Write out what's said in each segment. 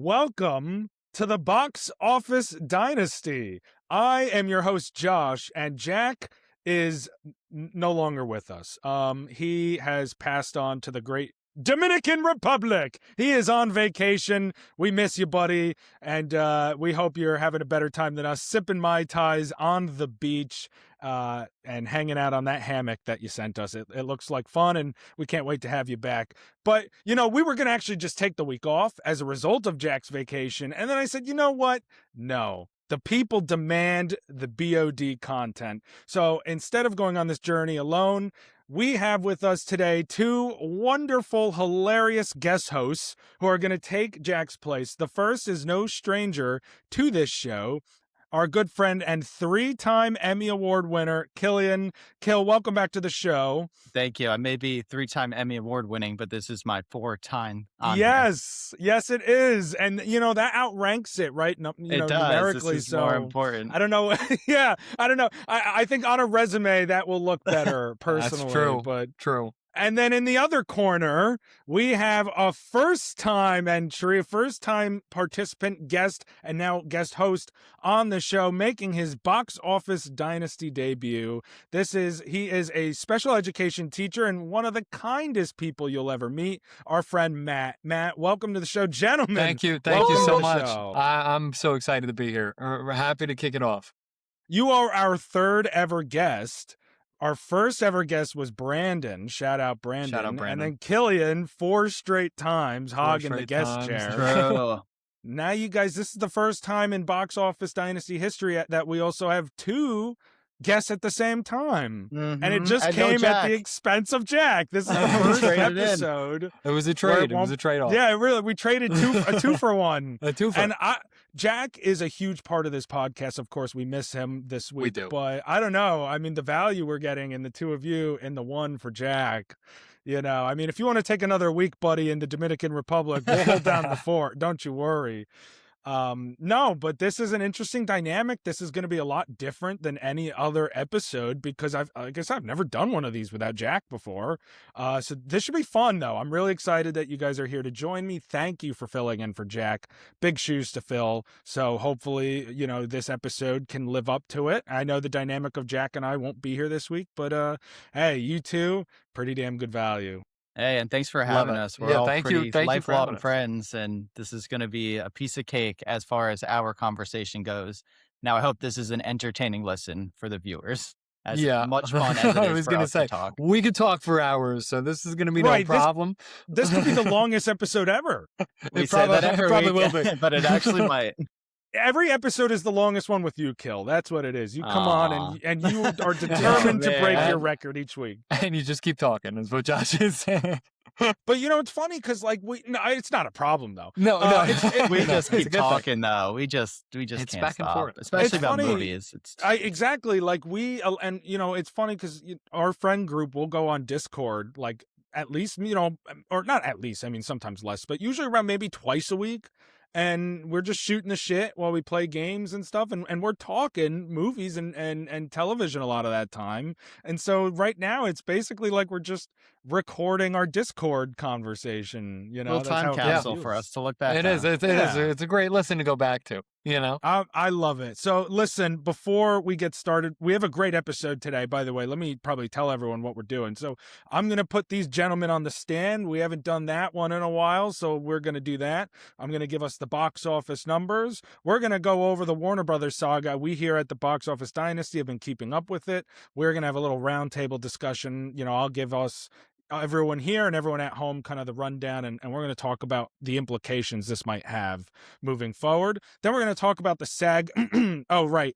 Welcome to the Box Office Dynasty. I am your host, Josh, and Jack is no longer with us. He has passed on to the great Dominican Republic. He is on vacation. We miss you, buddy, and we hope you're having a better time than us, sipping Mai Tais on the beach and hanging out on that hammock that you sent us. It looks like fun, and we can't wait to have you back. But, we were going to actually just take the week off as a result of Jack's vacation, and then I said, you know what? No. The people demand the BOD content. So instead of going on this journey alone, we have with us today two wonderful, hilarious guest hosts who are going to take Jack's place. The first is no stranger to this show, our good friend and 3-time Emmy Award winner, Killian. Kill, welcome back to the show. Thank you. I may be 3-time Emmy Award winning, but this is my 4th time on Yes, it is. And, that outranks it, right? it does. Numerically. This is so more important. I don't know. Yeah, I don't know. I think on a resume that will look better personally. That's true. But True. And then in the other corner, we have a first-time entry, a first-time participant, guest, and now guest host on the show, making his Box Office Dynasty debut. He is a special education teacher and one of the kindest people you'll ever meet, our friend Matt. Matt, welcome to the show, gentlemen. Thank you so much. I'm so excited to be here. We're happy to kick it off. You are our third ever guest. Our first ever guest was Brandon. Shout out Brandon. And then Killian, 4 straight times, hogging the guest chair. True. Now, you guys, this is the first time in Box Office Dynasty history that we also have 2 guests at the same time. Mm-hmm. And it just came at the expense of Jack. This is the first episode. It was a trade. It was a trade-off. Yeah, really. We traded a 2 for 1. A 2 for. And Jack is a huge part of this podcast. Of course, we miss him this week. We do. But I don't know. I mean, the value we're getting in the 2 of you and the 1 for Jack, I mean, if you want to take another week, buddy, in the Dominican Republic, we'll hold down the fort. Don't you worry. No, but this is an interesting dynamic. This is going to be a lot different than any other episode because I've never done one of these without Jack before. So this should be fun though. I'm really excited that you guys are here to join me. Thank you for filling in for Jack. Big shoes to fill. So hopefully, this episode can live up to it. I know the dynamic of Jack and I won't be here this week, but hey, you two, pretty damn good value. Hey, and thanks for having us. We're all pretty lifelong friends, and this is going to be a piece of cake as far as our conversation goes. Now, I hope this is an entertaining listen for the viewers. As much fun as it is I was going to say, talk. We could talk for hours, so this is going to be no problem. This could be the longest episode ever. We say that every week, will be. But it actually might. Every episode is the longest one with you, Kill. That's what it is. You come on and you are determined to break your record each week. And you just keep talking, is what Josh is saying. But it's funny because it's not a problem though. No, we just keep talking though. We just it's can't back stop, and forth, especially about movies. Exactly like it's funny because our friend group will go on Discord like at least or not at least. I mean sometimes less, but usually around maybe twice a week. And we're just shooting the shit while we play games and stuff. And we're talking movies and television a lot of that time. And so right now it's basically like we're just recording our Discord conversation. Little time capsule for us to look back on. It is. It's a great listen to go back to. I love it. So listen, before we get started, we have a great episode today, by the way. Let me probably tell everyone what we're doing. So I'm going to put these gentlemen on the stand. We haven't done that one in a while, so we're going to do that. I'm going to give us the box office numbers. We're going to go over the Warner Brothers saga. We here at the Box Office Dynasty have been keeping up with it. We're going to have a little roundtable discussion. I'll give us everyone here and everyone at home kind of the rundown, and we're going to talk about the implications this might have moving forward. Then we're going to talk about the SAG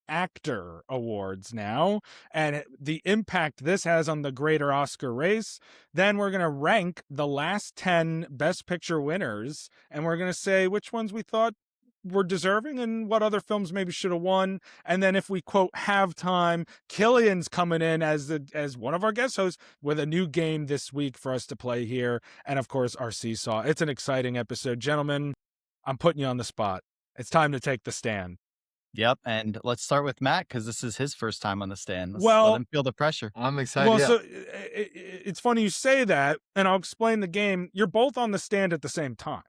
actor awards now and the impact this has on the greater Oscar race. Then we're going to rank the last 10 Best Picture winners, and we're going to say which ones we thought were deserving and what other films maybe should have won. And then if we quote have time, Killian's coming in as one of our guest hosts with a new game this week for us to play here. And of course our seesaw. It's an exciting episode. Gentlemen, I'm putting you on the spot. It's time to take the stand. Yep, and let's start with Matt because this is his first time on the stand. Let him feel the pressure. I'm excited. Well, so it's funny you say that, and I'll explain the game. You're both on the stand at the same time.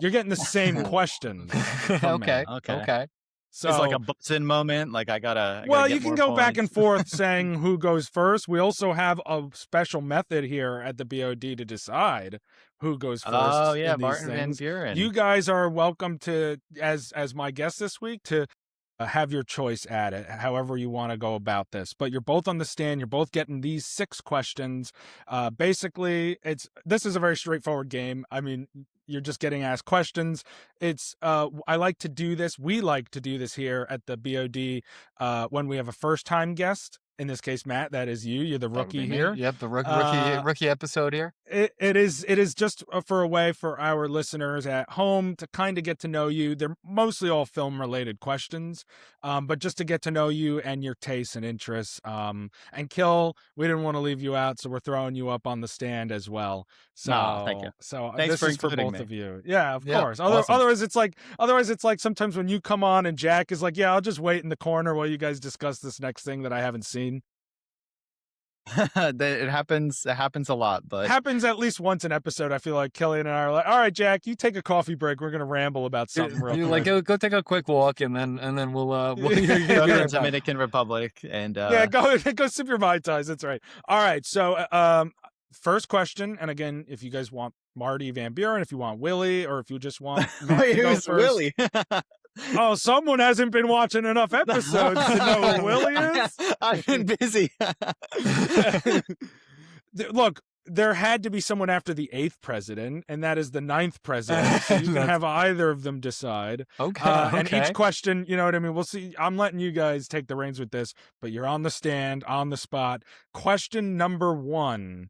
You're getting the same questions. Okay. So it's like a butts-in moment. Like I gotta you get can more go points. back and forth saying who goes first. We also have a special method here at the BOD to decide who goes first. Oh yeah, in these Martin things. Van Buren. You guys are welcome to, as my guest this week, to have your choice at it, however you want to go about this. But you're both on the stand. You're both getting these 6 questions. Basically, this is a very straightforward game. I mean, you're just getting asked questions. It's I like to do this. We like to do this here at the BOD when we have a first-time guest. In this case, Matt, that is you. You're the rookie here. Yep, the rookie episode here. It is just for a way for our listeners at home to kind of get to know you. They're mostly all film-related questions, but just to get to know you and your tastes and interests. And Kill, we didn't want to leave you out, so we're throwing you up on the stand as well. So, thank you. So Thanks this for is for including both me. of you. Yeah, of course. Awesome. Otherwise, it's like sometimes when you come on and Jack is like, "Yeah, I'll just wait in the corner while you guys discuss this next thing that I haven't seen." It happens a lot, but happens at least once an episode. I feel like Killian and I are like, all right, Jack, you take a coffee break. We're gonna ramble about something real quick. Like go take a quick walk and then we'll go to the Dominican Republic and yeah, go sip your Mai Tais. That's right. All right, so first question, and again, if you guys want Marty Van Buren, if you want Willie, or if you just want Matt wait, to go who's first. Willie? Oh, someone hasn't been watching enough episodes to know who Willie is. I've been busy. Look, there had to be someone after the 8th president, and that is the 9th president. So you can have either of them decide. Okay. And each question, you know what I mean? We'll see. I'm letting you guys take the reins with this, but you're on the stand, on the spot. Question number 1.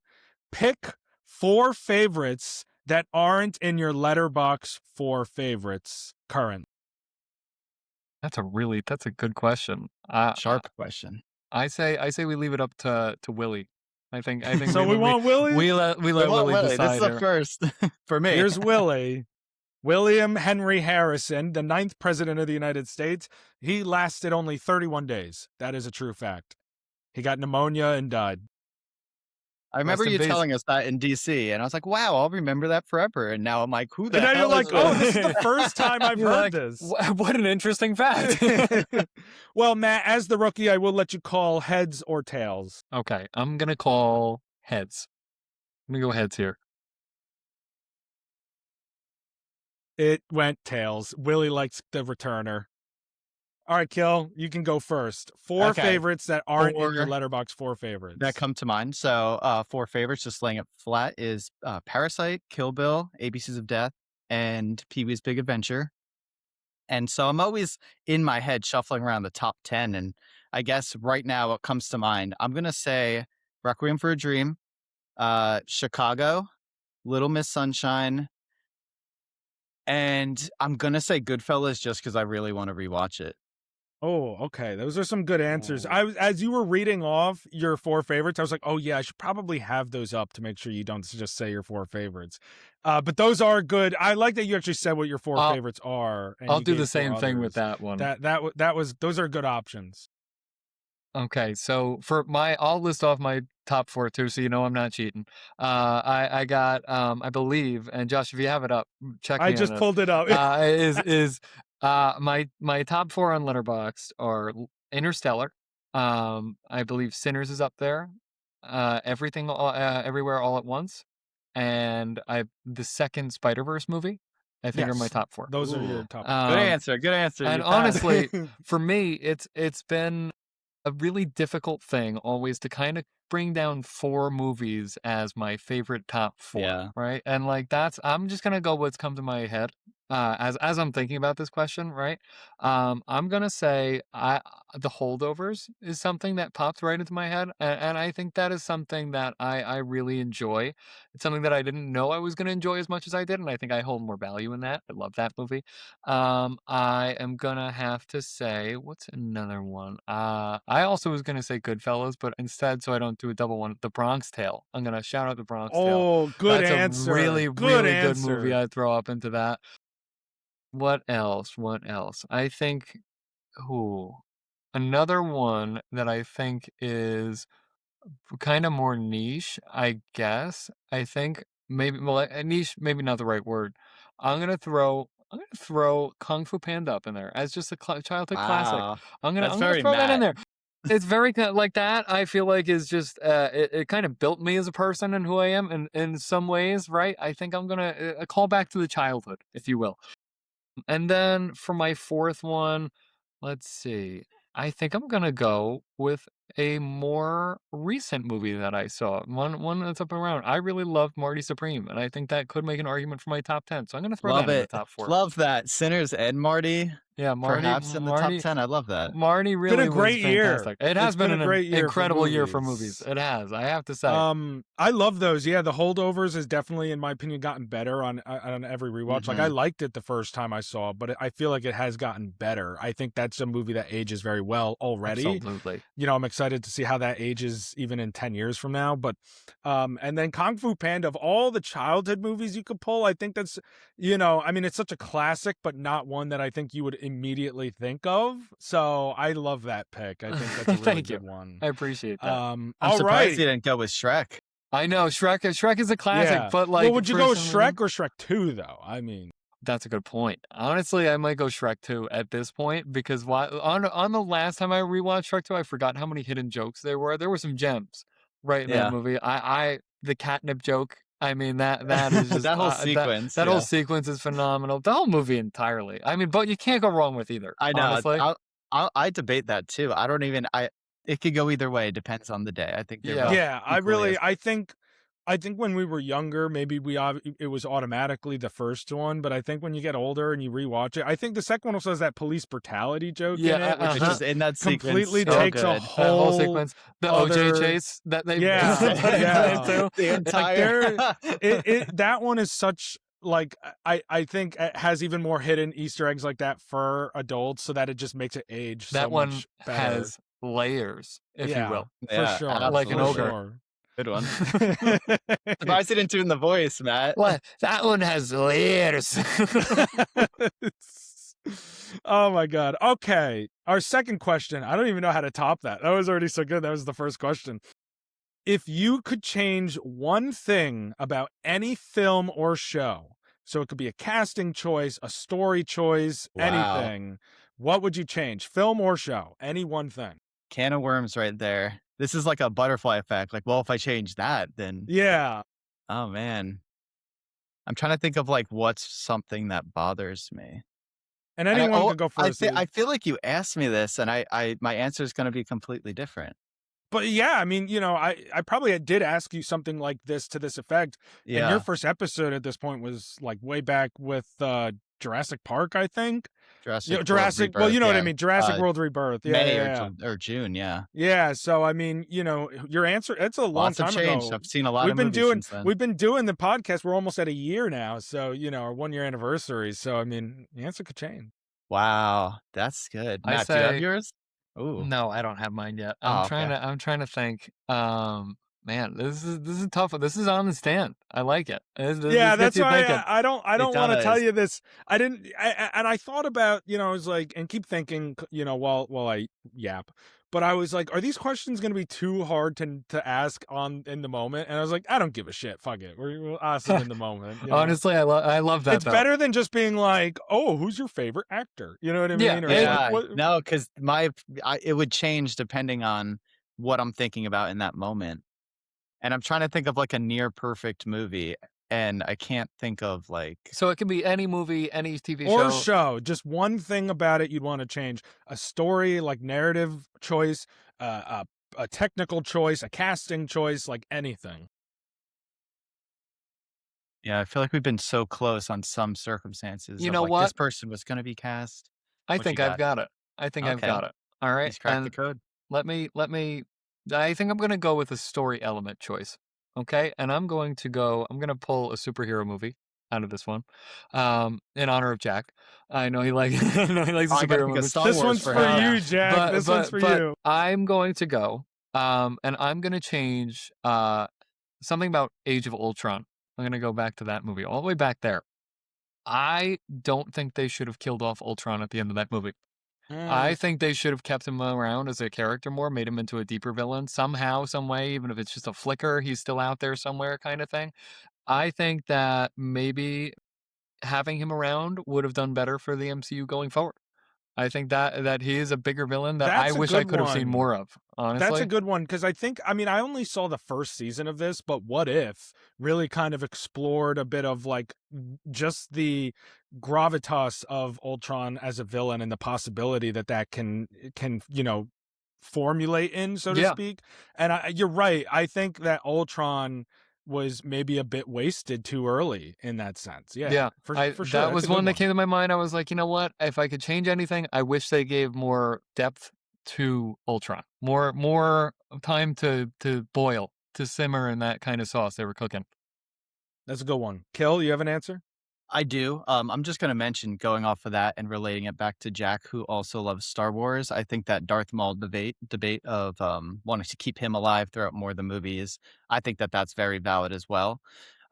Pick 4 favorites that aren't in your Letterboxd 4 favorites current. That's a good question. Sharp question. I say we leave it up to Willie. I think so we want Willie? We let Willie decide. That's the first for me. Here's Willie. William Henry Harrison, the 9th president of the United States. He lasted only 31 days. That is a true fact. He got pneumonia and died. I remember you telling us that in DC, and I was like, wow, I'll remember that forever. And now I'm like, who the hell? And now you're like, oh, this is the first time I've heard this. What an interesting fact. Well, Matt, as the rookie, I will let you call heads or tails. Okay, I'm going to call heads. I'm going to go heads here. It went tails. Willie likes the returner. All right, Kill, you can go first. 4 favorites that aren't in your Letterboxd 4 favorites. That come to mind. So 4 favorites, just laying it flat, is Parasite, Kill Bill, ABCs of Death, and Pee-wee's Big Adventure. And so I'm always in my head shuffling around the top 10. And I guess right now what comes to mind, I'm going to say Requiem for a Dream, Chicago, Little Miss Sunshine, and I'm going to say Goodfellas just because I really want to rewatch it. Oh, okay. Those are some good answers. As you were reading off your 4 favorites, I was like, oh yeah, I should probably have those up to make sure you don't just say your 4 favorites. But those are good. I like that you actually said what your 4 favorites are. And I'll do the same thing with that one. Those are good options. Okay, so I'll list off my top 4 too, so you know I'm not cheating. I got I believe, and Josh, if you have it up, check. I just pulled it up. My top 4 on Letterboxd are Interstellar. I believe Sinners is up there. Everything, Everywhere, All at Once, and the second Spider-Verse movie. I think are my top 4. Those are your top. Good answer. And honestly, for me, it's been a really difficult thing always to kind of bring down 4 movies as my favorite top 4, right? And like I'm just gonna go what's come to my head as I'm thinking about this question, right? I'm gonna say The Holdovers is something that popped right into my head, and I think that is something that I really enjoy. It's something that I didn't know I was gonna enjoy as much as I did, and I think I hold more value in that. I love that movie. I am gonna have to say, what's another one? I also was gonna say Goodfellas, but instead, so I don't do a double one, The Bronx Tale. I'm gonna shout out The Bronx Tale. Oh, good That's answer. A really good movie I'd throw up into that. What else? I think, another one that I think is kind of more niche, I guess. I think niche, maybe not the right word. I'm gonna throw Kung Fu Panda up in there as just a childhood classic. I'm gonna throw that in there. It's very like that. I feel like is just it kind of built me as a person and who I am in some ways, right? I think I'm gonna call back to the childhood, if you will. And then for my fourth one, let's see. I think I'm gonna go with a more recent movie that I saw. One that's up and around. I really loved Marty Supreme, and I think that could make an argument for my top 10. So I'm gonna throw Love that in the it. top 4. Love that. Sinners and Marty. Yeah, Perhaps in the top 10. I love that. Marty really been a great was fantastic. year. It has been an great year incredible year for movies. It has, I have to say. I love those. Yeah, The Holdovers has definitely, in my opinion, gotten better on every rewatch. Like I liked it the first time I saw it, but I feel like it has gotten better. I think that's a movie that ages very well already. Absolutely. You know, I'm excited to see how that ages even in 10 years from now. But and then Kung Fu Panda, of all the childhood movies you could pull, I think that's, you know, I mean, it's such a classic, but not one that I think you would immediately think of. So I love that pick. I think that's a really good one. I appreciate that. I'm surprised you didn't go with Shrek. I know Shrek is a classic, but like, well, would you go with Shrek or Shrek 2 though? I mean, that's a good point. Honestly, I might go Shrek 2 at this point because on the last time I rewatched Shrek 2, I forgot how many hidden jokes there were. There were some gems right in that movie. The catnip joke. I mean that is just that whole sequence. That whole sequence is phenomenal. The whole movie entirely. I mean, but you can't go wrong with either. I know. Honestly. I debate that too. It could go either way. Depends on the day. I think. I think when we were younger, maybe it was automatically the first one, but I think when you get older and you rewatch it, I think the second one also has that police brutality joke in it, which just in that completely sequence takes a whole sequence. The OJ chase that they the entire that one is such like I think it has even more hidden Easter eggs like that for adults, so that it just makes it age so that one much better. Has layers, if you will, for sure, like an ogre. Sure. Good one. Surprised you didn't do it in the voice, Matt. Well, that one has layers. Oh my god. Okay. Our second question. I don't even know how to top that. That was already so good. That was the first question. If you could change one thing about any film or show, so it could be a casting choice, a story choice, anything, what would you change? Film or show? Any one thing. Can of worms right there. This is like a butterfly effect. Like, well, if I change that, then... Yeah. Oh, man. I'm trying to think of, like, what's something that bothers me. And anyone can go first. I feel like you asked me this, and my answer is going to be completely different. But yeah, I mean, you know, I probably did ask you something like this to this effect. Yeah. And your first episode at this point was, like, way back with Jurassic Park, I think. Jurassic. Well, you know what I mean. Jurassic World Rebirth. Yeah, May or June. Yeah. Yeah. So I mean, you know, your answer. It's a long time ago. I've seen a lot of movies since then. We've been doing the podcast. We're almost at a year now. So you know, our 1 year anniversary. So I mean, the answer could change. Wow, that's good. Matt, do you have yours? Ooh. No, I don't have mine yet. I'm trying to think. Man, this is tough. This is on the stand. I like it. That's why I don't want to tell you this. I thought about, you know, I was like, and keep thinking, you know, while I yap. But I was like, are these questions going to be too hard to ask in the moment? And I was like, I don't give a shit. Fuck it. We'll ask them in the moment. You know? Honestly, I love that. It's better than just being like, oh, who's your favorite actor? You know what I mean? No, because it would change depending on what I'm thinking about in that moment. And I'm trying to think of like a near perfect movie, and I can't think of like... So it can be any movie, any TV show. Or show. Just one thing about it you'd want to change. A story, like narrative choice, a technical choice, a casting choice, like anything. Yeah, I feel like we've been so close on some circumstances. You know what? This person was going to be cast. I think I've got it. I've got it. All right. He's cracked the code. Let me... I think I'm going to go with a story element choice. Okay. And I'm going to pull a superhero movie out of this one. In honor of Jack. I know he likes superhero movies. This one's for you, Jack. This one's for you. I'm going to go, and I'm going to change, something about Age of Ultron. I'm going to go back to that movie, all the way back there. I don't think they should have killed off Ultron at the end of that movie. I think they should have kept him around as a character more, made him into a deeper villain somehow, some way, even if it's just a flicker, he's still out there somewhere kind of thing. I think that maybe having him around would have done better for the MCU going forward. I think that he is a bigger villain that I wish I could have seen more of, honestly. That's a good one, because I mean, I only saw the first season of this, but What If really kind of explored a bit of like just the gravitas of Ultron as a villain and the possibility that can formulate in, so to speak. And you're right. I think that Ultron was maybe a bit wasted too early in that sense. Yeah, for sure. That was one that came to my mind. I was like, you know what? If I could change anything, I wish they gave more depth to Ultron, more time to boil, to simmer in that kind of sauce they were cooking. That's a good one. Kill, you have an answer? I do. I'm just going to mention, going off of that and relating it back to Jack, who also loves Star Wars. I think that Darth Maul debate of wanting to keep him alive throughout more of the movies, I think that that's very valid as well.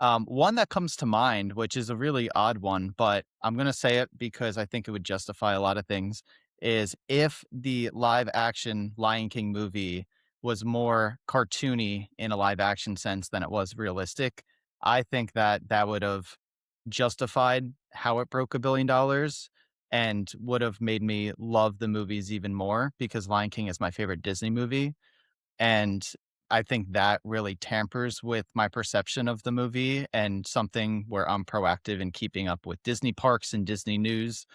One that comes to mind, which is a really odd one, but I'm going to say it because I think it would justify a lot of things, is if the live action Lion King movie was more cartoony in a live action sense than it was realistic, I think that that would have justified how it broke $1 billion and would have made me love the movies even more, because Lion King is my favorite Disney movie. And I think that really tampers with my perception of the movie, and something where I'm proactive in keeping up with Disney parks and Disney news.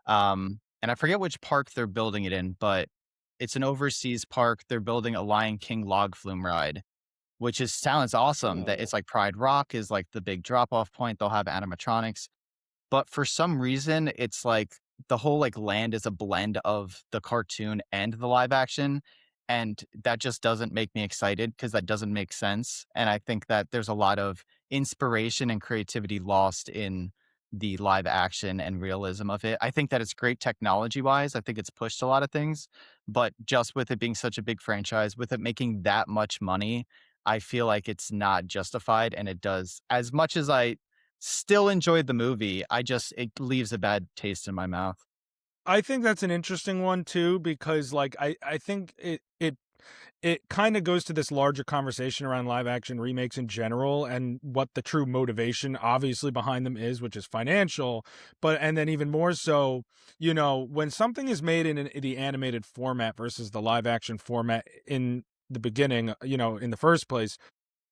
And I forget which park they're building it in, but it's an overseas park. They're building a Lion King log flume ride, which sounds awesome. That it's like Pride Rock is like the big drop off point. They'll have animatronics. But for some reason, it's like the whole like land is a blend of the cartoon and the live action. And that just doesn't make me excited, because that doesn't make sense. And I think that there's a lot of inspiration and creativity lost in the live action and realism of it. I think that it's great technology wise. I think it's pushed a lot of things, but just with it being such a big franchise, with it making that much money, I feel like it's not justified. And it does, as much as I still enjoyed the movie, it leaves a bad taste in my mouth. I think that's an interesting one too, because like I think it kind of goes to this larger conversation around live action remakes in general, and what the true motivation obviously behind them is, which is financial. And then even more so, when something is made in the animated format versus the live action format in the beginning, in the first place,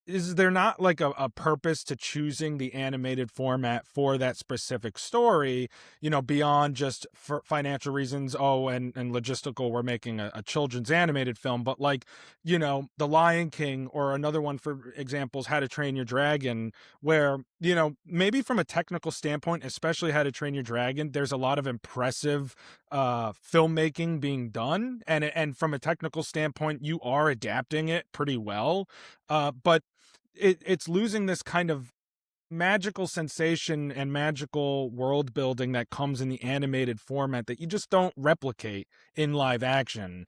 is there not like a purpose to choosing the animated format for that specific story, beyond just for financial reasons? Oh, and logistical, we're making a children's animated film, but like, The Lion King, or another one for examples, How to Train Your Dragon, where, maybe from a technical standpoint, especially How to Train Your Dragon, there's a lot of impressive filmmaking being done. And from a technical standpoint, you are adapting it pretty well. But it's losing this kind of magical sensation and magical world building that comes in the animated format that you just don't replicate in live action,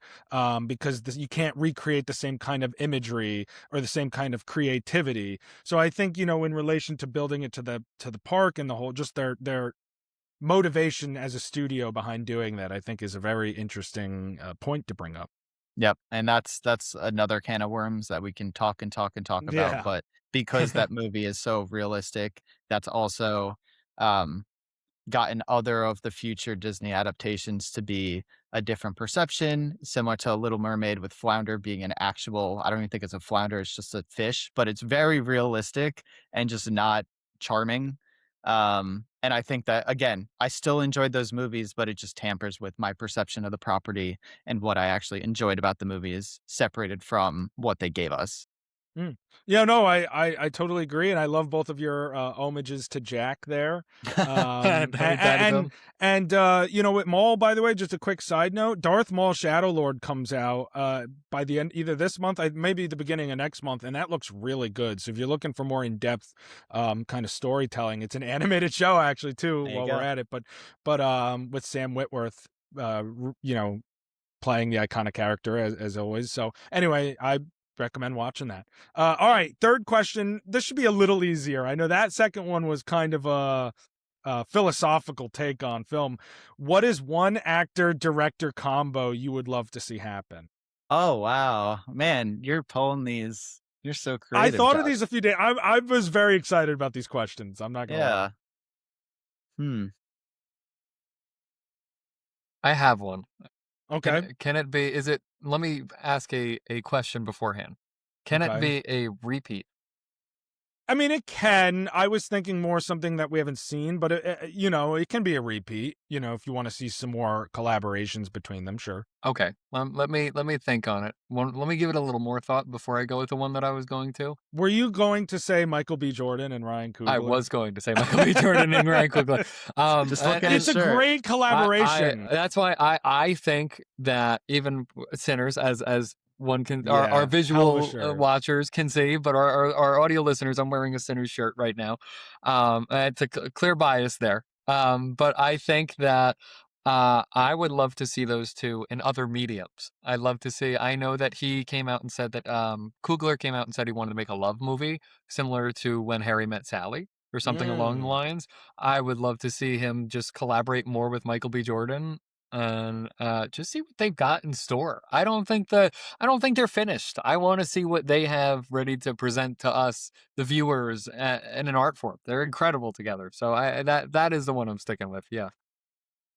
because you can't recreate the same kind of imagery or the same kind of creativity. So I think, in relation to building it to the park and the whole, just their motivation as a studio behind doing that, I think is a very interesting point to bring up. Yep. And that's another can of worms that we can talk and talk and talk about. Yeah. But because that movie is so realistic, that's also gotten other of the future Disney adaptations to be a different perception, similar to Little Mermaid, with Flounder being an actual, I don't even think it's a flounder, it's just a fish, but it's very realistic and just not charming. And I think that, again, I still enjoyed those movies, but it just tampers with my perception of the property, and what I actually enjoyed about the movie is separated from what they gave us. Yeah, no, I totally agree, and I love both of your homages to Jack there. And with Maul, by the way, just a quick side note: Darth Maul Shadow Lord comes out by the end, either this month, maybe the beginning of next month, and that looks really good. So if you're looking for more in depth kind of storytelling, it's an animated show actually too. While we're at it, but with Sam Witwerth, playing the iconic character as always. So anyway, I recommend watching that. All right, third question. This should be a little easier. I know that second one was kind of a philosophical take on film. What is one actor director combo you would love to see happen? Oh wow, man, you're pulling these. You're so creative. I thought of these a few days. I was very excited about these questions. I'm not gonna lie. I have one. Okay. Can it be? Let me ask a question beforehand. Can it be a repeat? I mean, it can. I was thinking more something that we haven't seen, but it can be a repeat. If you want to see some more collaborations between them, sure. Okay. Let me think on it. Let me give it a little more thought before I go with the one that I was going to. Were you going to say Michael B. Jordan and Ryan Coogler? I was going to say Michael B. Jordan and Ryan Coogler. It's a great collaboration. That's why I think that even Sinners, as one can, our visual watchers can see, but our audio listeners, I'm wearing a Sinners shirt right now. It's a clear bias there. But I think that I would love to see those two in other mediums. I'd love to see. I know that he came out and said that Coogler came out and said he wanted to make a love movie similar to When Harry Met Sally or something along the lines. I would love to see him just collaborate more with Michael B. Jordan and just see what they've got in store. I don't think they're finished. I want to see what they have ready to present to us, the viewers, in an art form. They're incredible together. So that is the one I'm sticking with. Yeah.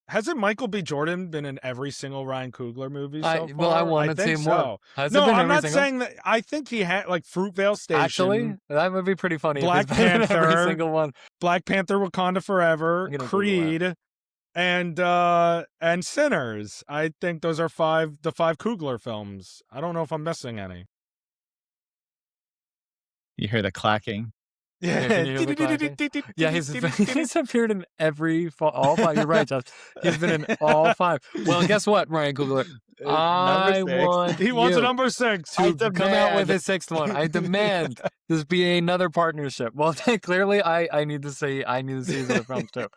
Hasn't Michael B. Jordan been in every single Ryan Coogler movie so far? Well, I want to see more. No, I'm not saying that. I think he had, like, Fruitvale Station. Actually, that would be pretty funny. Black Panther. Every single one. Black Panther Wakanda Forever. Creed. And Sinners. I think those are the five Coogler films. I don't know if I'm missing any. You hear the clacking. Yeah, he's appeared in all five. You're right, Josh. He's been in all five. Well, guess what, Ryan Coogler? He wants a number 6 to come out with his 6th one. I demand this be another partnership. Well, clearly, I need to see these other films too.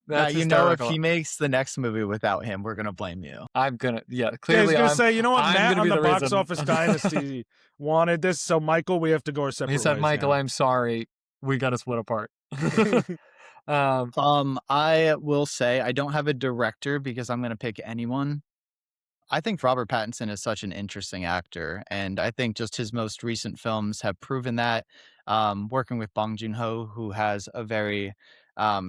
That's if he makes the next movie without him, we're gonna blame you. Clearly, he's gonna say, you know what, Matt on the Box Office Dynasty wanted this, so Michael, we have to go our separate ways. He said, Michael, I'm sorry, we got to split apart. I will say I don't have a director because I'm gonna pick anyone. I think Robert Pattinson is such an interesting actor, and I think just his most recent films have proven that. Working with Bong Joon-ho, who has a very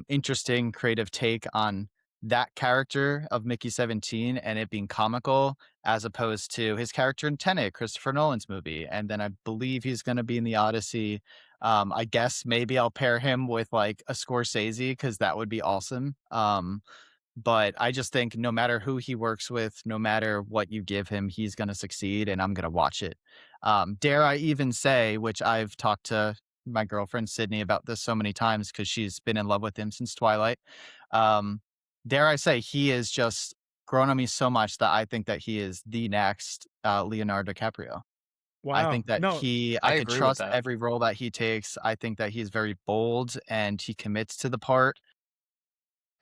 interesting creative take on that character of Mickey 17 and it being comical as opposed to his character in Tenet, Christopher Nolan's movie. And then I believe he's going to be in The Odyssey. I guess maybe I'll pair him with like a Scorsese because that would be awesome. But I just think no matter who he works with, no matter what you give him, he's going to succeed and I'm going to watch it. Dare I even say, which I've talked to my girlfriend Sydney about this so many times because she's been in love with him since Twilight. Dare I say, he is just grown on me so much that I think that he is the next Leonardo DiCaprio. Wow. I think that I could trust every role that he takes. I think that he's very bold and he commits to the part.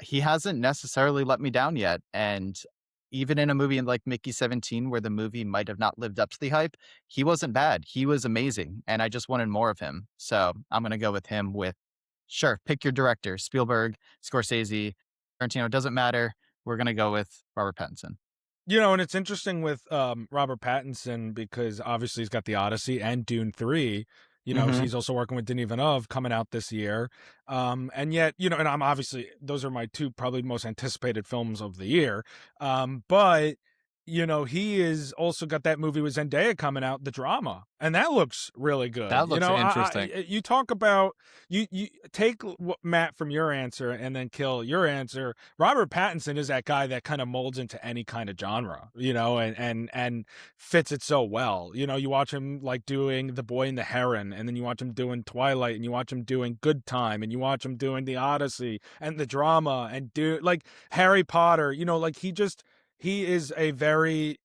He hasn't necessarily let me down yet. And even in a movie like Mickey 17, where the movie might have not lived up to the hype, he wasn't bad. He was amazing. And I just wanted more of him. So I'm going to go with him sure, pick your director, Spielberg, Scorsese, Tarantino, doesn't matter. We're going to go with Robert Pattinson. And it's interesting with Robert Pattinson because obviously he's got The Odyssey and Dune 3. He's also working with Denis Villeneuve coming out this year. And yet, and I'm obviously, those are my 2 probably most anticipated films of the year. But, he is also got that movie with Zendaya coming out, The Drama. And that looks really good. That looks interesting. You talk about, you take Matt from your answer and then kill your answer. Robert Pattinson is that guy that kind of molds into any kind of genre, and fits it so well. You watch him like doing The Boy and the Heron, and then you watch him doing Twilight, and you watch him doing Good Time, and you watch him doing The Odyssey and The Drama, and like Harry Potter, he is a very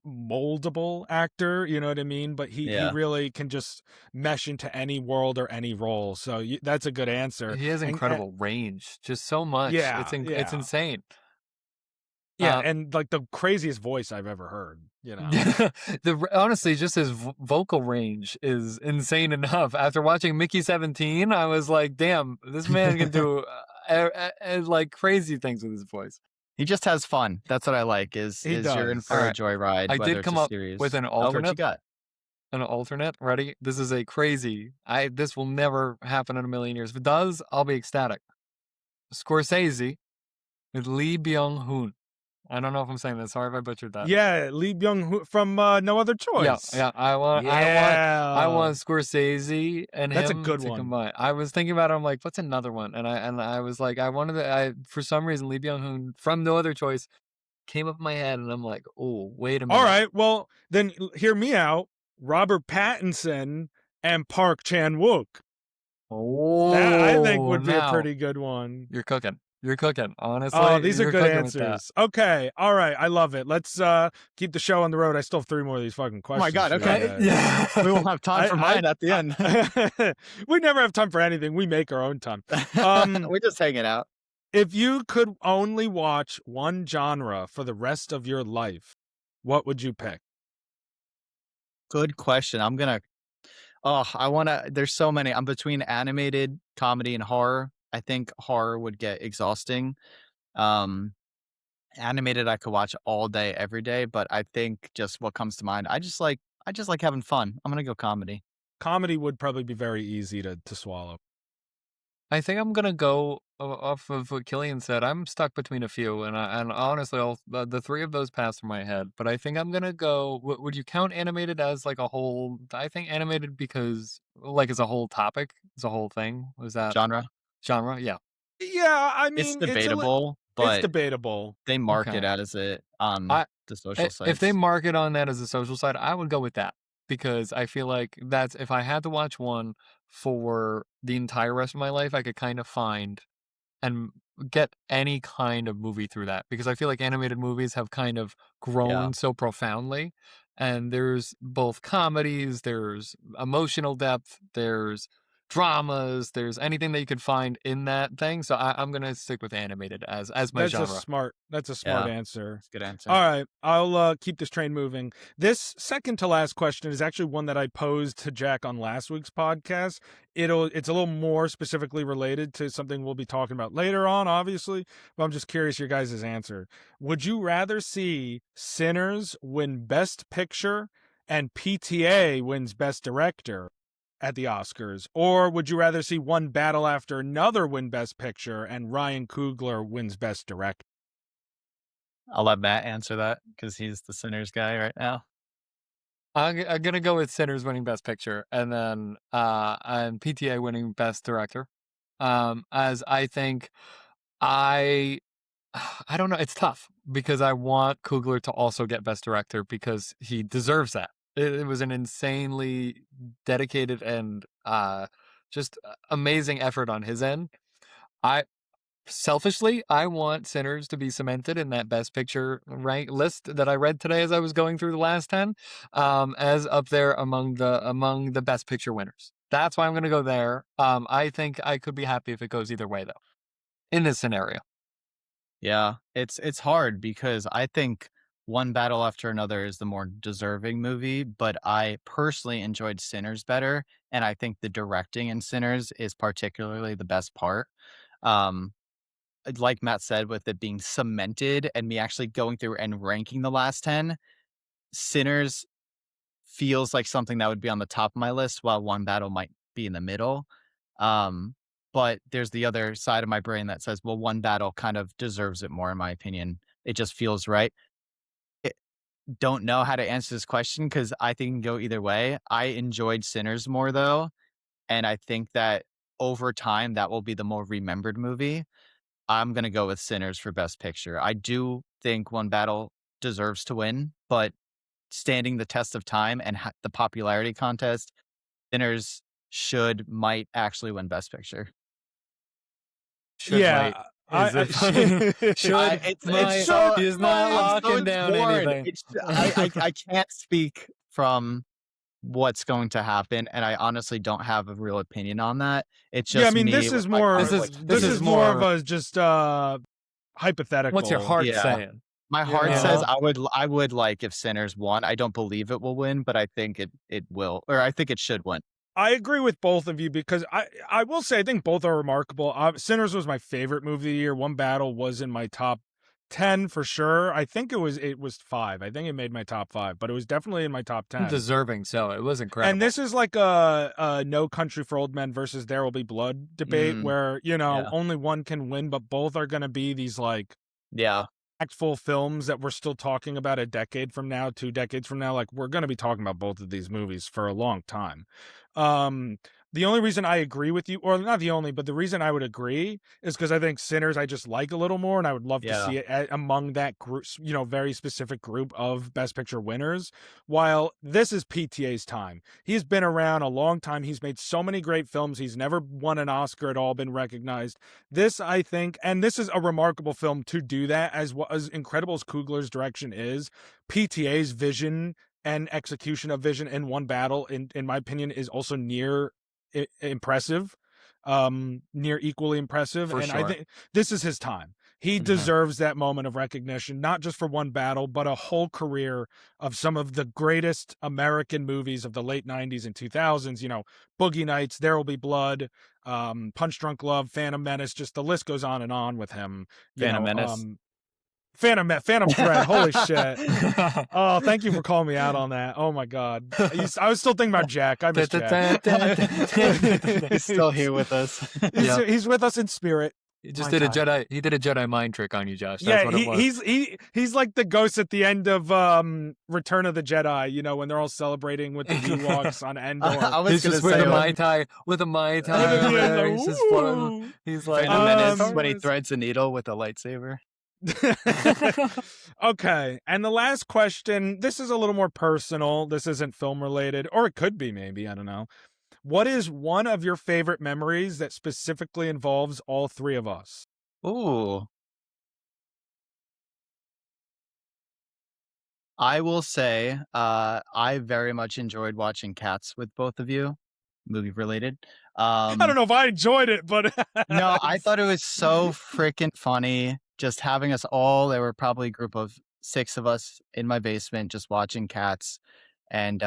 moldable actor, you know what I mean? But he really can just mesh into any world or any role. So that's a good answer. He has incredible range, just so much. Yeah, it's insane. Yeah, and like the craziest voice I've ever heard. Honestly, just his vocal range is insane enough. After watching Mickey 17, I was like, damn, this man can do like crazy things with his voice. He just has fun. That's what I like. You're in for a joyride. I did come up with an alternate. What you got? An alternate. Ready? This is a crazy. This will never happen in a million years. If it does, I'll be ecstatic. Scorsese with Lee Byung-hun. I don't know if I'm saying that. Sorry if I butchered that. Yeah, Lee Byung-hun from No Other Choice. Yeah. I want Scorsese and That's him a good to one. combine. I was thinking about it. I'm like, what's another one? And I was like, for some reason, Lee Byung-hun from No Other Choice came up in my head, and I'm like, oh, wait a minute. All right, well then hear me out. Robert Pattinson and Park Chan-wook. Oh, that I think would be a pretty good one. You're cooking. Honestly. Oh, these are good answers. Okay. All right. I love it. Let's keep the show on the road. I still have 3 more of these fucking questions. Oh my God. Okay. Yeah. We won't have time for mine at the end. We never have time for anything. We make our own time. We're just hanging out. If you could only watch one genre for the rest of your life, what would you pick? Good question. There's so many. I'm between animated, comedy, and horror. I think horror would get exhausting. Animated, I could watch all day, every day, but I think just what comes to mind, I just like having fun. I'm gonna go comedy. Comedy would probably be very easy to swallow. I think I'm gonna go off of what Killian said. I'm stuck between a few, and honestly, the 3 of those pass through my head. But I think I'm gonna go. Would you count animated as like a whole? I think animated because like as a whole topic, as a whole thing. Was that genre? Yeah. Yeah, I mean it's debatable, but it's debatable. They market as it on the social sites. If they market on that as a social site, I would go with that because I feel like that's if I had to watch one for the entire rest of my life, I could kind of find and get any kind of movie through that because I feel like animated movies have kind of grown so profoundly. And there's both comedies, there's emotional depth, there's dramas, there's anything that you could find in that thing. So I'm gonna stick with animated as my genre. That's a smart answer. That's a good answer. All right, I'll keep this train moving. This second to last question is actually one that I posed to Jack on last week's podcast. It's a little more specifically related to something we'll be talking about later on, obviously, but I'm just curious your guys' answer. Would you rather see Sinners win Best Picture and PTA wins Best Director at the Oscars, or would you rather see One Battle After Another win Best Picture and Ryan Coogler wins Best Director? I'll let Matt answer that because he's the Sinners guy right now. I'm gonna go with Sinners winning Best Picture and then and PTA winning Best Director. As I think I don't know, it's tough because I want Coogler to also get Best Director because he deserves that. It was an insanely dedicated and just amazing effort on his end. Selfishly, I want Sinners to be cemented in that Best Picture rank list that I read today as I was going through the last 10, as up there among the Best Picture winners. That's why I'm going to go there. I think I could be happy if it goes either way, though, in this scenario. Yeah, it's hard because I think One Battle After Another is the more deserving movie, but I personally enjoyed Sinners better, and I think the directing in Sinners is particularly the best part. Like Matt said, with it being cemented and me actually going through and ranking the last 10, Sinners feels like something that would be on the top of my list, while One Battle might be in the middle. But there's the other side of my brain that says, well, One Battle kind of deserves it more, in my opinion. It just feels right. Don't know how to answer this question because I think it can go either way. I enjoyed Sinners more, though, and I think that over time, that will be the more remembered movie. I'm going to go with Sinners for Best Picture. I do think One Battle deserves to win, but standing the test of time and the popularity contest, Sinners might actually win Best Picture. Should he's not locking down anything. I can't speak from what's going to happen, and I honestly don't have a real opinion on that. It's just this is more of a just hypothetical. What's your heart saying? My heart says I would like if Sinners won. I don't believe it will win, but I think it will, or I think it should win. I agree with both of you because I will say I think both are remarkable. Sinners was my favorite movie of the year. One Battle was in my top 10 for sure. I think it was 5. I think it made my top 5, but it was definitely in my top 10. Deserving, so it was incredible. And this is like a No Country for Old Men versus There Will Be Blood debate where, only one can win, but both are going to be these like impactful films that we're still talking about a decade from now, 2 decades from now. Like, we're going to be talking about both of these movies for a long time. The only reason I agree with you, or not the only, but the reason I would agree is because I think Sinners I just like a little more, and I would love to see it among that group, very specific group of Best Picture winners. While this is PTA's time. He's been around a long time. He's made so many great films. He's never won an Oscar at all, been recognized. This, I think, and this is a remarkable film to do that, as incredible as Coogler's direction is, PTA's vision and execution of Vision in one battle, in my opinion, is also near impressive, near equally impressive. For sure. I think this is his time. He deserves that moment of recognition, not just for one battle, but a whole career of some of the greatest American movies of the late 90s and 2000s, Boogie Nights, There Will Be Blood, Punch Drunk Love, Phantom Menace, just the list goes on with him. Phantom Menace. Phantom Thread. Holy shit. Oh, thank you for calling me out on that. Oh my God. I was still thinking about Jack. I miss Jack. He's still here with us. He's with us in spirit. He just did a Jedi mind trick on you, Josh. That's what it was. He's like the ghost at the end of Return of the Jedi, when they're all celebrating with the Ewoks on Endor. He's just with a Mai Tai. He's like Phantom Menace when he threads a needle with a lightsaber. Okay, and the last question, this is a little more personal. This isn't film related, or it could be, maybe, I don't know. What is one of your favorite memories that specifically involves all three of us? Ooh. I will say I very much enjoyed watching Cats with both of you, movie related. I don't know if I enjoyed it, but no, I thought it was so freaking funny. Just having us all, there were probably a group of 6 of us in my basement just watching Cats. And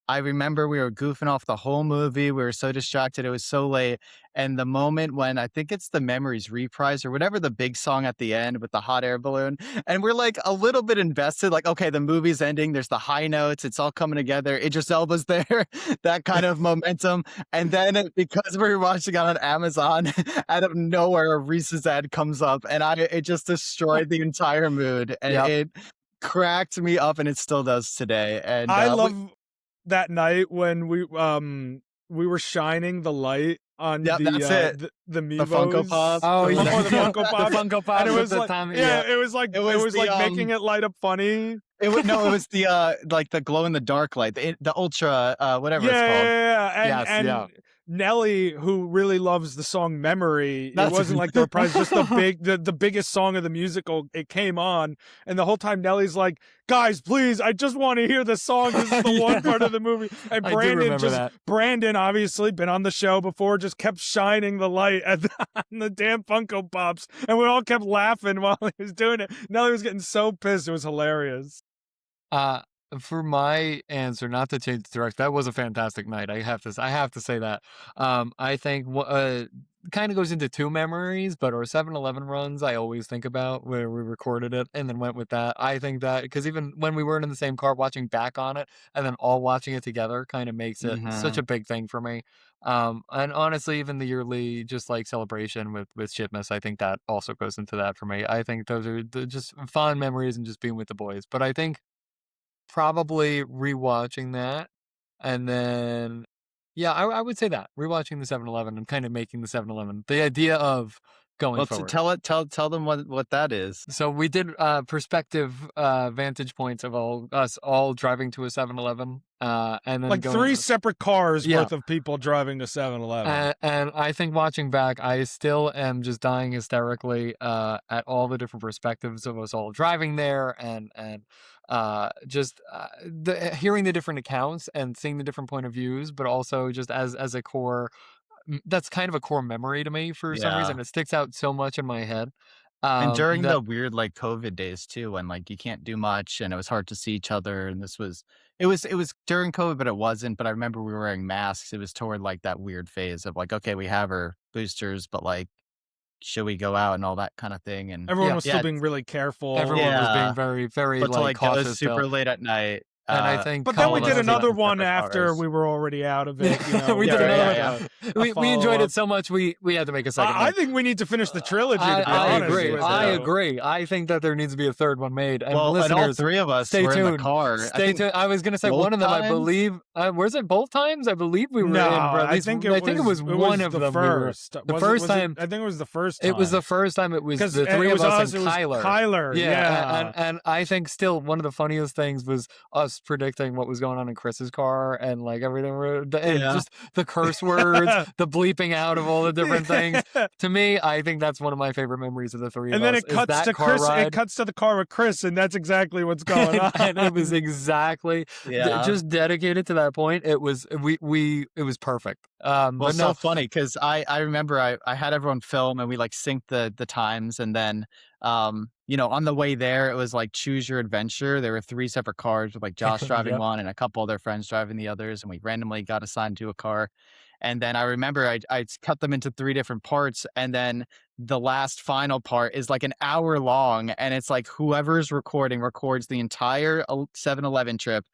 I remember we were goofing off the whole movie. We were so distracted. It was so late. And the moment when I think it's the Memories reprise or whatever, the big song at the end with the hot air balloon. And we're like a little bit invested, like, okay, the movie's ending. There's the high notes. It's all coming together. Idris Elba's there, that kind of momentum. And then because we were watching it on Amazon, out of nowhere, a Reese's ad comes up and it just destroyed the entire mood. And it cracked me up, and it still does today. And I love that night when we were shining the light on the Meebos. The Funko Pop. Oh yeah, the Funko Pop. The Funko Pop. And it was like, it was like making it light up funny. It was the like the glow in the dark light, the ultra whatever it's called. Yeah. And Nelly, who really loves the song Memory, it wasn't like the reprise, just the biggest song of the musical. It came on, and the whole time Nelly's like, guys, please, I just want to hear the song. This is the one part of the movie. And Brandon, obviously been on the show before, just kept shining the light on the damn Funko Pops, and we all kept laughing while he was doing it. Nelly was getting so pissed. It was hilarious. For my answer, not to change the direction, that was a fantastic night. I have to say that. I think kind of goes into 2 memories, but our 7-Eleven runs I always think about, where we recorded it and then went with that. I think that because even when we weren't in the same car, watching back on it and then all watching it together kind of makes it such a big thing for me. And honestly, even the yearly just like celebration with Shipmas, I think that also goes into that for me. I think those are just fun memories and just being with the boys. But I think probably rewatching that, and then I would say that rewatching the 7-Eleven and kind of making the 7-Eleven the idea of going forward. Tell them what that is. So we did perspective vantage points of us all driving to a 7-Eleven, and then like 3 separate cars worth of people driving to 7-Eleven. And I think watching back, I still am just dying hysterically at all the different perspectives of us all driving there, and just hearing the different accounts and seeing the different point of views, but also just as a core. That's kind of a core memory to me for some reason. It sticks out so much in my head. And during the weird like COVID days too, when like you can't do much and it was hard to see each other, and it was during COVID, but it wasn't. But I remember we were wearing masks. It was toward like that weird phase of like, okay, we have our boosters, but like should we go out and all that kind of thing. And everyone was still being really careful. Everyone was being very, very but like cautious. It was super late at night. And I think, but then we did another one after we were already out of it. You know, we did another one. We enjoyed it so much we had to make a second one. I think we need to finish the trilogy. I agree. I think that there needs to be a third one made. And listeners, and all three of us were in the car. Stay tuned. I was going to say one of them. I believe. Was it both times? I believe we were in. I think it was one of them. First. The first time. I think it was the first time. It was the first time. It was the three of us and Kyler. Yeah. And I think still one of the funniest things was us predicting what was going on in Chris's car and like everything, just the curse words, the bleeping out of all the different things. To me, I think that's one of my favorite memories of the three of us. And then it cuts to Chris. Ride. It cuts to the car with Chris, and that's exactly what's going on. And it was exactly just dedicated to that point. It was it was perfect. But so funny because I remember I had everyone film and we like synced the times, and then on the way there, it was like choose your adventure. There were 3 separate cars with like Josh driving one and a couple other friends driving the others. And we randomly got assigned to a car. And then I remember I cut them into 3 different parts. And then the last final part is like an hour long. And it's like whoever's recording records the entire 7-Eleven trip,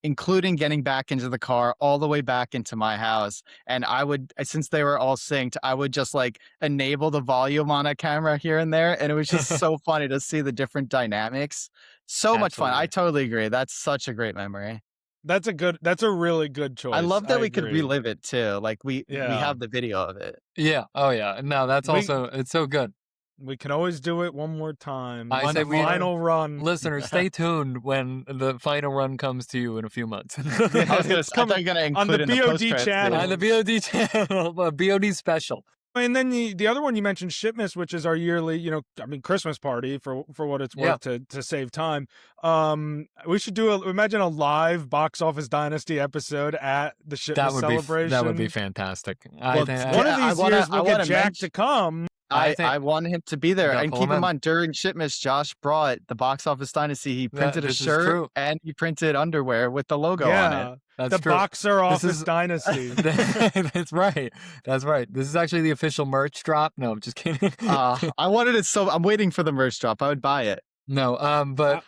including getting back into the car all the way back into my house. And I would, since they were all synced, I would just like enable the volume on a camera here and there. And it was just so funny to see the different dynamics. So much fun. I totally agree. That's such a great memory. That's a really good choice. I love that we could relive it too. Like we have the video of it. Yeah. Oh yeah. No, that's it's so good. We can always do it one more time. On the final run. Listeners, stay tuned when the final run comes to you in a few months. I was going to include on the BOD channel. On the BOD channel, BOD special. And then the other one you mentioned, Shipmas, which is our yearly, Christmas party for what it's worth to save time. We should imagine a live Box Office Dynasty episode at the Shipmas celebration. That would be fantastic. One of these years we'll get Jack to come. I want him to be there. And keep in mind, during Shipmas, Josh brought the Box Office Dynasty. He printed a shirt and he printed underwear with the logo on it. That's true. Boxer Office Dynasty. That's right. That's right. This is actually the official merch drop. No, I'm just kidding. I wanted it I'm waiting for the merch drop. I would buy it. No, but...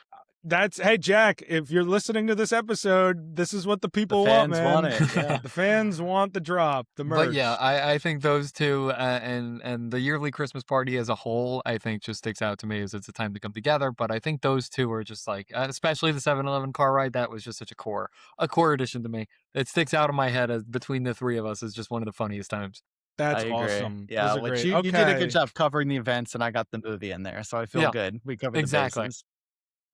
hey, Jack, if you're listening to this episode, this is what the people want, man. Want it. Yeah. The fans want the drop, the merch. But yeah, I think those two and the yearly Christmas party as a whole, I think just sticks out to me as it's a time to come together. But I think those two are just like, especially the 7-Eleven car ride, that was just such a core addition to me. It sticks out in my head as between the three of us as just one of the funniest times. That's awesome. Yeah, you did a good job covering the events, and I got the movie in there, so I feel good. We covered the bases.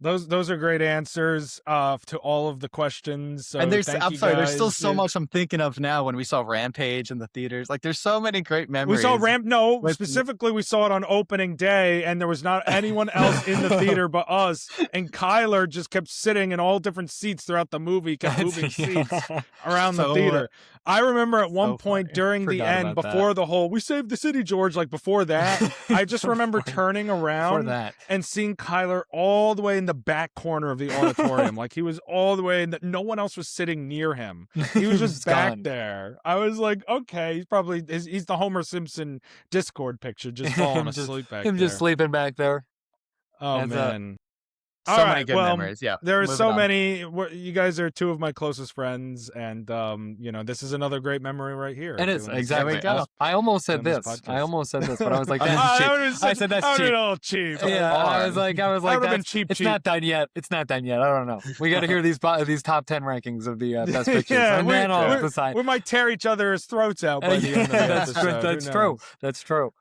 Those are great answers to all of the questions. So and there's still so much I'm thinking of now when we saw Rampage in the theaters. Like there's so many great memories. We saw specifically we saw it on opening day and there was not anyone else in the theater but us. And Kyler just kept sitting in all different seats throughout the movie, kept moving seats around the theater. I remember at one point during the end, before the whole "we saved the city, George," like before that, I just remember turning around and seeing Kyler all the way in the back corner of the auditorium. Like he was all the way in no one else was sitting near him. He was just back there. I was like, okay, he's the Homer Simpson Discord picture, just falling asleep back there. Him just sleeping back there. Oh, man. So many good memories. Yeah, there are so many. You guys are 2 of my closest friends, and this is another great memory right here. It is exactly. I almost said this. But I was like, that's cheap. I said that's cheap. A little cheap. Yeah, I was like, that's cheap. It's not done yet. I don't know. We got to hear these top 10 rankings of the best pictures, and then I'll decide. We might tear each other's throats out by the end of the episode. That's true.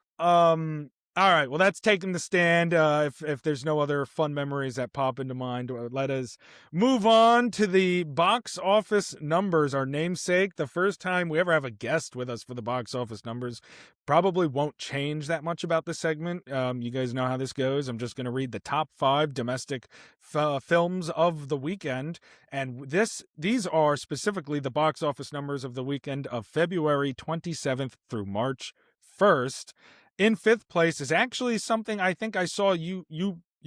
All right, well, that's taking the stand. If there's no other fun memories that pop into mind, let us move on to the box office numbers, our namesake. The first time we ever have a guest with us for the box office numbers. Probably won't change that much about this segment. You guys know how this goes. I'm just going to read the top 5 domestic films of the weekend. And these are specifically the box office numbers of the weekend of February 27th through March 1st. In 5th place is actually something I think I saw you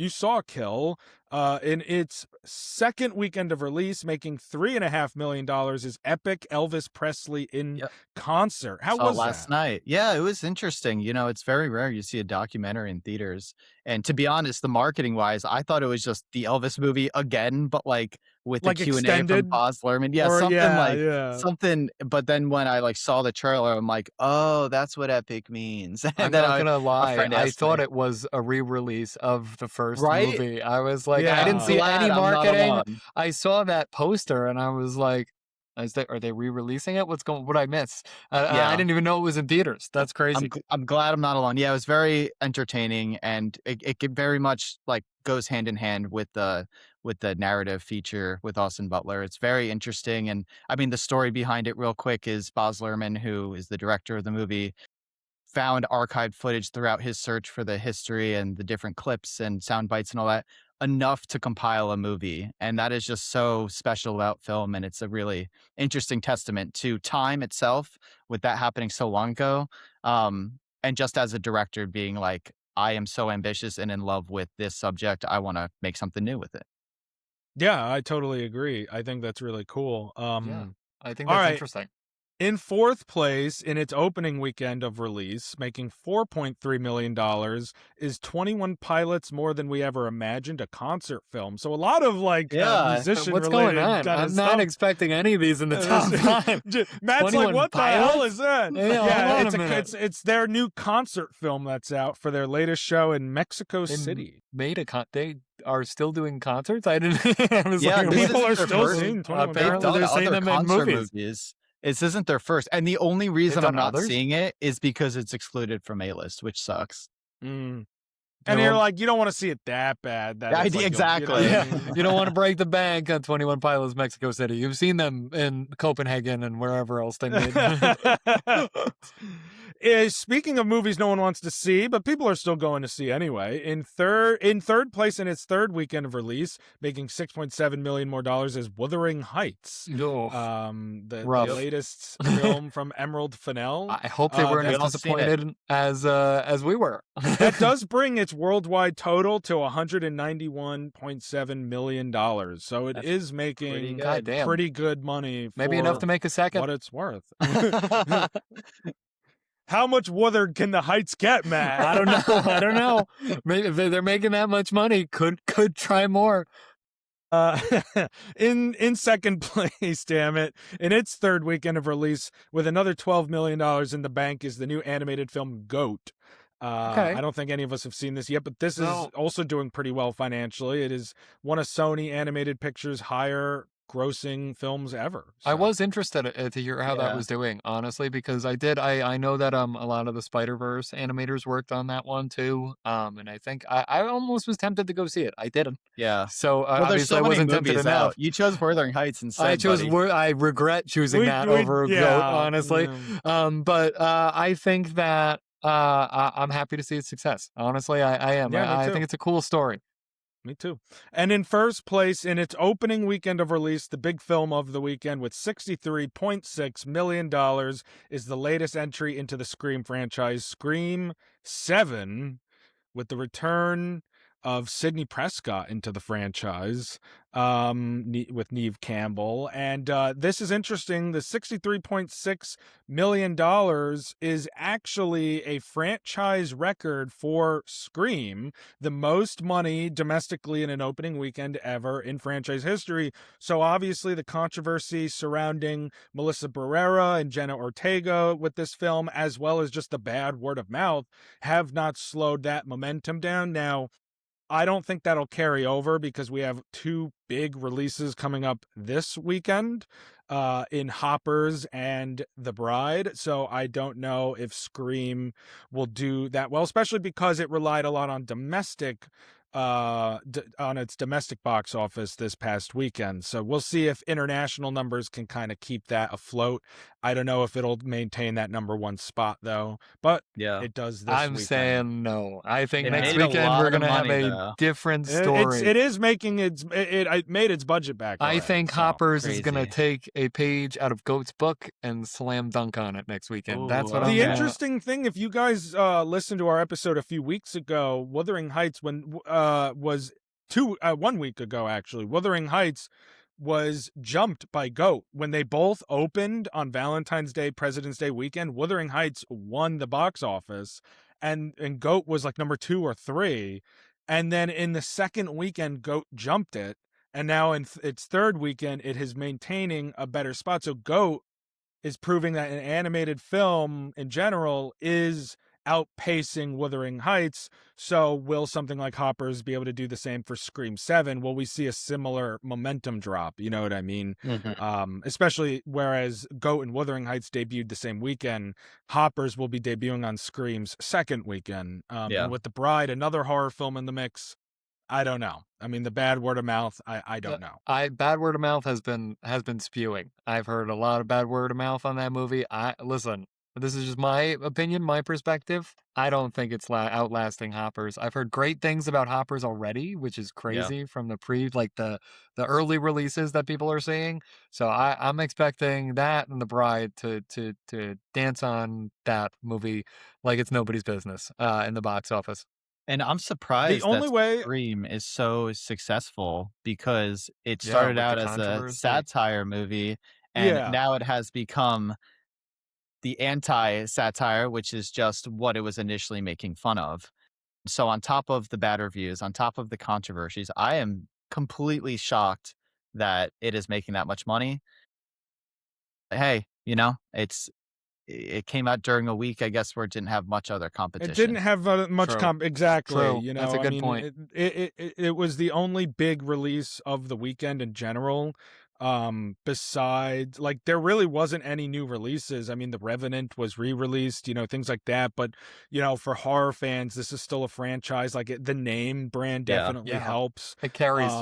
saw, Kill. In its second weekend of release, making $3.5 million, is Epic Elvis Presley in concert. How was last that? night? Yeah, it was interesting. You know, it's very rare you see a documentary in theaters. And to be honest, the marketing wise, I thought it was just the Elvis movie again, but like with the Q&A from Baz Luhrmann. Yeah, something. But then when I like saw the trailer, I'm like, oh, that's what Epic means. And I'm then not gonna lie, I thought it was a re-release of the first movie. I was like, I didn't see any marketing. I saw that poster and I was like, are they re-releasing it? What I miss? I didn't even know it was in theaters. That's crazy. I'm glad I'm not alone. Yeah, it was very entertaining, and it very much like goes hand in hand with the narrative feature with Austin Butler. It's very interesting, and I mean the story behind it real quick is Baz Luhrmann, who is the director of the movie, found archived footage throughout his search for the history and the different clips and sound bites and all that, enough to compile a movie. And that is just so special about film. And it's a really interesting testament to time itself, with that happening so long ago. And just as a director being like, I am so ambitious and in love with this subject, I want to make something new with it. Yeah, I totally agree. I think that's really cool. I think that's interesting. In fourth place, in its opening weekend of release, making $4.3 million, is 21 Pilots More Than We Ever Imagined, a concert film. So a lot of musician what's going on? I'm not expecting any of these in the top five. Matt's like, what the hell is that? It's their new concert film that's out for their latest show in Mexico City. They are still doing concerts? I didn't. People are still seeing 21 Apparently, they're seeing them in movies. This isn't their first. And the only reason I'm not seeing it is because it's excluded from A-list, which sucks. And you're like, you don't want to see it that bad. Exactly. You don't want to break the bank on 21 Pilots Mexico City. You've seen them in Copenhagen and wherever else they made. Speaking of movies no one wants to see, but people are still going to see anyway. In third place in its third weekend of release, making $6.7 million more, is Wuthering Heights. The latest film from Emerald Fennell. I hope they weren't as disappointed as we were. That does bring its worldwide total to $191.7 million. So that's is making pretty good money. Maybe enough to make a second. What it's worth. How much Wuthered can the Heights get, Matt? I don't know. Maybe if they're making that much money, could try more. In second place, damn it, in its third weekend of release with another $12 million in the bank, is the new animated film Goat. I don't think any of us have seen this yet, but this is also doing pretty well financially. It is one of Sony Animated Pictures' higher grossing films ever. So. I was interested to hear how that was doing, honestly, because I know that a lot of the Spider-Verse animators worked on that one too, and I think I almost was tempted to go see it. I didn't. Yeah. So obviously I wasn't tempted enough. You chose Wuthering Heights instead. I regret choosing that over Goat, honestly. Yeah. But I think that I'm happy to see its success. Honestly, I am. I think it's a cool story. Me too. And in first place, in its opening weekend of release, the big film of the weekend with $63.6 million, is the latest entry into the Scream franchise, Scream 7, with the return of Sidney Prescott into the franchise, with Neve Campbell. And this is interesting. The $63.6 million is actually a franchise record for Scream, the most money domestically in an opening weekend ever in franchise history. So obviously the controversy surrounding Melissa Barrera and Jenna Ortega with this film, as well as just the bad word of mouth, have not slowed that momentum down. Now, I don't think that'll carry over because we have two big releases coming up this weekend in Hoppers and The Bride. So I don't know if Scream will do that well, especially because it relied a lot on on its domestic box office this past weekend. So we'll see if international numbers can kind of keep that afloat. I don't know if it'll maintain that number one spot though, but it does this I'm weekend. saying no. I think next weekend we're going to have a different story. It is making it made its budget back. I think Hoppers is going to take a page out of Goat's book and slam dunk on it next weekend. That's what the interesting thing, if you guys listened to our episode a few weeks ago, Wuthering Heights was 1 week ago, actually. Wuthering Heights was jumped by GOAT. When they both opened on Valentine's Day, President's Day weekend, Wuthering Heights won the box office, and GOAT was like number 2 or 3. And then in the second weekend, GOAT jumped it. And now in its third weekend, it is maintaining a better spot. So GOAT is proving that an animated film in general is outpacing Wuthering Heights. So will something like Hoppers be able to do the same for Scream 7? Will we see a similar momentum drop? You know what I mean? Especially whereas GOAT and Wuthering Heights debuted the same weekend, Hoppers will be debuting on Scream's second weekend. And with The Bride, another horror film in the mix, I don't know. I mean, the bad word of mouth, I don't know. Bad word of mouth has been spewing. I've heard a lot of bad word of mouth on that movie. Listen, this is just my opinion, my perspective. I don't think it's outlasting Hoppers. I've heard great things about Hoppers already, which is crazy from the the early releases that people are seeing. So I'm expecting that and The Bride to dance on that movie like it's nobody's business in the box office. And I'm surprised that Scream is so successful because it started out as a satire movie, and now it has become the anti-satire, which is just what it was initially making fun of. So on top of the bad reviews, on top of the controversies, I am completely shocked that it is making that much money. Hey, it came out during a week, I guess, where it didn't have much other competition. It didn't have much exactly. True. You know, that's a good point. It was the only big release of the weekend in general. Besides, like, there really wasn't any new releases. I mean, The Revenant was re-released, things like that. But for horror fans, this is still a franchise. Like, the name brand definitely helps. It carries.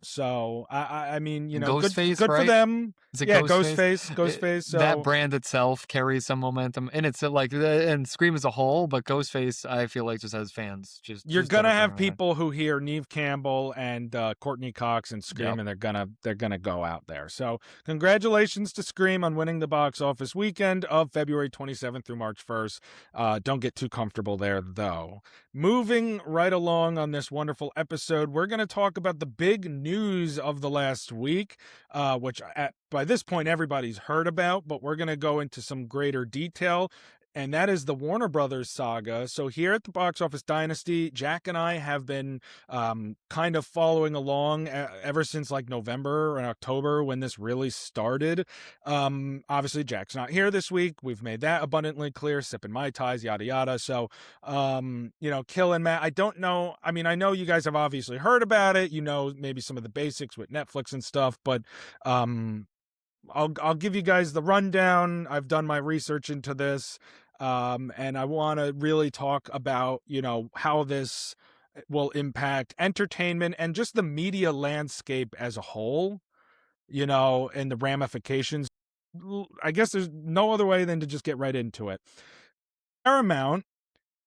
So I mean, Ghostface, good right? for them. Is it Ghostface. So that brand itself carries some momentum, and it's and Scream as a whole, but Ghostface, I feel like, just has fans. You're gonna have people who hear Neve Campbell and Courtney Cox and Scream, and they're gonna go out there. So congratulations to Scream on winning the box office weekend of February 27th through March 1st. Don't get too comfortable there, though. Moving right along on this wonderful episode, we're going to talk about the big news of the last week, which by this point everybody's heard about, but we're going to go into some greater detail. And that is the Warner Brothers saga. So here at the Box Office Dynasty, Jack and I have been kind of following along ever since like November and October when this really started. Obviously, Jack's not here this week. We've made that abundantly clear, sipping Mai Tais, yada, yada. So, Kill and Matt, I don't know. I mean, I know you guys have obviously heard about it. Maybe some of the basics with Netflix and stuff, but I'll give you guys the rundown. I've done my research into this. And I want to really talk about, how this will impact entertainment and just the media landscape as a whole, and the ramifications. I guess there's no other way than to just get right into it. Paramount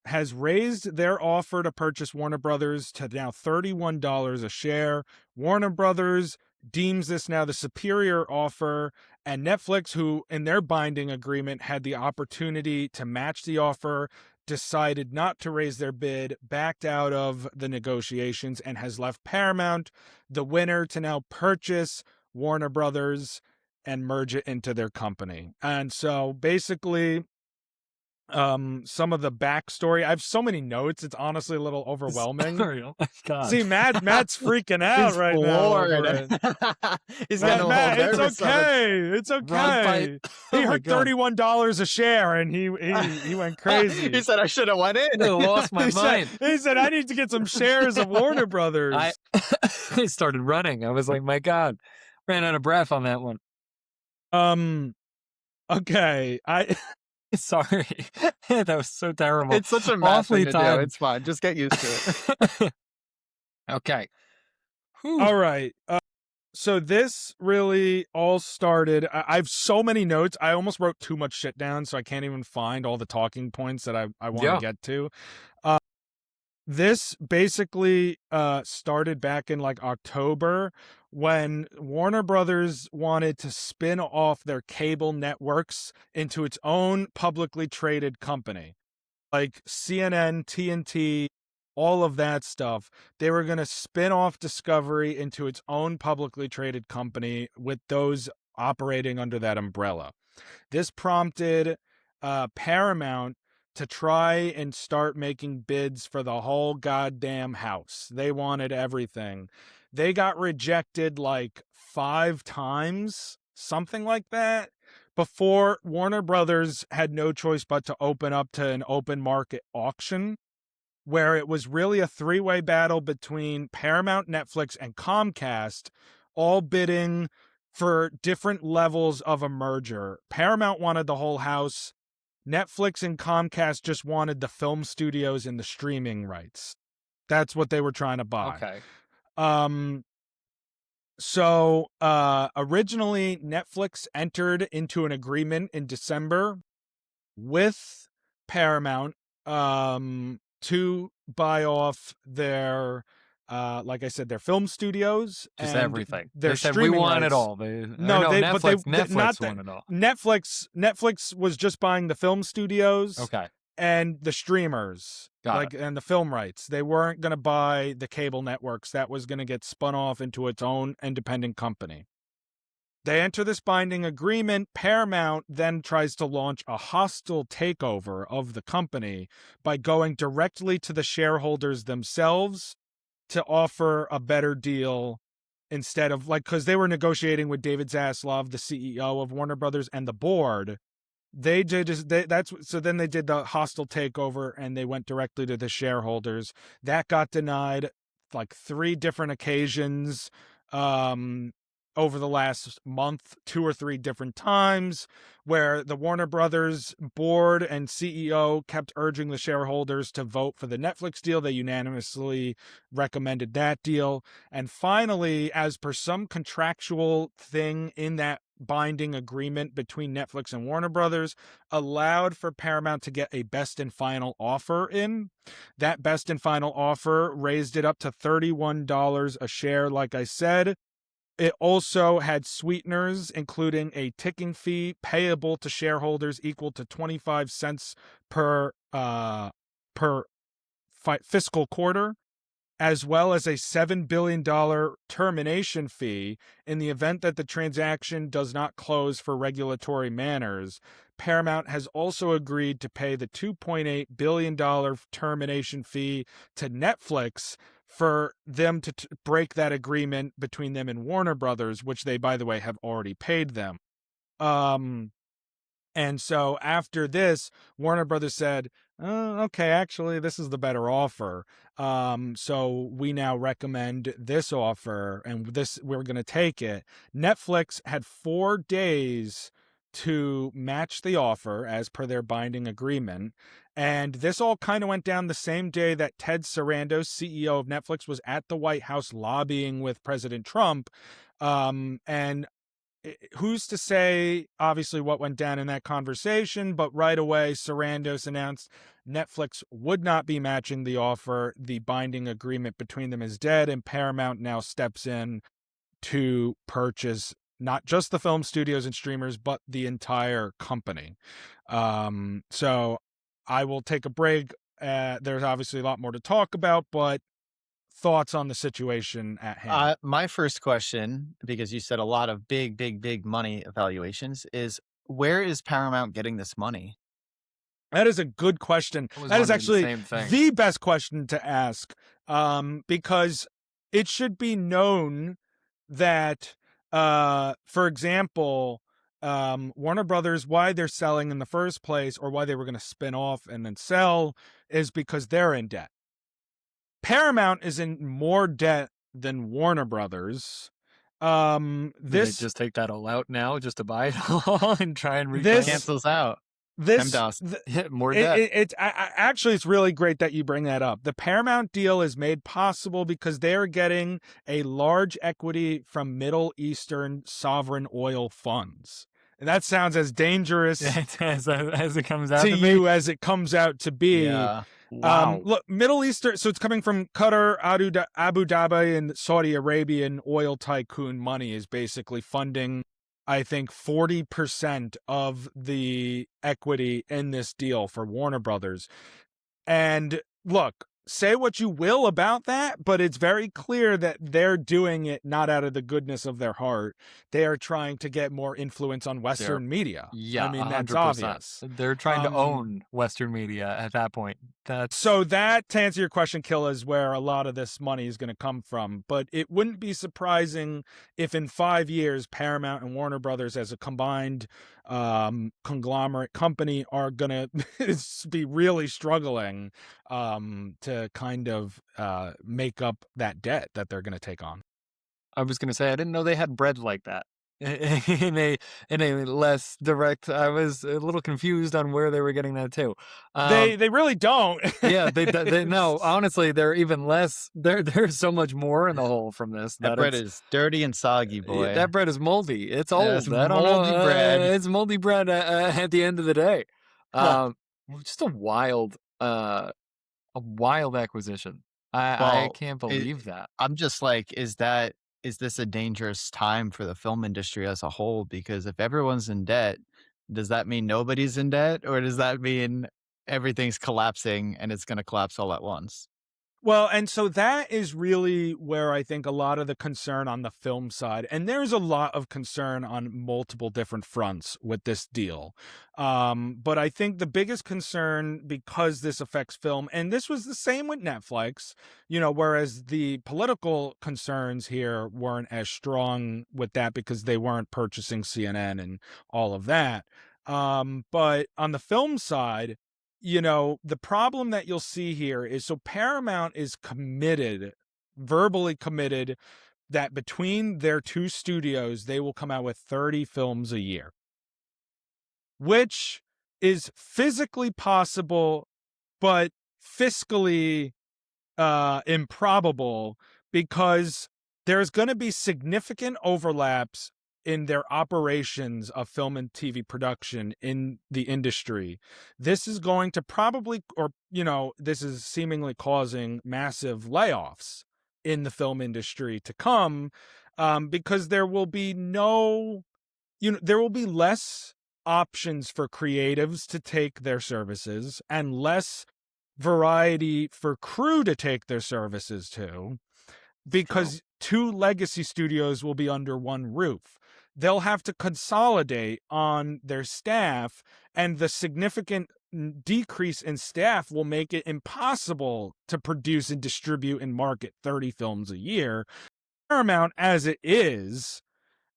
has raised their offer to purchase Warner Brothers to now $31 a share. Warner Brothers deems this now the superior offer, and Netflix, who in their binding agreement had the opportunity to match the offer, decided not to raise their bid, backed out of the negotiations, and has left Paramount, the winner, to now purchase Warner Brothers and merge it into their company. And so basically, some of the backstory. I have so many notes. It's honestly a little overwhelming. Oh my God. See, Matt's freaking out right now. He's Matt, it's okay. It's okay. He heard $31 a share and he went crazy. He said I should have went in. I lost my mind. He said I need to get some shares of Warner Brothers. I started running. I was like, my God, ran out of breath on that one. Okay. Sorry. That was so terrible. It's such a math thing to do. It's fine. Just get used to it. Okay. Whew. All right. So this really all started. I have so many notes. I almost wrote too much shit down, so I can't even find all the talking points that I want to get to. This basically started back in like October when Warner Brothers wanted to spin off their cable networks into its own publicly traded company. Like CNN, TNT, all of that stuff. They were going to spin off Discovery into its own publicly traded company with those operating under that umbrella. This prompted Paramount to try and start making bids for the whole goddamn house. They wanted everything. They got rejected like 5 times, something like that, before Warner Brothers had no choice but to open up to an open market auction, where it was really a 3-way battle between Paramount, Netflix, and Comcast, all bidding for different levels of a merger. Paramount wanted the whole house. Netflix and Comcast just wanted the film studios and the streaming rights. That's what they were trying to buy. Okay. So originally, Netflix entered into an agreement in December with Paramount to buy off their, like I said, their film studios, just and everything. Their they said streaming we want rights. it all. Netflix won it all. Netflix was just buying the film studios, okay, and the streamers, and the film rights. They weren't going to buy the cable networks. That was going to get spun off into its own independent company. They enter this binding agreement. Paramount then tries to launch a hostile takeover of the company by going directly to the shareholders themselves to offer a better deal, instead of, like, because they were negotiating with David Zaslav, the CEO of Warner Brothers, and the board. So then they did the hostile takeover and they went directly to the shareholders. That got denied like 3 different occasions. Over the last month, 2 or 3 different times, where the Warner Brothers board and CEO kept urging the shareholders to vote for the Netflix deal. They unanimously recommended that deal. And finally, as per some contractual thing in that binding agreement between Netflix and Warner Brothers, allowed for Paramount to get a best and final offer in. That best and final offer raised it up to $31 a share, like I said. It also had sweeteners, including a ticking fee payable to shareholders equal to 25 cents per fiscal quarter, as well as a $7 billion termination fee in the event that the transaction does not close for regulatory matters. Paramount has also agreed to pay the $2.8 billion termination fee to Netflix for them to break that agreement between them and Warner Brothers, which they, by the way, have already paid them. And so after this, Warner Brothers said, okay, actually, this is the better offer. So we now recommend this offer, and we're going to take it. Netflix had 4 days to match the offer as per their binding agreement. And this all kind of went down the same day that Ted Sarandos, CEO of Netflix, was at the White House lobbying with President Trump. And who's to say, obviously, what went down in that conversation, but right away, Sarandos announced Netflix would not be matching the offer. The binding agreement between them is dead, and Paramount now steps in to purchase not just the film studios and streamers, but the entire company. So I will take a break. There's obviously a lot more to talk about, but thoughts on the situation at hand? My first question, because you said a lot of big money evaluations, is where is Paramount getting this money? That is a good question. That is actually the best question to ask, because it should be known that, for example, Warner Brothers, why they're selling in the first place, or why they were going to spin off and then sell, is because they're in debt. Paramount is in more debt than Warner Brothers. Did they just take that all out now just to buy it all and try and cancels out. More debt. Actually, it's really great that you bring that up. The Paramount deal is made possible because they're getting a large equity from Middle Eastern sovereign oil funds. And that sounds as dangerous as it comes out to you as it comes out to be. Yeah. Wow. Look, Middle Eastern, so it's coming from Qatar, Abu Dhabi, and Saudi Arabian oil tycoon money is basically funding, I think, 40% of the equity in this deal for Warner Brothers. And look, say what you will about that, but it's very clear that they're doing it not out of the goodness of their heart. They are trying to get more influence on Western media. Yeah, I mean, 100%. that's obvious. They're trying to own Western media at that point. So that, to answer your question, Kill, is where a lot of this money is going to come from. But it wouldn't be surprising if in 5 years, Paramount and Warner Brothers as a combined conglomerate company are going to be really struggling to kind of make up that debt that they're going to take on. I was going to say, I didn't know they had bread like that. In a less direct, I was a little confused on where they were getting that too. They really don't. Yeah, they no. Honestly, they're even less. There's so much more in the hole from this. That bread is dirty and soggy, boy. That bread is moldy. It's old. It's moldy bread. It's moldy bread at the end of the day. Just a wild acquisition. I can't believe that. I'm just like, is this a dangerous time for the film industry as a whole? Because if everyone's in debt, does that mean nobody's in debt? Or does that mean everything's collapsing and it's going to collapse all at once? Well, and so that is really where I think a lot of the concern on the film side, and there's a lot of concern on multiple different fronts with this deal. But I think the biggest concern, because this affects film, and this was the same with Netflix, whereas the political concerns here weren't as strong with that because they weren't purchasing CNN and all of that. But on the film side, the problem that you'll see here is, so Paramount is verbally committed, that between their two studios, they will come out with 30 films a year, which is physically possible, but fiscally improbable, because there's going to be significant overlaps in their operations of film and TV production in the industry. This is going to probably, this is seemingly causing massive layoffs in the film industry to come, because there will be less options for creatives to take their services and less variety for crew to take their services to, because two legacy studios will be under one roof. They'll have to consolidate on their staff, and the significant decrease in staff will make it impossible to produce and distribute and market 30 films a year. Paramount, as it is,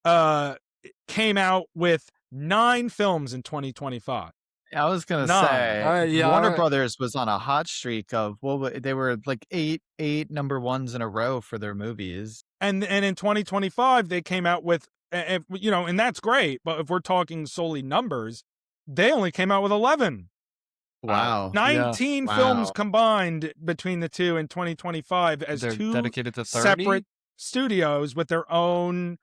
came out with 9 films in 2025. I was gonna say, Warner Brothers was on a hot streak of, they were like eight number ones in a row for their movies, and in 2025 they came out with, and that's great. But if we're talking solely numbers, they only came out with 11. Wow, 19 films combined between the two in 2025 as they're two dedicated to 30? Separate studios with their own,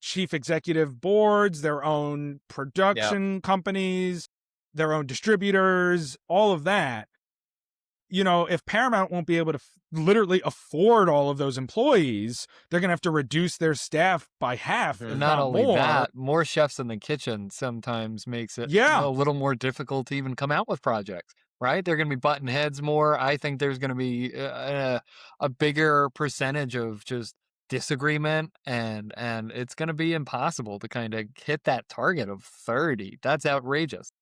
chief executive boards, their own production companies, their own distributors, all of that. If Paramount won't be able to literally afford all of those employees, they're going to have to reduce their staff by half. Not only that, more chefs in the kitchen sometimes makes it a little more difficult to even come out with projects, right? They're going to be butting heads more. I think there's going to be a bigger percentage of just disagreement, and it's going to be impossible to kind of hit that target of 30. That's outrageous.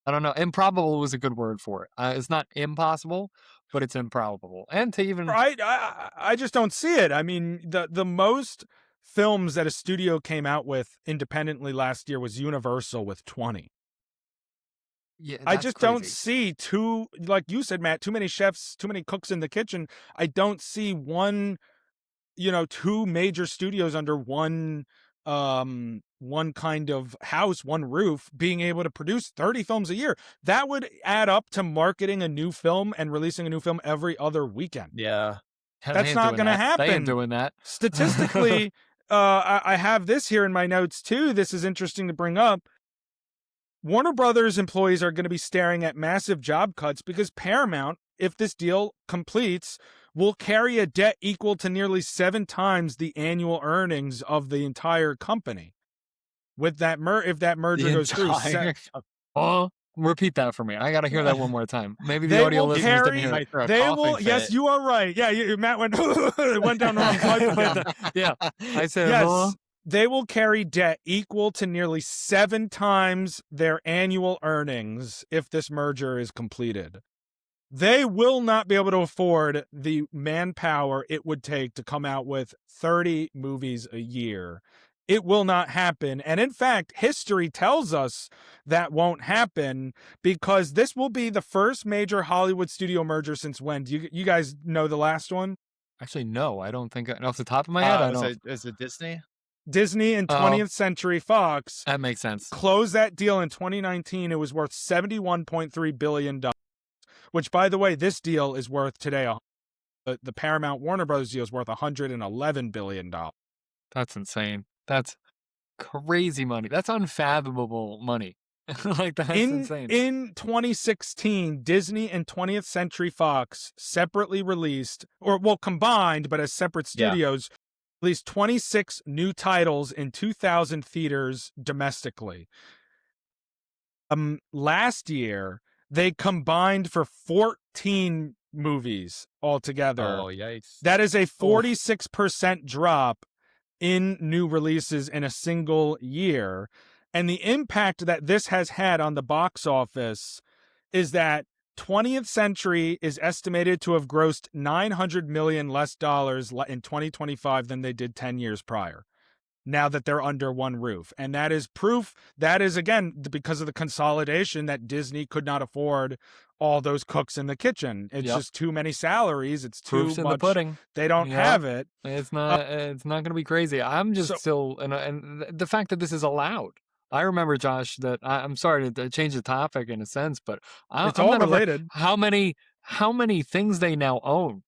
I don't know. Improbable was a good word for it. It's not impossible, but it's improbable. And to even I just don't see it. I mean, the most films that a studio came out with independently last year was Universal with 20. Yeah, I just don't see like you said, Matt, too many chefs, too many cooks in the kitchen. I don't see two major studios under one kind of house, one roof, being able to produce 30 films a year. That would add up to marketing a new film and releasing a new film every other weekend. Yeah. That's not going to happen. They ain't doing that. Statistically, I have this here in my notes too. This is interesting to bring up. Warner Brothers employees are going to be staring at massive job cuts because Paramount, if this deal completes, will carry a debt equal to nearly 7 times the annual earnings of the entire company. With that if that merger goes through. Repeat that for me. I got to hear that one more time. Maybe the audio listeners didn't hear it. They will. Yes, you are right. Yeah, Matt went went down the wrong pipe again. Yeah, I said yes. They will carry debt equal to nearly 7 times their annual earnings if this merger is completed. They will not be able to afford the manpower it would take to come out with 30 movies a year. It will not happen. And in fact, history tells us that won't happen because this will be the first major Hollywood studio merger since when? Do you guys know the last one? Actually, no, I don't think off the top of my head. I don't. Is it Disney? Disney and 20th Century Fox. That makes sense. Closed that deal in 2019. It was worth $71.3 billion, which, by the way, this deal is worth today. The Paramount Warner Brothers deal is worth $111 billion. That's insane. That's crazy money. That's unfathomable money. Like, that's insane. In 2016, Disney and 20th Century Fox separately released, combined, but as separate studios, released 26 new titles in 2,000 theaters domestically. Last year, they combined for 14 movies altogether. Oh, yikes. That is a 46% drop in new releases in a single year. And the impact that this has had on the box office is that 20th Century is estimated to have grossed $900 million less in 2025 than they did 10 years prior, now that they're under one roof. And that is proof, that is, again, because of the consolidation that Disney could not afford all those cooks in the kitchen. It's just too many salaries. It's too Proof's much. in the pudding. They don't have it. It's not going to be crazy. I'm just still, and the fact that this is allowed. I remember, Josh, that I'm sorry to change the topic in a sense, but it's all related. How many things they now own?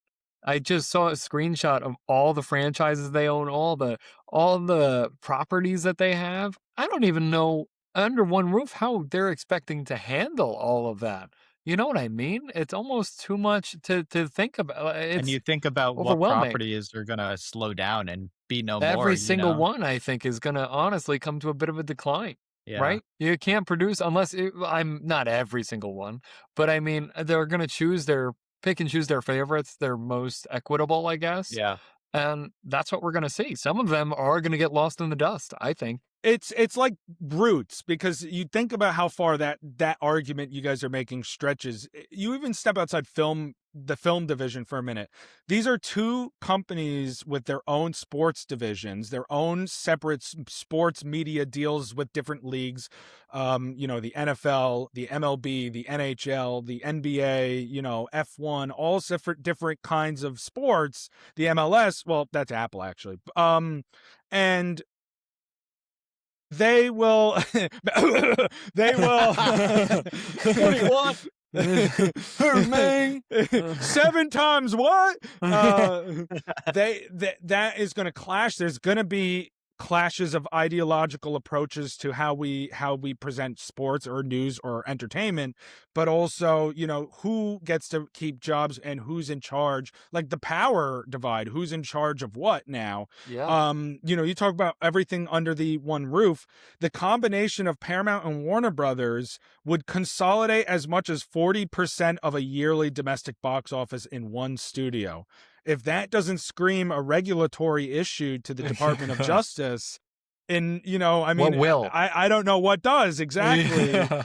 I just saw a screenshot of all the franchises they own, all the properties that they have. I don't even know under one roof how they're expecting to handle all of that. You know what I mean? It's almost too much to think about. And you think about what properties are going to slow down and be no more. Every single one, I think, is going to honestly come to a bit of a decline. Yeah. Right? You can't produce unless I'm not every single one, but I mean, they're going to pick and choose their favorites. They're most equitable, I guess. Yeah. And that's what we're going to see. Some of them are going to get lost in the dust, I think. It's like roots, because you think about how far that argument you guys are making stretches. You even step outside the film division for a minute. These are two companies with their own sports divisions, their own separate sports media deals with different leagues. The NFL, the MLB, the NHL, the NBA, F1, all different kinds of sports. The MLS, well, that's Apple actually. And they will 21 man, 7 times what? That is going to clash. There's going to be clashes of ideological approaches to how we present sports or news or entertainment, but also, who gets to keep jobs and who's in charge, like the power divide, who's in charge of what now. Yeah. You talk about everything under the one roof. The combination of Paramount and Warner Brothers would consolidate as much as 40% of a yearly domestic box office in one studio. If that doesn't scream a regulatory issue to the Department of Justice, what will? I don't know what does exactly. Yeah.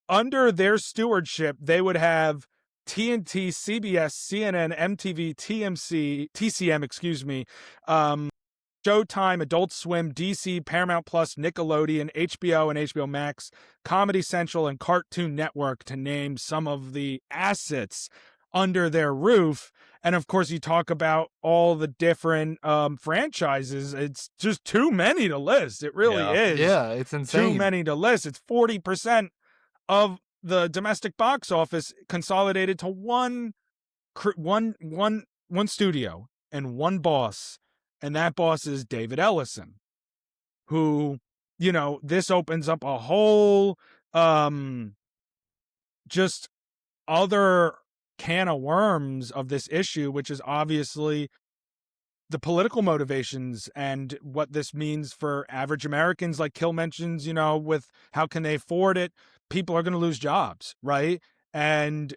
Under their stewardship, they would have TNT, CBS, CNN, MTV, TCM, Showtime, Adult Swim, DC, Paramount Plus, Nickelodeon, HBO and HBO Max, Comedy Central, and Cartoon Network, to name some of the assets under their roof. And of course, you talk about all the different franchises. It's just too many to list. It really is. Yeah, it's insane. Too many to list. It's 40% of the domestic box office consolidated to one studio and one boss. And that boss is David Ellison, who, this opens up a whole just other can of worms of this issue, which is obviously the political motivations and what this means for average Americans, like Kill mentions, with how can they afford it. people are going to lose jobs, right? And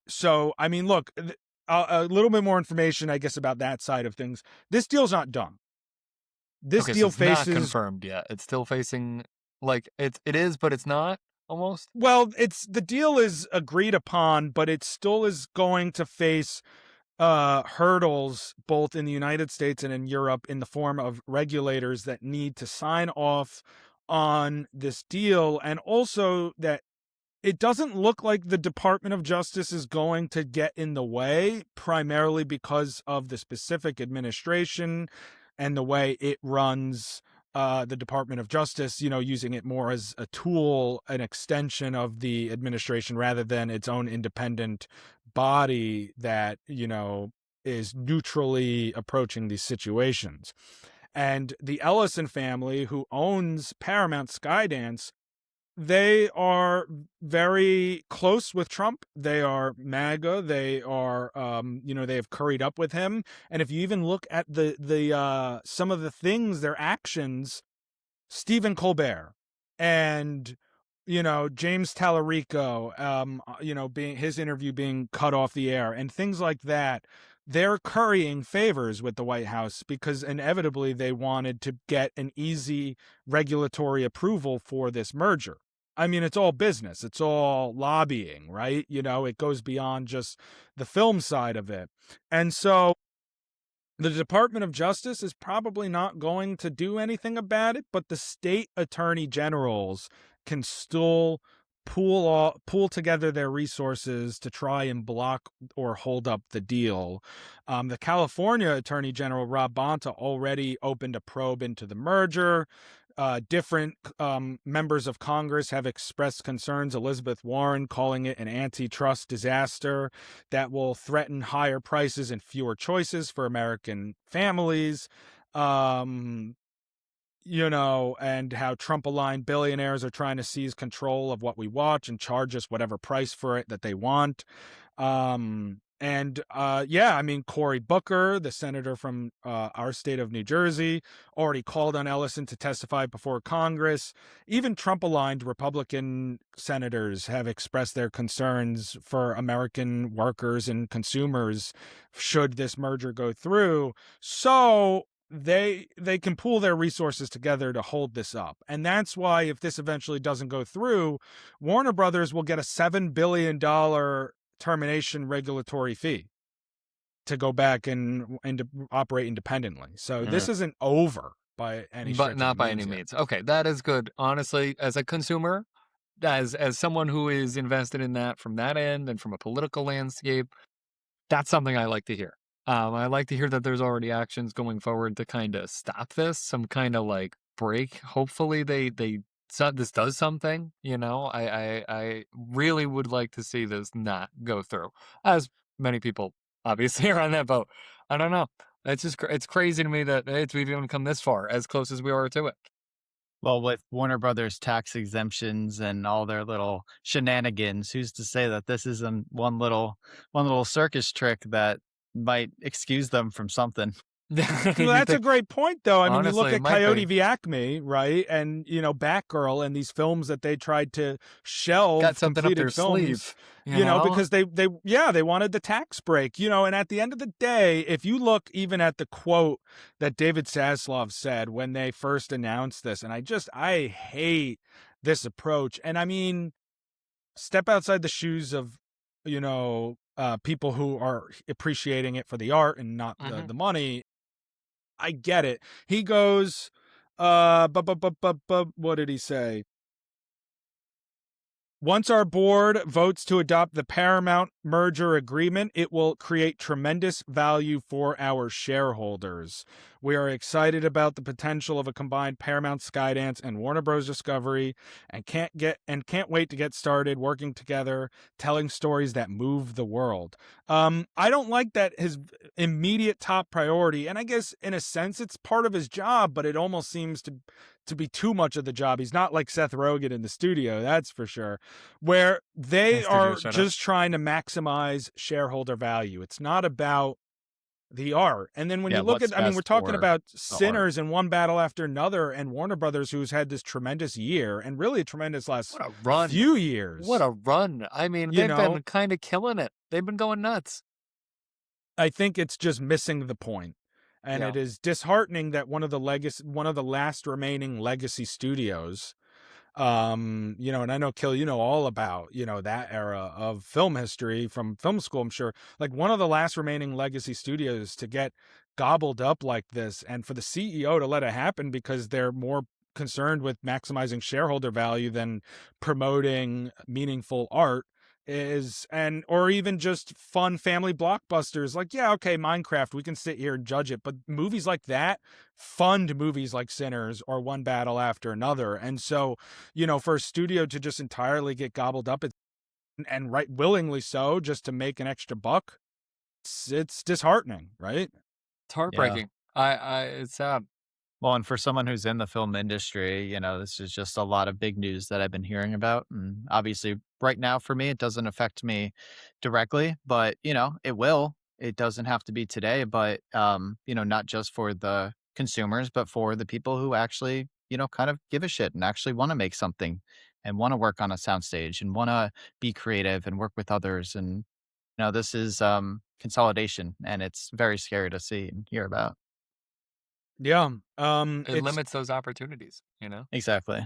so, I mean, look, a little bit more information, I guess, about that side of things. This deal's not done. This Okay, so deal it's not faces confirmed yet. It's still facing, like, it is, but it's not, almost? well, the deal is agreed upon, but it still is going to face hurdles both in the United States and in Europe in the form of regulators that need to sign off on this deal, and also that it doesn't look like the Department of Justice is going to get in the way, primarily because of the specific administration and the way it runs the Department of Justice, using it more as a tool, an extension of the administration rather than its own independent body that, is neutrally approaching these situations. And the Ellison family, who owns Paramount Skydance, they are very close with Trump. They are MAGA. They are, they have curried up with him. And if you even look at the some of the things, their actions, Stephen Colbert and, James Tallarico, being his interview being cut off the air and things like that, they're currying favors with the White House because inevitably they wanted to get an easy regulatory approval for this merger. I mean, it's all business. It's all lobbying, right? It goes beyond just the film side of it. And so the Department of Justice is probably not going to do anything about it, but the state attorney generals can still pool together their resources to try and block or hold up the deal. The California Attorney General, Rob Bonta, already opened a probe into the merger. Different members of Congress have expressed concerns. Elizabeth Warren calling it an antitrust disaster that will threaten higher prices and fewer choices for American families. And how Trump-aligned billionaires are trying to seize control of what we watch and charge us whatever price for it that they want. Cory Booker, the senator from our state of New Jersey, already called on Ellison to testify before Congress. Even Trump-aligned Republican senators have expressed their concerns for American workers and consumers should this merger go through. So they can pool their resources together to hold this up. And that's why if this eventually doesn't go through, Warner Brothers will get a $7 billion termination regulatory fee to go back and to operate independently. So this isn't over by any stretch. But not by any means. Okay, that is good. Honestly, as a consumer, as someone who is invested in that from that end and from a political landscape, that's something I like to hear. I like to hear that there's already actions going forward to kind of stop this, some kind of like break. Hopefully this does something, I really would like to see this not go through, as many people obviously are on that boat. I don't know. It's crazy to me that we've even come this far, as close as we are to it. Well, with Warner Brothers tax exemptions and all their little shenanigans, who's to say that this isn't one little circus trick that might excuse them from something? Well, that's a great point, though. I mean, you look at Coyote v. Acme, right? And, Batgirl and these films that they tried to shelve. Got something up their sleeve. Because they wanted the tax break, and at the end of the day, if you look even at the quote that David Zaslav said when they first announced this, and I hate this approach. And I mean, step outside the shoes of, people who are appreciating it for the art and not the money. I get it. He goes, what did he say? Once our board votes to adopt the Paramount merger agreement, it will create tremendous value for our shareholders. We are excited about the potential of a combined Paramount Skydance and Warner Bros. Discovery, and can't wait to get started working together, telling stories that move the world. I don't like that his immediate top priority, and I guess in a sense it's part of his job, but it almost seems to be too much of the job. He's not like Seth Rogen in the studio, that's for sure, where they are just trying to maximize shareholder value. It's not about the art. And then when you look at, I mean, we're talking about Sinners and One Battle After Another, and Warner Brothers, who's had this tremendous year and really a tremendous last few years. What a run. I mean, they've been kind of killing it. They've been going nuts. I think it's just missing the point. And it is disheartening that one of the last remaining legacy studios, you know, and I know, Kill, you know all about, you know, that era of film history from film school, I'm sure, like one of the last remaining legacy studios to get gobbled up like this, and for the CEO to let it happen because they're more concerned with maximizing shareholder value than promoting meaningful art or even just fun family blockbusters. Like, yeah, okay, Minecraft, we can sit here and judge it, but movies like that fund movies like Sinners or One Battle After Another. And so, you know, for a studio to just entirely get gobbled up, and right willingly so, just to make an extra buck, it's disheartening, right? It's heartbreaking. It's sad. Well, and for someone who's in the film industry, you know, this is just a lot of big news that I've been hearing about. And obviously, right now, for me, it doesn't affect me directly, but, you know, it will. It doesn't have to be today, but, you know, not just for the consumers, but for the people who actually, you know, kind of give a shit and actually want to make something and want to work on a soundstage and want to be creative and work with others. And, you know, this is consolidation, and it's very scary to see and hear about. Yeah. It limits those opportunities, you know? Exactly.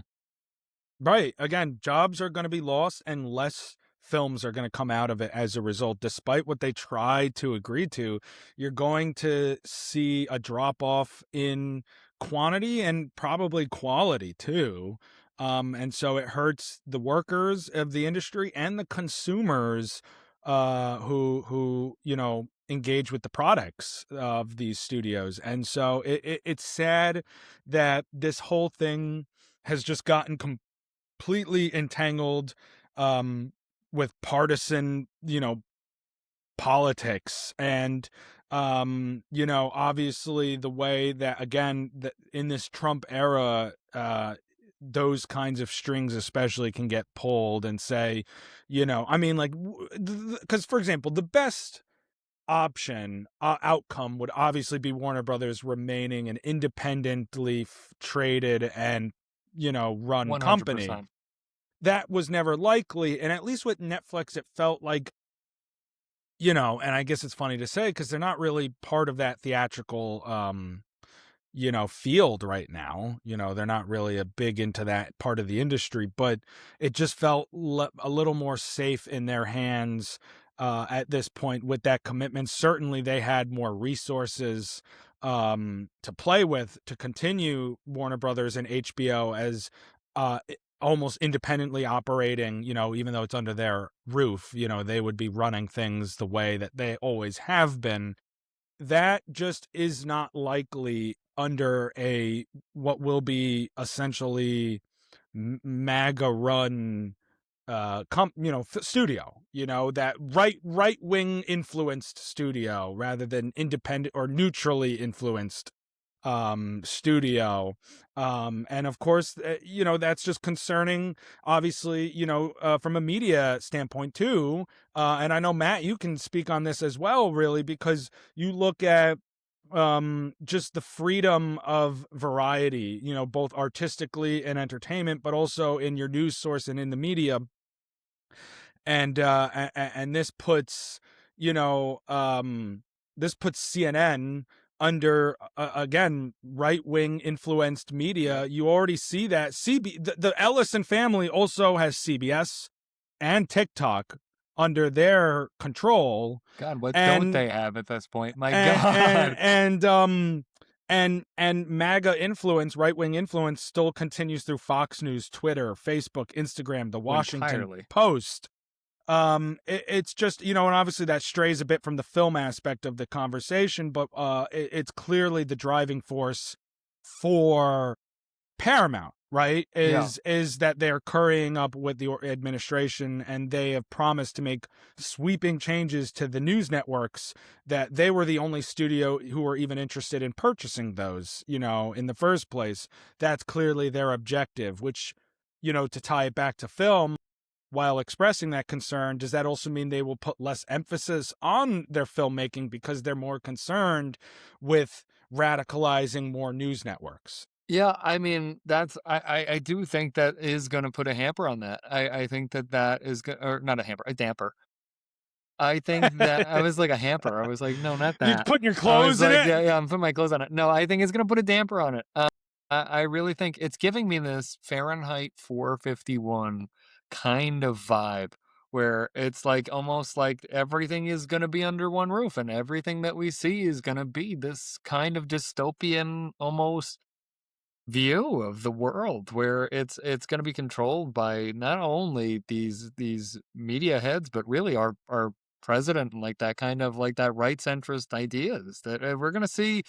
Right. Again, jobs are going to be lost and less films are going to come out of it as a result. Despite what they try to agree to, you're going to see a drop off in quantity and probably quality too. And so it hurts the workers of the industry and the consumers who you know, engage with the products of these studios. And so it's sad that this whole thing has just gotten completely entangled with partisan, you know, politics. And you know, obviously the way that, again, that in this Trump era, those kinds of strings especially can get pulled and say, you know, I mean, like, because for example, the best outcome would obviously be Warner Brothers remaining an independently traded and, you know, run 100%. Company. That was never likely. And at least with Netflix, it felt like, you know, and I guess it's funny to say because they're not really part of that theatrical, you know, field right now. You know, they're not really a big into that part of the industry, but it just felt a little more safe in their hands at this point with that commitment. Certainly they had more resources to play with to continue Warner Brothers and HBO as almost independently operating, you know, even though it's under their roof. You know, they would be running things the way that they always have been. That just is not likely under what will be essentially MAGA run studio, you know, that right wing influenced studio rather than independent or neutrally influenced studio. And of course, you know, that's just concerning, obviously, you know, from a media standpoint too. And I know, Matt, you can speak on this as well, really, because you look at just the freedom of variety, you know, both artistically and entertainment, but also in your news source and in the media. And this puts, you know, this puts CNN under, again, right-wing influenced media. You already see that the Ellison family also has CBS and TikTok under their control. God, what don't they have at this point? My God. And MAGA influence, right-wing influence, still continues through Fox News, Twitter, Facebook, Instagram, the Washington Post. It's just, you know, and obviously that strays a bit from the film aspect of the conversation, but it's clearly the driving force for Paramount, right? Is that they're currying up with the administration, and they have promised to make sweeping changes to the news networks, that they were the only studio who were even interested in purchasing those, you know, in the first place. That's clearly their objective, which, you know, to tie it back to film, while expressing that concern, does that also mean they will put less emphasis on their filmmaking because they're more concerned with radicalizing more news networks? Yeah, I mean, I do think that is going to put a hamper on that. I think that is, or not a hamper, a damper. I think that I was like a hamper. I was like, no, not You that. putting your I was clothes in like, it? yeah, I'm putting my clothes on it. No, I think it's going to put a damper on it. I really think it's giving me this Fahrenheit 451 kind of vibe where it's like almost like everything is going to be under one roof and everything that we see is going to be this kind of dystopian almost view of the world where it's going to be controlled by not only these media heads but really our president and like that kind of like that right centrist ideas that we're going to see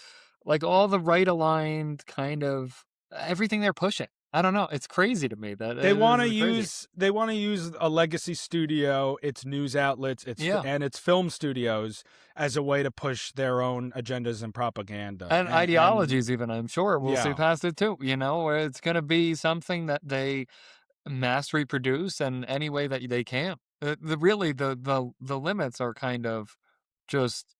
like all the right aligned kind of everything they're pushing. I don't know, it's crazy to me that They want to crazy. use a legacy studio, its news outlets, and its film studios as a way to push their own agendas and propaganda and ideologies. Even I'm sure we'll see yeah. past it too. You know, where it's going to be something that they mass reproduce in any way that they can. The limits are kind of just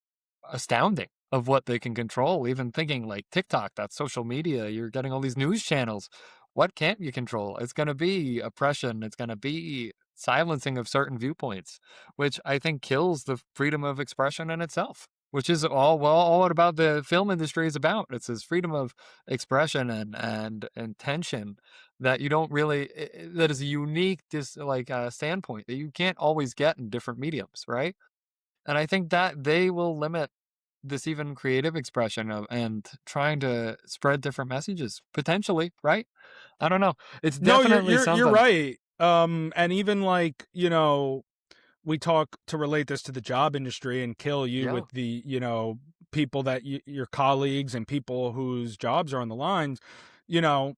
astounding of what they can control. Even thinking like TikTok, that's social media. You're getting all these news channels. What can't you control? It's going to be oppression. It's going to be silencing of certain viewpoints, which I think kills the freedom of expression in itself. Which is all about the film industry is about. It's this freedom of expression and intention that you don't really that is a unique standpoint that you can't always get in different mediums, right? And I think that they will limit this even creative expression of and trying to spread different messages potentially, right? I don't know. It's definitely you're something. right. And even like, you know, we talk to relate this to the job industry and kill you with the, you know, people that your colleagues and people whose jobs are on the lines, you know,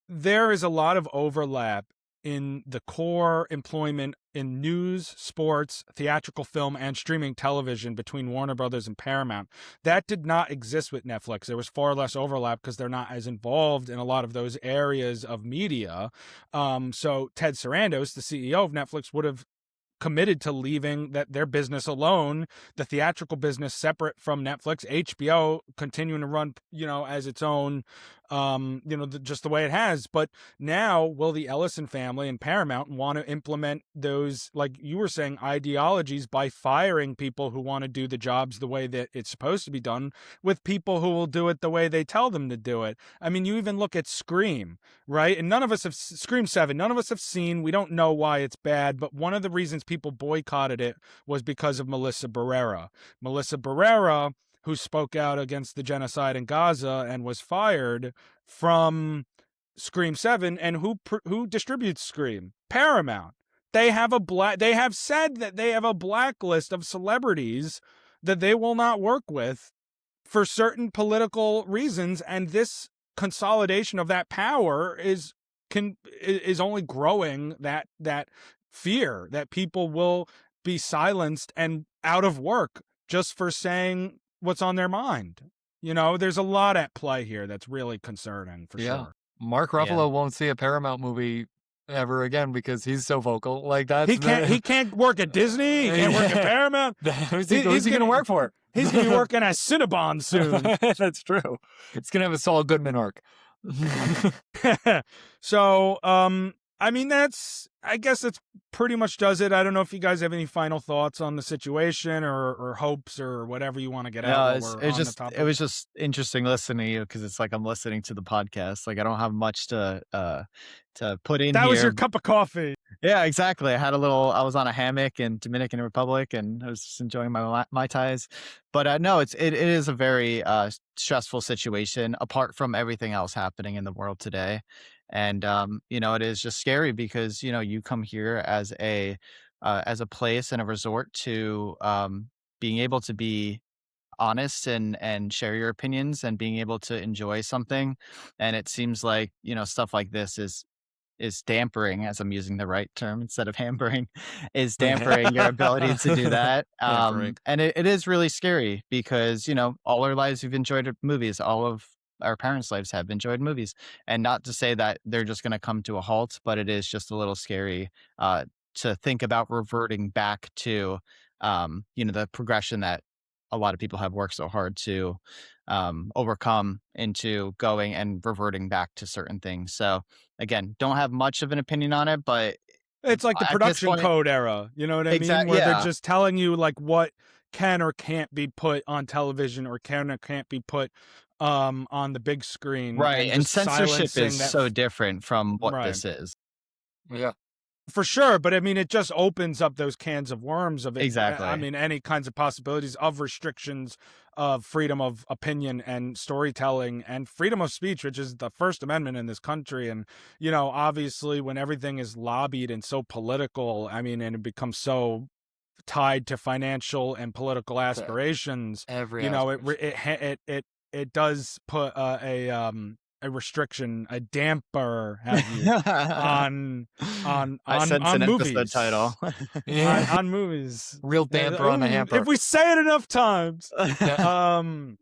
there is a lot of overlap in the core employment in news, sports, theatrical film, and streaming television between Warner Brothers and Paramount. That did not exist with Netflix. There was far less overlap because they're not as involved in a lot of those areas of media. So Ted Sarandos, the CEO of Netflix, would have committed to leaving their business alone, the theatrical business separate from Netflix, HBO continuing to run, you know, as its own, you know, just the way it has. But now will the Ellison family and Paramount want to implement those, like you were saying, ideologies by firing people who want to do the jobs the way that it's supposed to be done with people who will do it the way they tell them to do it? I mean, you even look at Scream, right? And none of us have Scream 7. None of us have seen. We don't know why it's bad, but one of the reasons people boycotted it was because of Melissa Barrera. Melissa Barrera, who spoke out against the genocide in Gaza and was fired from Scream 7, and who distributes Scream? Paramount. They have said that they have a blacklist of celebrities that they will not work with for certain political reasons, and this consolidation of that power is only growing that fear that people will be silenced and out of work just for saying what's on their mind. You know, there's a lot at play here that's really concerning for sure. Mark Ruffalo won't see a Paramount movie ever again because he's so vocal. Like that's he can't work at Disney. He can't work at Paramount. Who's he going to work for? He's going to be working at Cinnabon soon. That's true. It's going to have a Saul Goodman arc. So, I mean, I guess that's pretty much does it. I don't know if you guys have any final thoughts on the situation or hopes or whatever you want to get out. It was just interesting listening to you because it's like I'm listening to the podcast. Like I don't have much to put in. That was your cup of coffee. Yeah, exactly. I was on a hammock in Dominican Republic and I was just enjoying my Mai Tais. But no, it is a very stressful situation apart from everything else happening in the world today. And, you know, it is just scary because, you know, you come here as a place and a resort to being able to be honest and share your opinions and being able to enjoy something. And it seems like, you know, stuff like this is dampering, as I'm using the right term instead of hampering, is dampering your ability to do that. And it is really scary because, you know, all our lives we've enjoyed movies. All of our parents' lives have enjoyed movies. And not to say that they're just going to come to a halt, but it is just a little scary to think about reverting back to, the progression that a lot of people have worked so hard to overcome, into going and reverting back to certain things. So again, don't have much of an opinion on it, but it's like the production code era. You know what I mean? Where they're just telling you like what can or can't be put on television or can or can't be put on the big screen. Right. And censorship is so different from what this is. Yeah. For sure, but I mean, it just opens up those cans of worms of it. Exactly. I mean, any kinds of possibilities of restrictions of freedom of opinion and storytelling and freedom of speech, which is the First Amendment in this country. And, obviously when everything is lobbied and so political, I mean, and it becomes so tied to financial and political aspirations, it does put a restriction, a damper, have you, on movies. Episode title. on movies. Real damper on the hamper. If we say it enough times. Can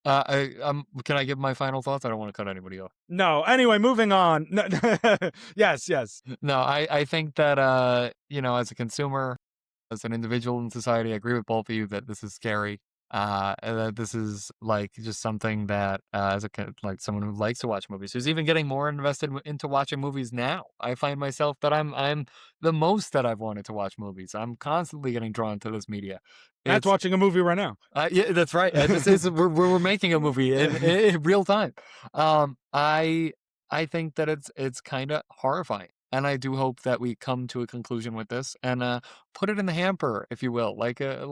I give my final thoughts? I don't want to cut anybody off. No. Anyway, moving on. Yes. No, I think that as a consumer, as an individual in society, I agree with both of you that this is scary. That this is like just something that as like someone who likes to watch movies, who's even getting more invested into watching movies now. I find myself that I'm the most that I've wanted to watch movies. I'm constantly getting drawn to this media. Matt's watching a movie right now. Yeah, that's right. We're making a movie in real time. I think that it's kind of horrifying. And I do hope that we come to a conclusion with this and put it in the hamper, if you will, like a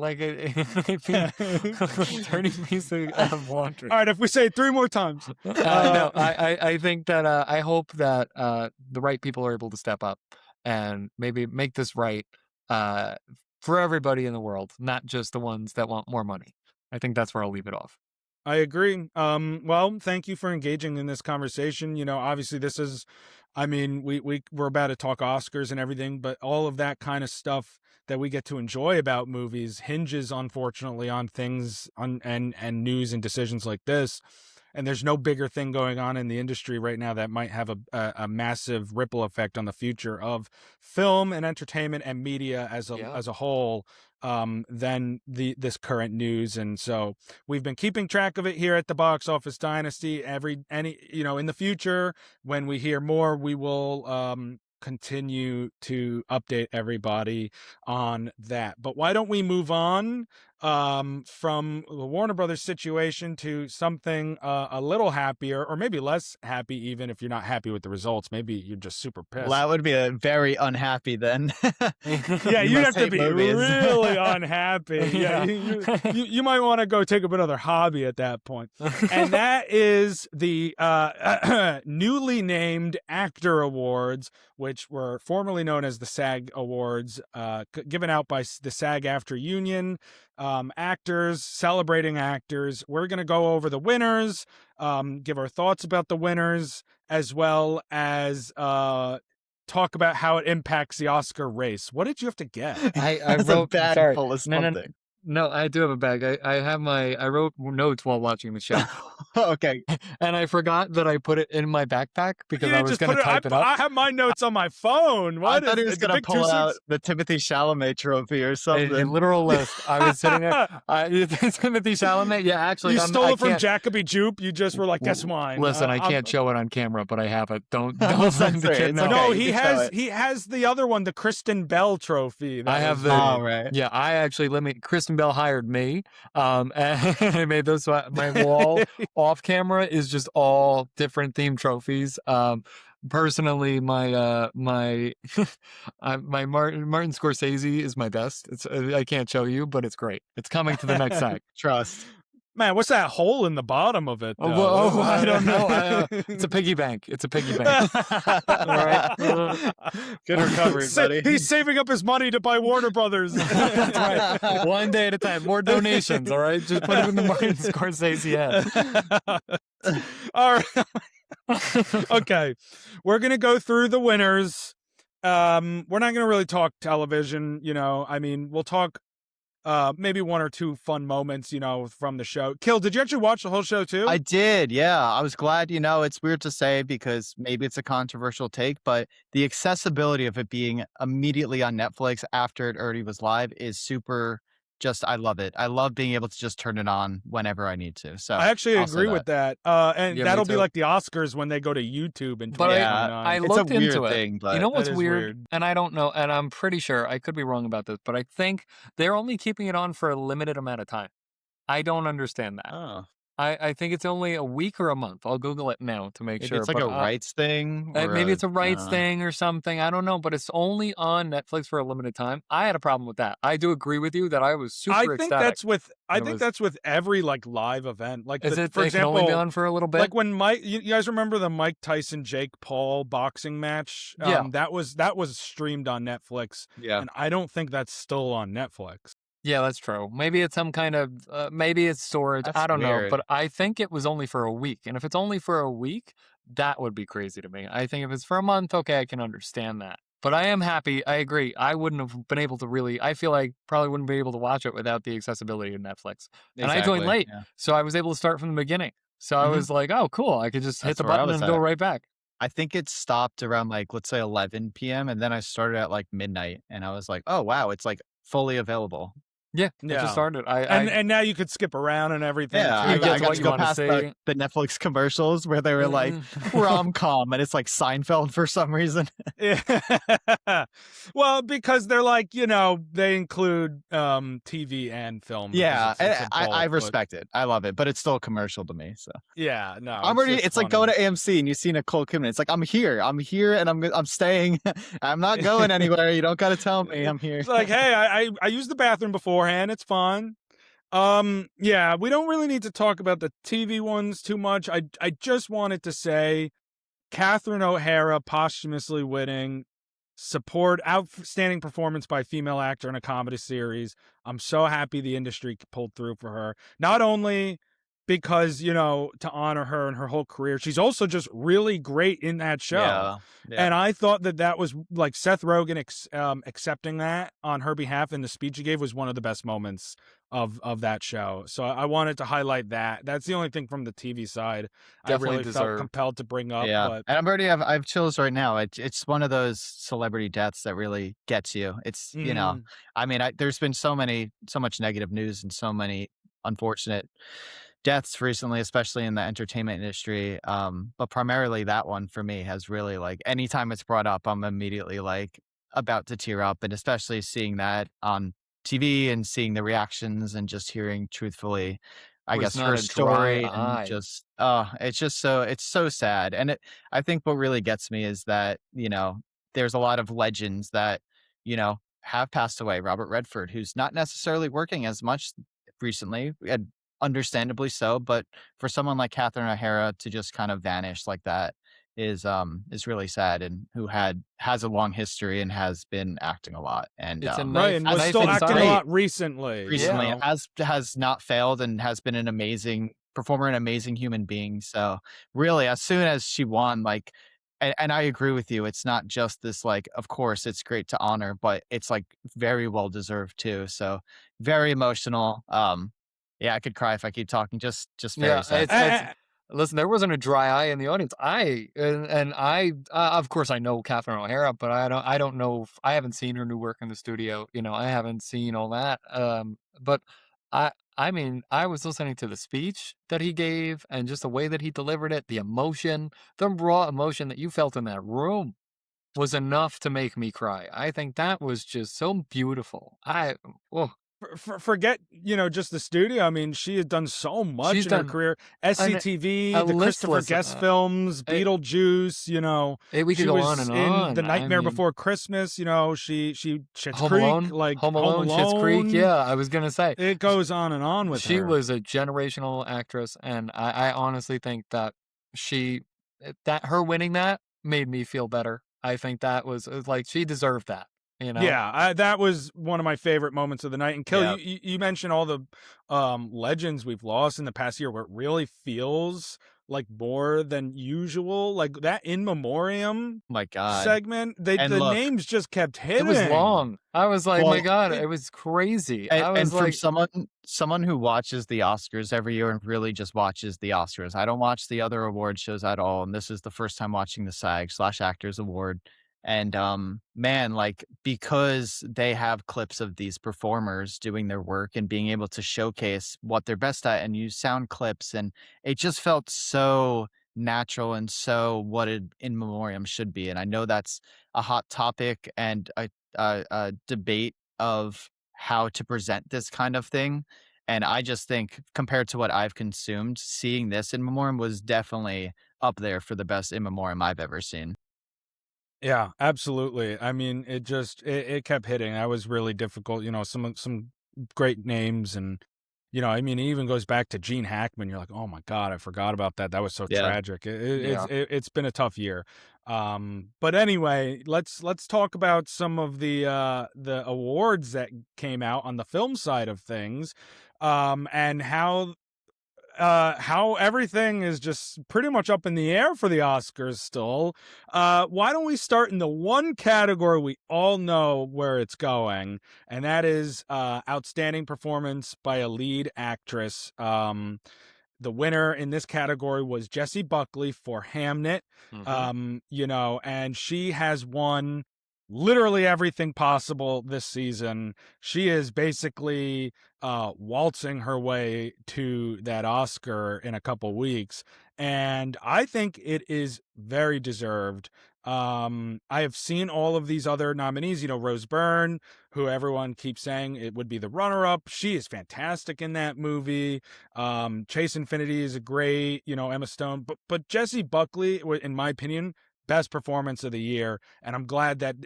dirty piece of laundry. All right, if we say it 3 more times. No, I think that I hope that the right people are able to step up and maybe make this right for everybody in the world, not just the ones that want more money. I think that's where I'll leave it off. I agree. Well, thank you for engaging in this conversation. Obviously this is, we're about to talk Oscars and everything, but all of that kind of stuff that we get to enjoy about movies hinges, unfortunately, on things and news and decisions like this. And there's no bigger thing going on in the industry right now that might have a massive ripple effect on the future of film and entertainment and media as a whole than this current news. And so we've been keeping track of it here at the Box Office Dynasty. In the future, when we hear more, we will continue to update everybody on that. But why don't we move on from the Warner Brothers situation to something a little happier, or maybe less happy, even if you're not happy with the results. Maybe you're just super pissed. Well, that would be a very unhappy then. Yeah, you have to be really unhappy. Yeah, you might want to go take up another hobby at that point. And that is the newly named Actor Awards, which were formerly known as the SAG Awards, given out by the SAG-AFTRA Union. Actors, celebrating actors. We're going to go over the winners, give our thoughts about the winners, as well as talk about how it impacts the Oscar race. What did you have to get? I wrote a bag full of something. No, I do have a bag. I wrote notes while watching the show. Okay. And I forgot that I put it in my backpack because I was going to type it up. I have my notes on my phone. I thought he was going to pull out the Timothée Chalamet trophy or something. A literal list. I was sitting there. Timothy Chalamet? Yeah, actually. You stole it from Jacoby Jupe. You just were like, guess mine. Listen, I can't show it on camera, but I have it. Don't send the kid. No, he has the other one, the Kristen Bell trophy. I have the. Oh, right. Yeah, Kristen Bell hired me, and I made those. My wall off camera is just all different themed trophies. Personally, my Martin Scorsese is my best. I can't show you, but it's great. It's coming to the next SAG. Trust. Man, what's that hole in the bottom of it? I don't know. It's a piggy bank. All right. Good recovery, buddy. He's saving up his money to buy Warner Brothers. That's right. One day at a time. More donations, all right? Just put it in the Martin Scorsese head. All right. Okay. We're going to go through the winners. We're not going to really talk television, we'll talk maybe one or two fun moments, from the show. Kill, did you actually watch the whole show too? I did, yeah. I was glad, it's weird to say because maybe it's a controversial take, but the accessibility of it being immediately on Netflix after it already was live is super. I love it. I love being able to just turn it on whenever I need to. So I actually agree with that. And that'll be like the Oscars when they go to YouTube in 2029. I looked into it. Thing, but you know what's weird? And I don't know, and I'm pretty sure, I could be wrong about this, but I think they're only keeping it on for a limited amount of time. I don't understand that. Oh. I think it's only a week or a month. I'll Google it now to make sure. It's like a rights thing. Maybe it's a rights thing or something. I don't know, but it's only on Netflix for a limited time. I had a problem with that. I do agree with you that I was super ecstatic. I think that's with every like live event. Like, for example, can only be on for a little bit. Like when you guys remember the Mike Tyson Jake Paul boxing match? That was streamed on Netflix. Yeah, and I don't think that's still on Netflix. Yeah, that's true. Maybe it's some kind of, maybe it's storage. I don't know. But I think it was only for a week. And if it's only for a week, that would be crazy to me. I think if it's for a month, okay, I can understand that. But I am happy. I agree. I wouldn't have been able to I feel like probably wouldn't be able to watch it without the accessibility of Netflix. And I joined late. Yeah. So I was able to start from the beginning. So I was like, oh, cool. I could just hit the button and go right back. I think it stopped around let's say 11 p.m. And then I started at midnight. And I was like, oh, wow, it's fully available. Yeah, it just started. And now you could skip around and everything. Yeah, I got to go past the Netflix commercials where they were like rom-com, and it's like Seinfeld for some reason. Yeah. Well, because they're they include TV and film. Yeah, I respect it. I love it, but it's still a commercial to me. So yeah, no, it's like going to AMC and you see Nicole Kidman. It's like I'm here, and I'm staying. I'm not going anywhere. You don't got to tell me I'm here. It's like, hey, I used the bathroom beforehand. It's fun. Yeah, we don't really need to talk about the TV ones too much. I just wanted to say Catherine O'Hara posthumously winning, outstanding performance by a female actor in a comedy series. I'm so happy the industry pulled through for her. Not only because, to honor her and her whole career, she's also just really great in that show. Yeah. And I thought that was like Seth Rogen accepting that on her behalf in the speech he gave was one of the best moments of that show. So I wanted to highlight that. That's the only thing from the TV side Definitely I really felt compelled to bring up. Yeah. But... And I have chills right now. It's one of those celebrity deaths that really gets you. It's, I mean, there's been so much negative news and so many unfortunate deaths recently, especially in the entertainment industry. But primarily that one for me has really anytime it's brought up, I'm immediately about to tear up, and especially seeing that on TV and seeing the reactions and just hearing truthfully, I guess her story and just, it's so sad. And I think what really gets me is that, there's a lot of legends that, have passed away. Robert Redford, who's not necessarily working as much recently, and understandably so, but for someone like Catherine O'Hara to just kind of vanish like that is really sad, and who has a long history and has been acting a lot, and right, and was still acting a lot recently. Has not failed and has been an amazing performer, an amazing human being. So really, as soon as she won, and I agree with you, it's not just this of course it's great to honor, but it's very well deserved too. So very emotional. Yeah, I could cry if I keep talking. Just very sad. Listen, there wasn't a dry eye in the audience. I of course I know Catherine O'Hara, but I don't know. I haven't seen her new work in the studio. I haven't seen all that. But I mean, I was listening to the speech that he gave and just the way that he delivered it, the emotion, the raw emotion that you felt in that room was enough to make me cry. I think that was just so beautiful. Forget, just the studio. I mean, she had done so much in her career. SCTV, the Christopher Guest films, Beetlejuice, we could go on and on. The Nightmare Before Christmas, she Schitt's Home Creek, Alone, Home Alone, Schitt's Creek. Yeah, I was gonna say it goes on and on with her. She was a generational actress, and I honestly think that her winning that made me feel better. I think that was she deserved that. Yeah, that was one of my favorite moments of the night. And Kill, you mentioned all the legends we've lost in the past year, where it really feels like more than usual. Like that In Memoriam My God. segment, the names just kept hitting. It was long. I was like, my God, it was crazy. And from someone who watches the Oscars every year and really just watches the Oscars, I don't watch the other award shows at all. And this is the first time watching the SAG/Actors Award. And man, like, because they have clips of these performers doing their work and being able to showcase what they're best at, and use sound clips, and it just felt so natural and so what it In Memoriam should be. And I know that's a hot topic and a debate of how to present this kind of thing. And I just think, compared to what I've consumed, seeing this In Memoriam was definitely up there for the best In Memoriam I've ever seen. Yeah, absolutely. I mean, it kept hitting. That was really difficult. Some great names, and I mean, it even goes back to Gene Hackman. You're like, oh my God, I forgot about that. That was so tragic. It's been a tough year. But anyway, let's talk about some of the awards that came out on the film side of things, and how everything is just pretty much up in the air for the Oscars still. Why don't we start in the one category we all know where it's going, and that is outstanding performance by a lead actress. The winner in this category was Jessie Buckley for Hamnet. And she has won literally everything possible this season. She is basically waltzing her way to that Oscar in a couple weeks, and I think it is very deserved. I have seen all of these other nominees, Rose Byrne, who everyone keeps saying it would be the runner-up. She is fantastic in that movie. Chase Infinity is a great, Emma Stone, but Jessie Buckley, in my opinion, best performance of the year. And I'm glad that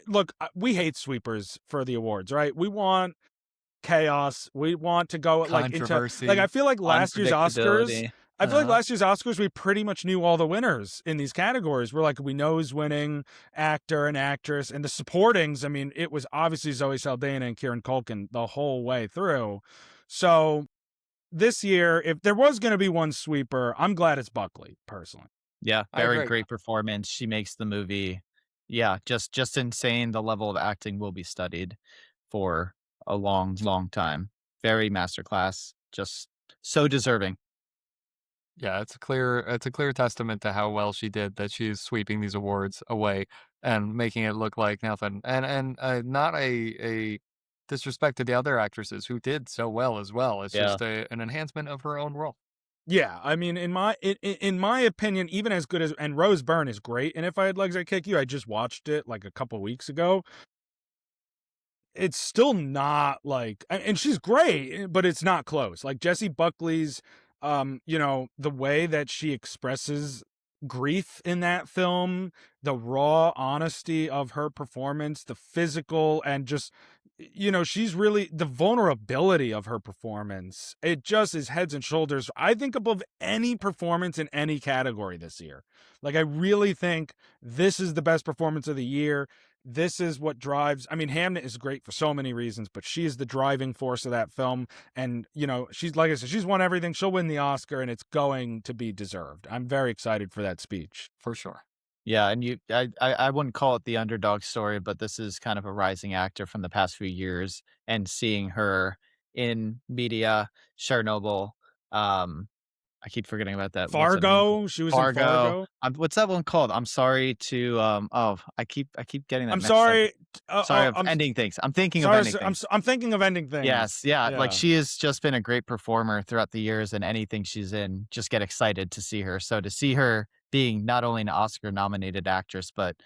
look, we hate sweepers for the awards, right? We want chaos. We want to go controversy. I feel like last year's Oscars, we pretty much knew all the winners in these categories. We're like, we know who's winning, actor and actress, and the supportings. I mean, it was obviously Zoe Saldana and Kieran Culkin the whole way through. So this year, if there was going to be one sweeper, I'm glad it's Buckley, personally. Yeah, very great performance. She makes the movie, just insane. The level of acting will be studied for a long, long time. Very masterclass. Just so deserving. Yeah, it's a clear testament to how well she did, that she's sweeping these awards away and making it look like nothing. And not a disrespect to the other actresses who did so well as well. It's just an enhancement of her own role. Yeah, I mean, in my opinion, even as good as, and Rose Byrne is great. And If I Had Legs, I'd Kick You. I just watched it like a couple weeks ago. It's still not like, and she's great, but it's not close. Like Jessie Buckley's, the way that she expresses grief in that film, the raw honesty of her performance, the physical, and just, she's really, the vulnerability of her performance, it just is heads and shoulders, I think, above any performance in any category this year. Like, I really think this is the best performance of the year. This is what drives, I mean, Hamnet is great for so many reasons, but she is the driving force of that film. And, she's, like I said, she's won everything. She'll win the Oscar, and it's going to be deserved. I'm very excited for that speech. For sure. Yeah, and I wouldn't call it the underdog story, but this is kind of a rising actor from the past few years, and seeing her in media, Chernobyl, I keep forgetting about that. Fargo. She was in Fargo. What's that one called? I'm sorry to I keep getting that. I'm sorry. I'm ending things. I'm thinking of ending things. I'm thinking of ending things. Yes, yeah. Like, she has just been a great performer throughout the years, and anything she's in, just get excited to see her. So to see her being not only an Oscar nominated actress, but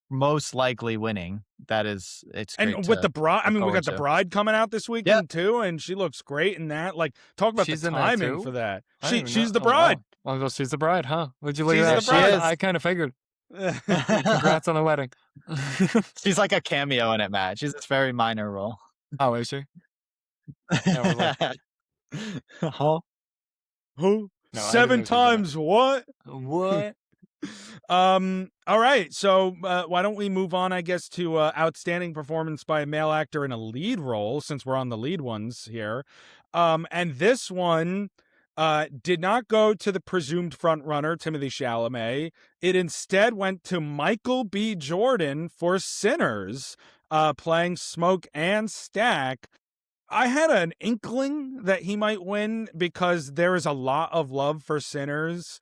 most likely winning, it's great. And with the bride, I mean, we got the bride coming out this weekend too, and she looks great in that. Like, talk about the timing for that. She's the bride. Well, she's the bride, huh? Would you look at that? I kind of figured. Congrats on the wedding. She's like a cameo in it, Matt. She's a very minor role. Oh, is she? Huh? Who? No, 7 times what? What? All right. So why don't we move on, I guess, to outstanding performance by a male actor in a lead role, since we're on the lead ones here. And this one, did not go to the presumed frontrunner, Timothée Chalamet. It instead went to Michael B. Jordan for Sinners, playing Smoke and Stack. I had an inkling that he might win because there is a lot of love for Sinners,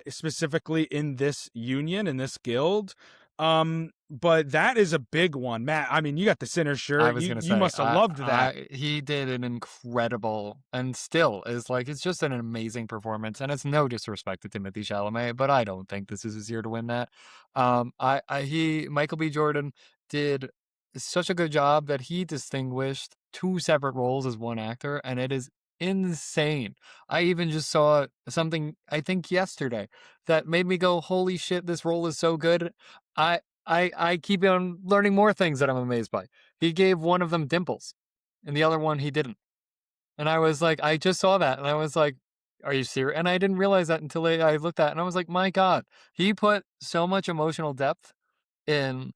specifically in this union, in this guild. But that is a big one, Matt. I mean, you got the Sinners shirt. I was gonna say, you must have loved that. He did an incredible, and still is like, it's just an amazing performance. And it's no disrespect to Timothée Chalamet, but I don't think this is his year to win that. Michael B. Jordan did such a good job that he distinguished 2 separate roles as one actor, and it is insane. I even just saw something, I think yesterday, that made me go, holy shit, this role is so good. I keep on learning more things that I'm amazed by. He gave one of them dimples, and the other one he didn't. And I was like, I just saw that, and I was like, are you serious? And I didn't realize that until I looked at it, and I was like, my God, he put so much emotional depth in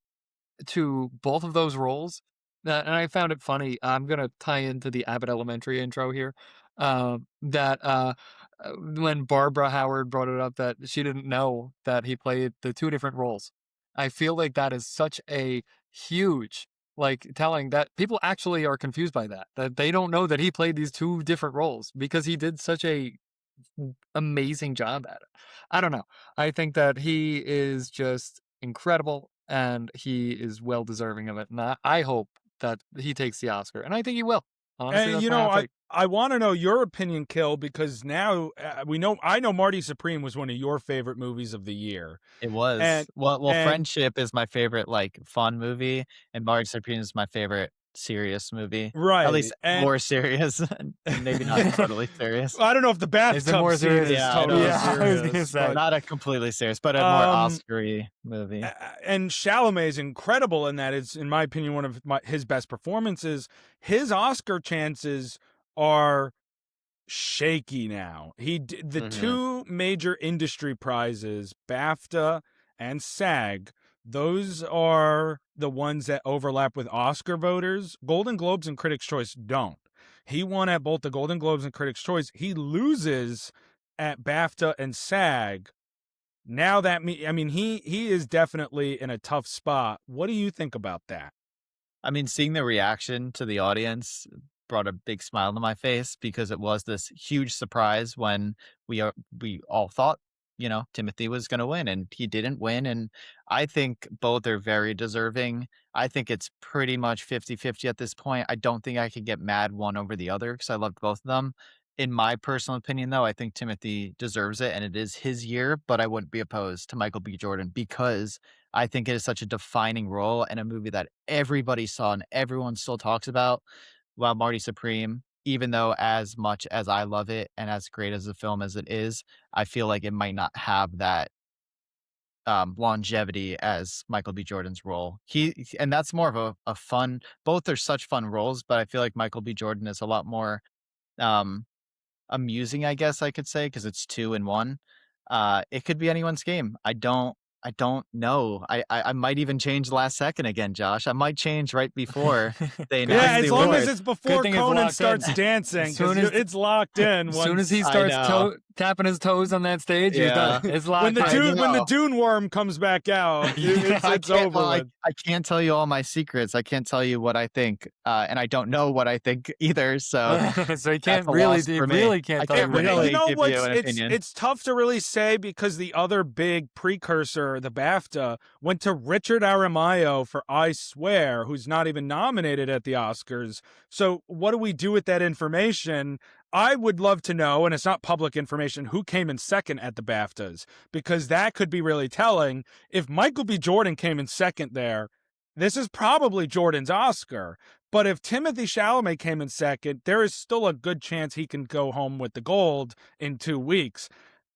to both of those roles. And I found it funny. I'm going to tie into the Abbott Elementary intro here. When Barbara Howard brought it up that she didn't know that he played the 2 different roles. I feel like that is such a huge, like, telling that people actually are confused by that they don't know that he played these 2 different roles because he did such a amazing job at it. I don't know. I think that he is just incredible and he is well deserving of it. And I hope that he takes the Oscar, and I think he will. Honestly, and you know, I want to know your opinion, Kill, because now I know Marty Supreme was one of your favorite movies of the year. It was. And, well, Friendship is my favorite, like, fun movie, and Marty Supreme is my favorite serious movie. Right. At least more serious. Maybe not totally serious. I don't know if the bathtub scene is totally serious. Not a completely serious, but a more Oscar-y movie. And Chalamet is incredible in that. It's, in my opinion, one of his best performances. His Oscar chances are shaky now. The 2 major industry prizes, BAFTA and SAG, those are the ones that overlap with Oscar voters. Golden Globes and Critics' Choice don't. He won at both the Golden Globes and Critics' Choice. He loses at BAFTA and SAG. Now that he is definitely in a tough spot. What do you think about that? I mean, seeing the reaction to the audience brought a big smile to my face because it was this huge surprise when we all thought, you know, Timothy was going to win, and he didn't win. And I think both are very deserving. I think it's pretty much 50-50 at this point. I don't think I could get mad one over the other because I loved both of them. In my personal opinion, though, I think Timothy deserves it, and it is his year, but I wouldn't be opposed to Michael B. Jordan because I think it is such a defining role in a movie that everybody saw and everyone still talks about. While Marty Supreme, even though as much as I love it and as great as a film as it is, I feel like it might not have that longevity as Michael B. Jordan's role. And that's more of a fun, both are such fun roles, but I feel like Michael B. Jordan is a lot more amusing, I guess I could say, because it's 2 in 1. It could be anyone's game. I don't know. I might even change last second again, Josh. I might change right before they announce yeah, as long as it's before Conan starts dancing, it's locked in. As soon as he starts tapping his toes on that stage, it's locked when the Dune worm comes back out, it's over. I can't tell you all my secrets. I can't tell you what I think, and I don't know what I think either. So, so he can't really can't tell you. Really, you know give what? You an opinion. It's tough to really say because the other big precursor, the BAFTA, went to Richard Aramayo for I Swear, who's not even nominated at the Oscars. So, what do we do with that information? I would love to know, and it's not public information, who came in second at the BAFTAs, because that could be really telling. If Michael B. Jordan came in second there, this is probably Jordan's Oscar. But if Timothée Chalamet came in second, there is still a good chance he can go home with the gold in 2 weeks.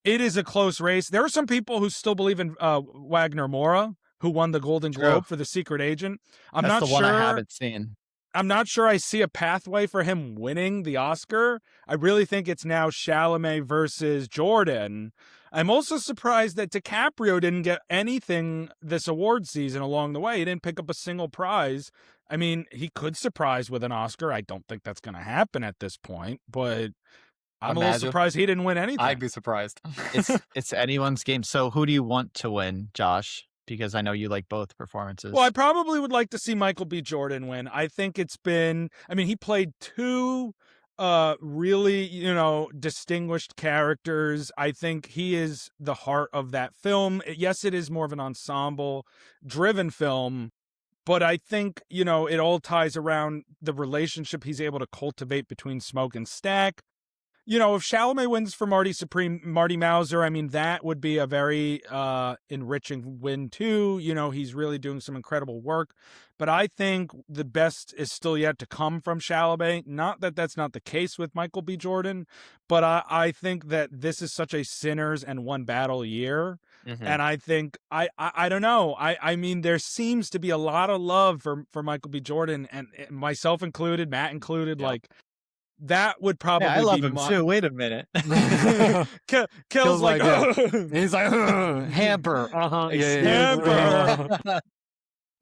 It is a close race. There are some people who still believe in Wagner Moura, who won the Golden Globe for The Secret Agent. That's the one I haven't seen. I'm not sure I see a pathway for him winning the Oscar. I really think it's now Chalamet versus Jordan. I'm also surprised that DiCaprio didn't get anything this award season along the way. He didn't pick up a single prize. I mean, he could surprise with an Oscar. I don't think that's going to happen at this point, but I'm a little surprised he didn't win anything. I'd be surprised. It's anyone's game. So who do you want to win, Josh? Because I know you like both performances. Well, I probably would like to see Michael B. Jordan win. I think it's been, I mean, he played two really, distinguished characters. I think he is the heart of that film. Yes, it is more of an ensemble driven film, but I think, it all ties around the relationship he's able to cultivate between Smoke and Stack. If Chalamet wins for Marty Mauser, I mean, that would be a very enriching win too. He's really doing some incredible work. But I think the best is still yet to come from Chalamet. Not that that's not the case with Michael B. Jordan, but I think that this is such a sinners and one battle year. Mm-hmm. And I think, I don't know. I mean, there seems to be a lot of love for Michael B. Jordan, and myself included, Matt included, like, that would probably I love him too. Wait a minute. Kill's like he's like hamper. Hamper.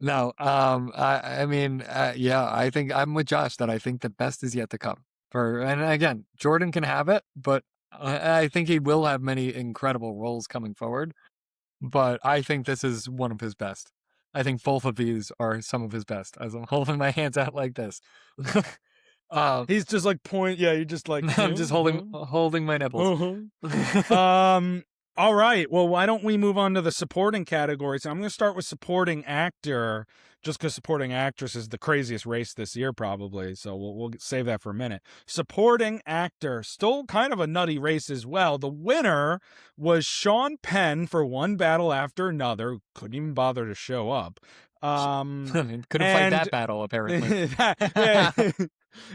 No, I mean, I think I'm with Josh that I think the best is yet to come. And again, Jordan can have it, but I think he will have many incredible roles coming forward. But I think this is one of his best. I think both of these are some of his best. As I'm holding my hands out like this. He's just like you're just like I'm just holding my nipples. All right, well, why don't we move on to the supporting categories? I'm going to start with supporting actor, just because supporting actress is the craziest race this year probably, so we'll save that for a minute. Supporting actor, still kind of a nutty race as well. The winner was Sean Penn for One Battle After Another. Couldn't even bother to show up. Couldn't fight that battle apparently.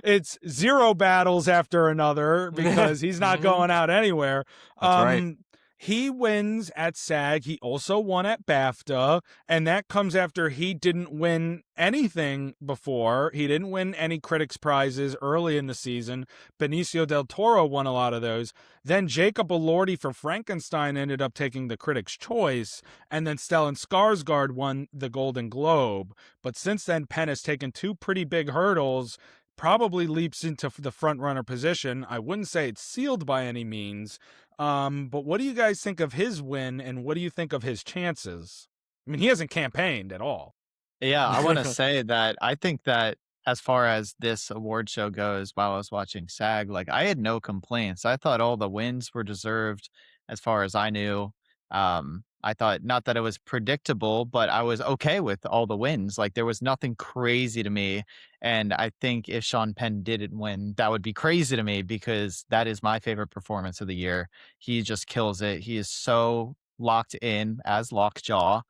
It's 0 battles after another because he's not going out anywhere. That's right. He wins at SAG. He also won at BAFTA, and that comes after he didn't win anything before. He didn't win any critics' prizes early in the season. Benicio del Toro won a lot of those. Then Jacob Elordi for Frankenstein ended up taking the Critics' Choice, and then Stellan Skarsgård won the Golden Globe. But since then, Penn has taken 2 pretty big hurdles, probably leaps into the front runner position. I wouldn't say it's sealed by any means. But what do you guys think of his win, and what do you think of his chances? I mean, he hasn't campaigned at all. Yeah, I want to say that I think that as far as this award show goes, while I was watching SAG, like, I had no complaints. I thought all the wins were deserved as far as I knew. I thought, not that it was predictable, but I was okay with all the wins. Like, there was nothing crazy to me. And I think if Sean Penn didn't win, that would be crazy to me because that is my favorite performance of the year. He just kills it. He is so locked in as Lockjaw.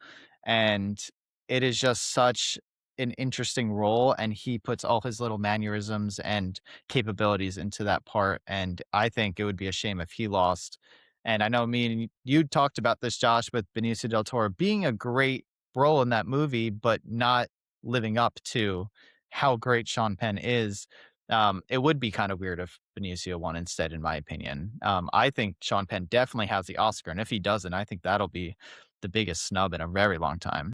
And it is just such an interesting role. And he puts all his little mannerisms and capabilities into that part. And I think it would be a shame if he lost. And I know me and you talked about this, Josh, with Benicio del Toro being a great role in that movie, but not living up to how great Sean Penn is. It would be kind of weird if Benicio won instead, in my opinion. I think Sean Penn definitely has the Oscar. And if he doesn't, I think that'll be the biggest snub in a very long time.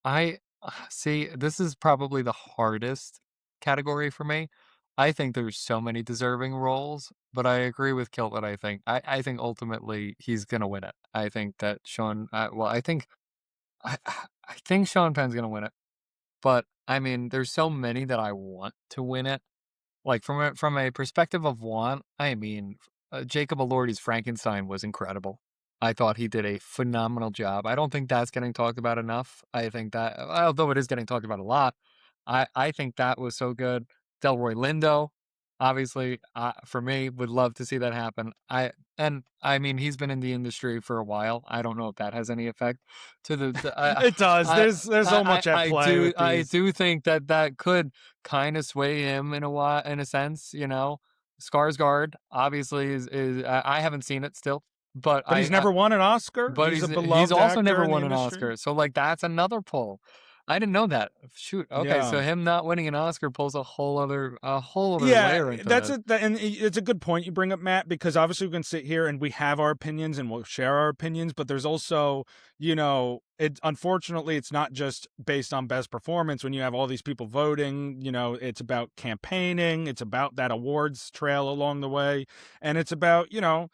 I see, this is probably the hardest category for me. I think there's so many deserving roles, but I agree with Kilt that I think ultimately he's gonna win it. I think that I think Sean Penn's gonna win it, but I mean, there's so many that I want to win it. Like from a perspective of want, I mean, Jacob Elordi's Frankenstein was incredible. I thought he did a phenomenal job. I don't think that's getting talked about enough. I think that, although it is getting talked about a lot, I think that was so good. Delroy Lindo, obviously, for me, would love to see that happen. I mean, he's been in the industry for a while. I don't know if that has any effect to the. It does. There's so much at play. I do think that could kind of sway him in a sense. Skarsgård obviously is I haven't seen it still. But he's never won an Oscar. But he's also never won an Oscar. So, like, that's another pull. I didn't know that. Shoot. Okay, Yeah. so him not winning an Oscar pulls a whole other layer into that's this. and it's a good point you bring up, Matt, because obviously we can sit here and we have our opinions and we'll share our opinions, but there's also, unfortunately it's not just based on best performance when you have all these people voting. It's about campaigning, it's about that awards trail along the way, and it's about your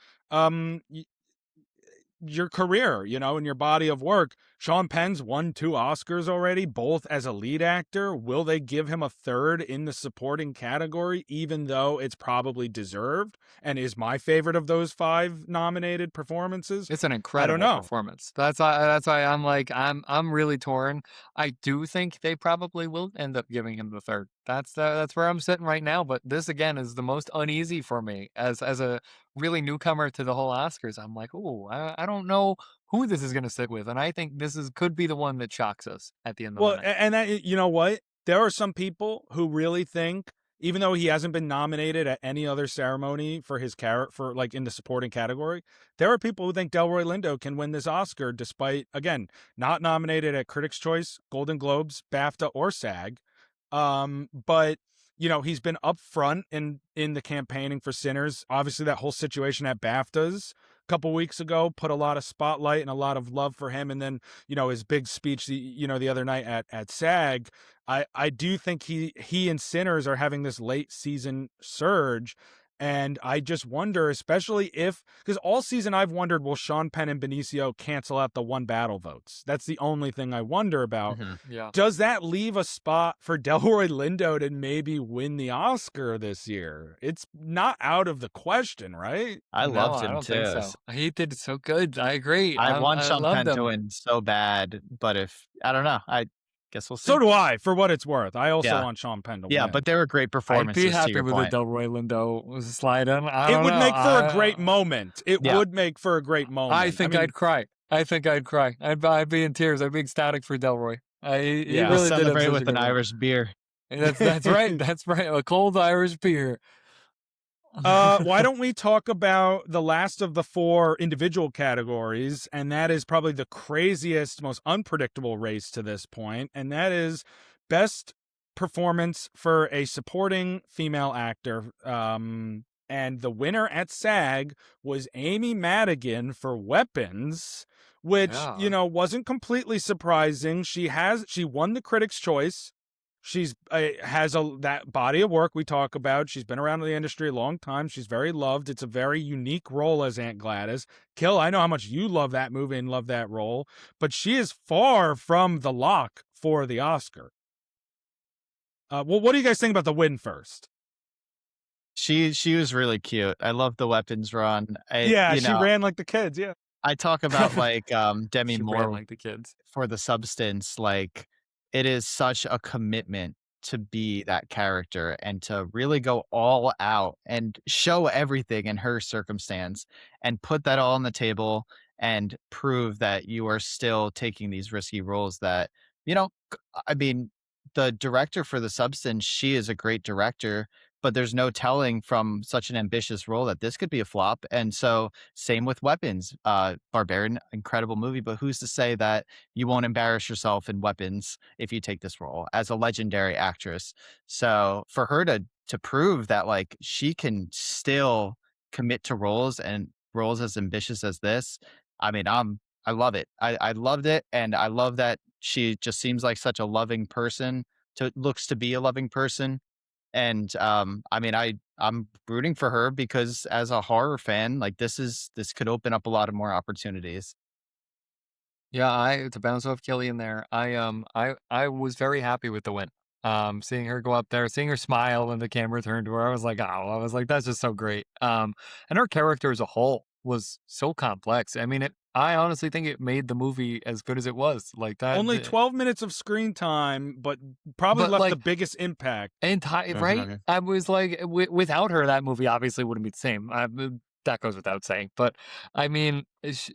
career, and your body of work. Sean Penn's won 2 Oscars already, both as a lead actor. Will they give him a third in the supporting category, even though it's probably deserved and is my favorite of those 5 nominated performances? It's an incredible performance. That's why I'm like, I'm really torn. I do think they probably will end up giving him the third. That's where I'm sitting right now. But this again is the most uneasy for me as a really newcomer to the whole Oscars. I'm like, oh, I don't know who this is going to sit with, and I think this could be the one that shocks us at the end of the night. And that, you know what? There are some people who really think, even though he hasn't been nominated at any other ceremony for his for like in the supporting category, there are people who think Delroy Lindo can win this Oscar despite, again, not nominated at Critics' Choice, Golden Globes, BAFTA, or SAG. But he's been up front in the campaigning for Sinners. Obviously, that whole situation at BAFTAs a couple weeks ago put a lot of spotlight and a lot of love for him. And then, his big speech, the other night at SAG, I do think he and Sinners are having this late season surge. And I just wonder, especially because all season I've wondered, will Sean Penn and Benicio cancel out the one battle votes? That's the only thing I wonder about. Mm-hmm. Yeah. Does that leave a spot for Delroy Lindo to maybe win the Oscar this year? It's not out of the question, right? I loved him I don't too. think so. He did so good. I agree. I want Sean Penn to win so bad, but I don't know. I guess we'll see. So do I, for what it's worth. I also want Sean Penn to win. Yeah, but they were great performances. I'd be happy to your with point. a Delroy Lindo slide in. It would make for a great moment. It would make for a great moment. I think I'd cry. I'd be in tears. I'd be ecstatic for Delroy. He really celebrate did with an Irish beer. That's right. That's right. A cold Irish beer. Why don't we talk about the last of the 4 individual categories, and that is probably the craziest, most unpredictable race to this point, and that is best performance for a supporting female actor. And the winner at SAG was Amy Madigan for Weapons, which wasn't completely surprising. She won the Critics' Choice. She's has that body of work we talk about. She's been around the industry a long time. She's very loved. It's a very unique role as Aunt Gladys. Kill, I know how much you love that movie and love that role, but she is far from the lock for the Oscar. Well, what do you guys think about the win first? She was really cute. I love the Weapons run. She ran like the kids. Yeah, I talk about like Demi Moore like the kids for The Substance. Like, it is such a commitment to be that character and to really go all out and show everything in her circumstance and put that all on the table and prove that you are still taking these risky roles that, I mean, the director for The Substance, she is a great director, but there's no telling from such an ambitious role that this could be a flop. And so same with Weapons. Barbarian, incredible movie, but who's to say that you won't embarrass yourself in Weapons if you take this role as a legendary actress? So for her to prove that like she can still commit to roles and roles as ambitious as this, I mean, I love it. I loved it. And I love that she just seems like such a loving person, looks to be a loving person. And I mean, I'm rooting for her because as a horror fan, like this could open up a lot of more opportunities. Yeah, to bounce off Killian there, I was very happy with the win. Seeing her go up there, seeing her smile when the camera turned to her, I was like, that's just so great. And her character as a whole was so complex. I mean, I honestly think it made the movie as good as it was. Like that. Only 12 minutes of screen time, but probably left the biggest impact. Right? I was like, without her, that movie obviously wouldn't be the same. That goes without saying. But I mean,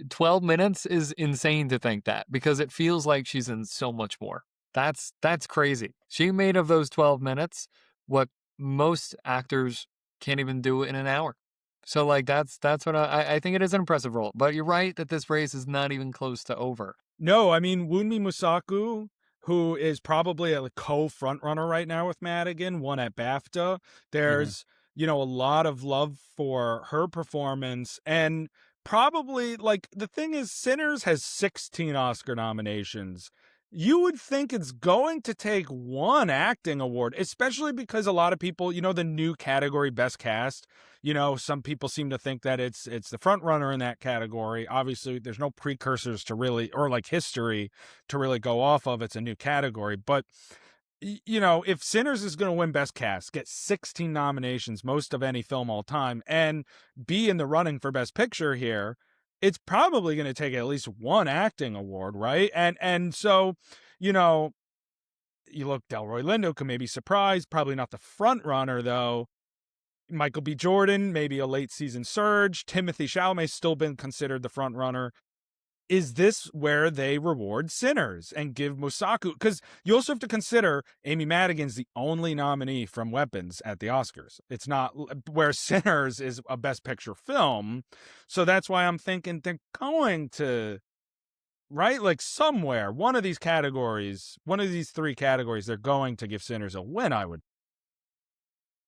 12 minutes is insane to think that because it feels like she's in so much more. That's crazy. She made of those 12 minutes what most actors can't even do in an hour. So, like, that's what I think it is an impressive role. But you're right that this race is not even close to over. No, I mean, Wunmi Musaku, who is probably a co-front runner right now with Madigan, won at BAFTA. There's, a lot of love for her performance, and probably, like, the thing is, Sinners has 16 Oscar nominations. You would think it's going to take one acting award, especially because a lot of people, the new category, Best Cast, some people seem to think that it's the front runner in that category. Obviously, there's no precursors to really, or like history to really go off of. It's a new category. But, if Sinners is going to win Best Cast, get 16 nominations, most of any film all time, and be in the running for Best Picture here, it's probably going to take at least one acting award, right? And so, you look, Delroy Lindo could maybe surprise, probably not the front runner though. Michael B. Jordan, maybe a late season surge. Timothy Chalamet's still been considered the front runner. Is this where they reward Sinners and give Mosaku? Because you also have to consider Amy Madigan's the only nominee from Weapons at the Oscars. It's not where Sinners is a Best Picture film. So that's why I'm thinking they're going to, right? Like somewhere, one of these categories, one of these three categories, they're going to give Sinners a win, I would.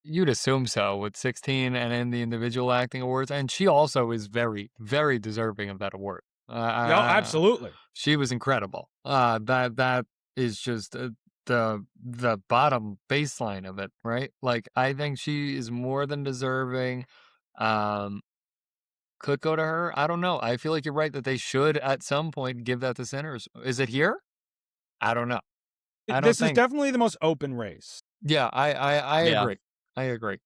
You'd assume so with 16 and in the individual acting awards. And she also is very, very deserving of that award. No, absolutely. She was incredible. That is just the bottom baseline of it, right? Like, I think she is more than deserving. Could go to her. I don't know. I feel like you're right that they should at some point give that to Sinners. Is it here? I don't know. This is definitely the most open race. Yeah, I agree. I agree.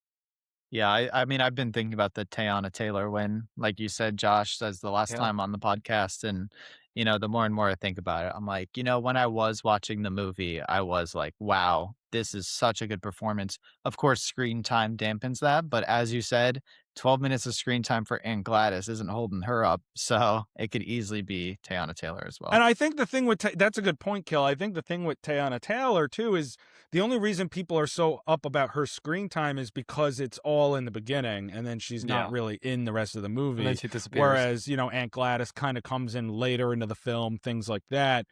Yeah, I mean, I've been thinking about the Teyana Taylor win, like you said, Josh, says the last time on the podcast. And, the more and more I think about it, I'm like, when I was watching the movie, I was like, wow, this is such a good performance. Of course, screen time dampens that. But as you said, 12 minutes of screen time for Aunt Gladys isn't holding her up. So it could easily be Teyana Taylor as well. And I think the thing with, that's a good point, Kill. I think the thing with Teyana Taylor, too, is the only reason people are so up about her screen time is because it's all in the beginning, and then she's not really in the rest of the movie. And then she disappears. Whereas, Aunt Gladys kind of comes in later into the film, things like that.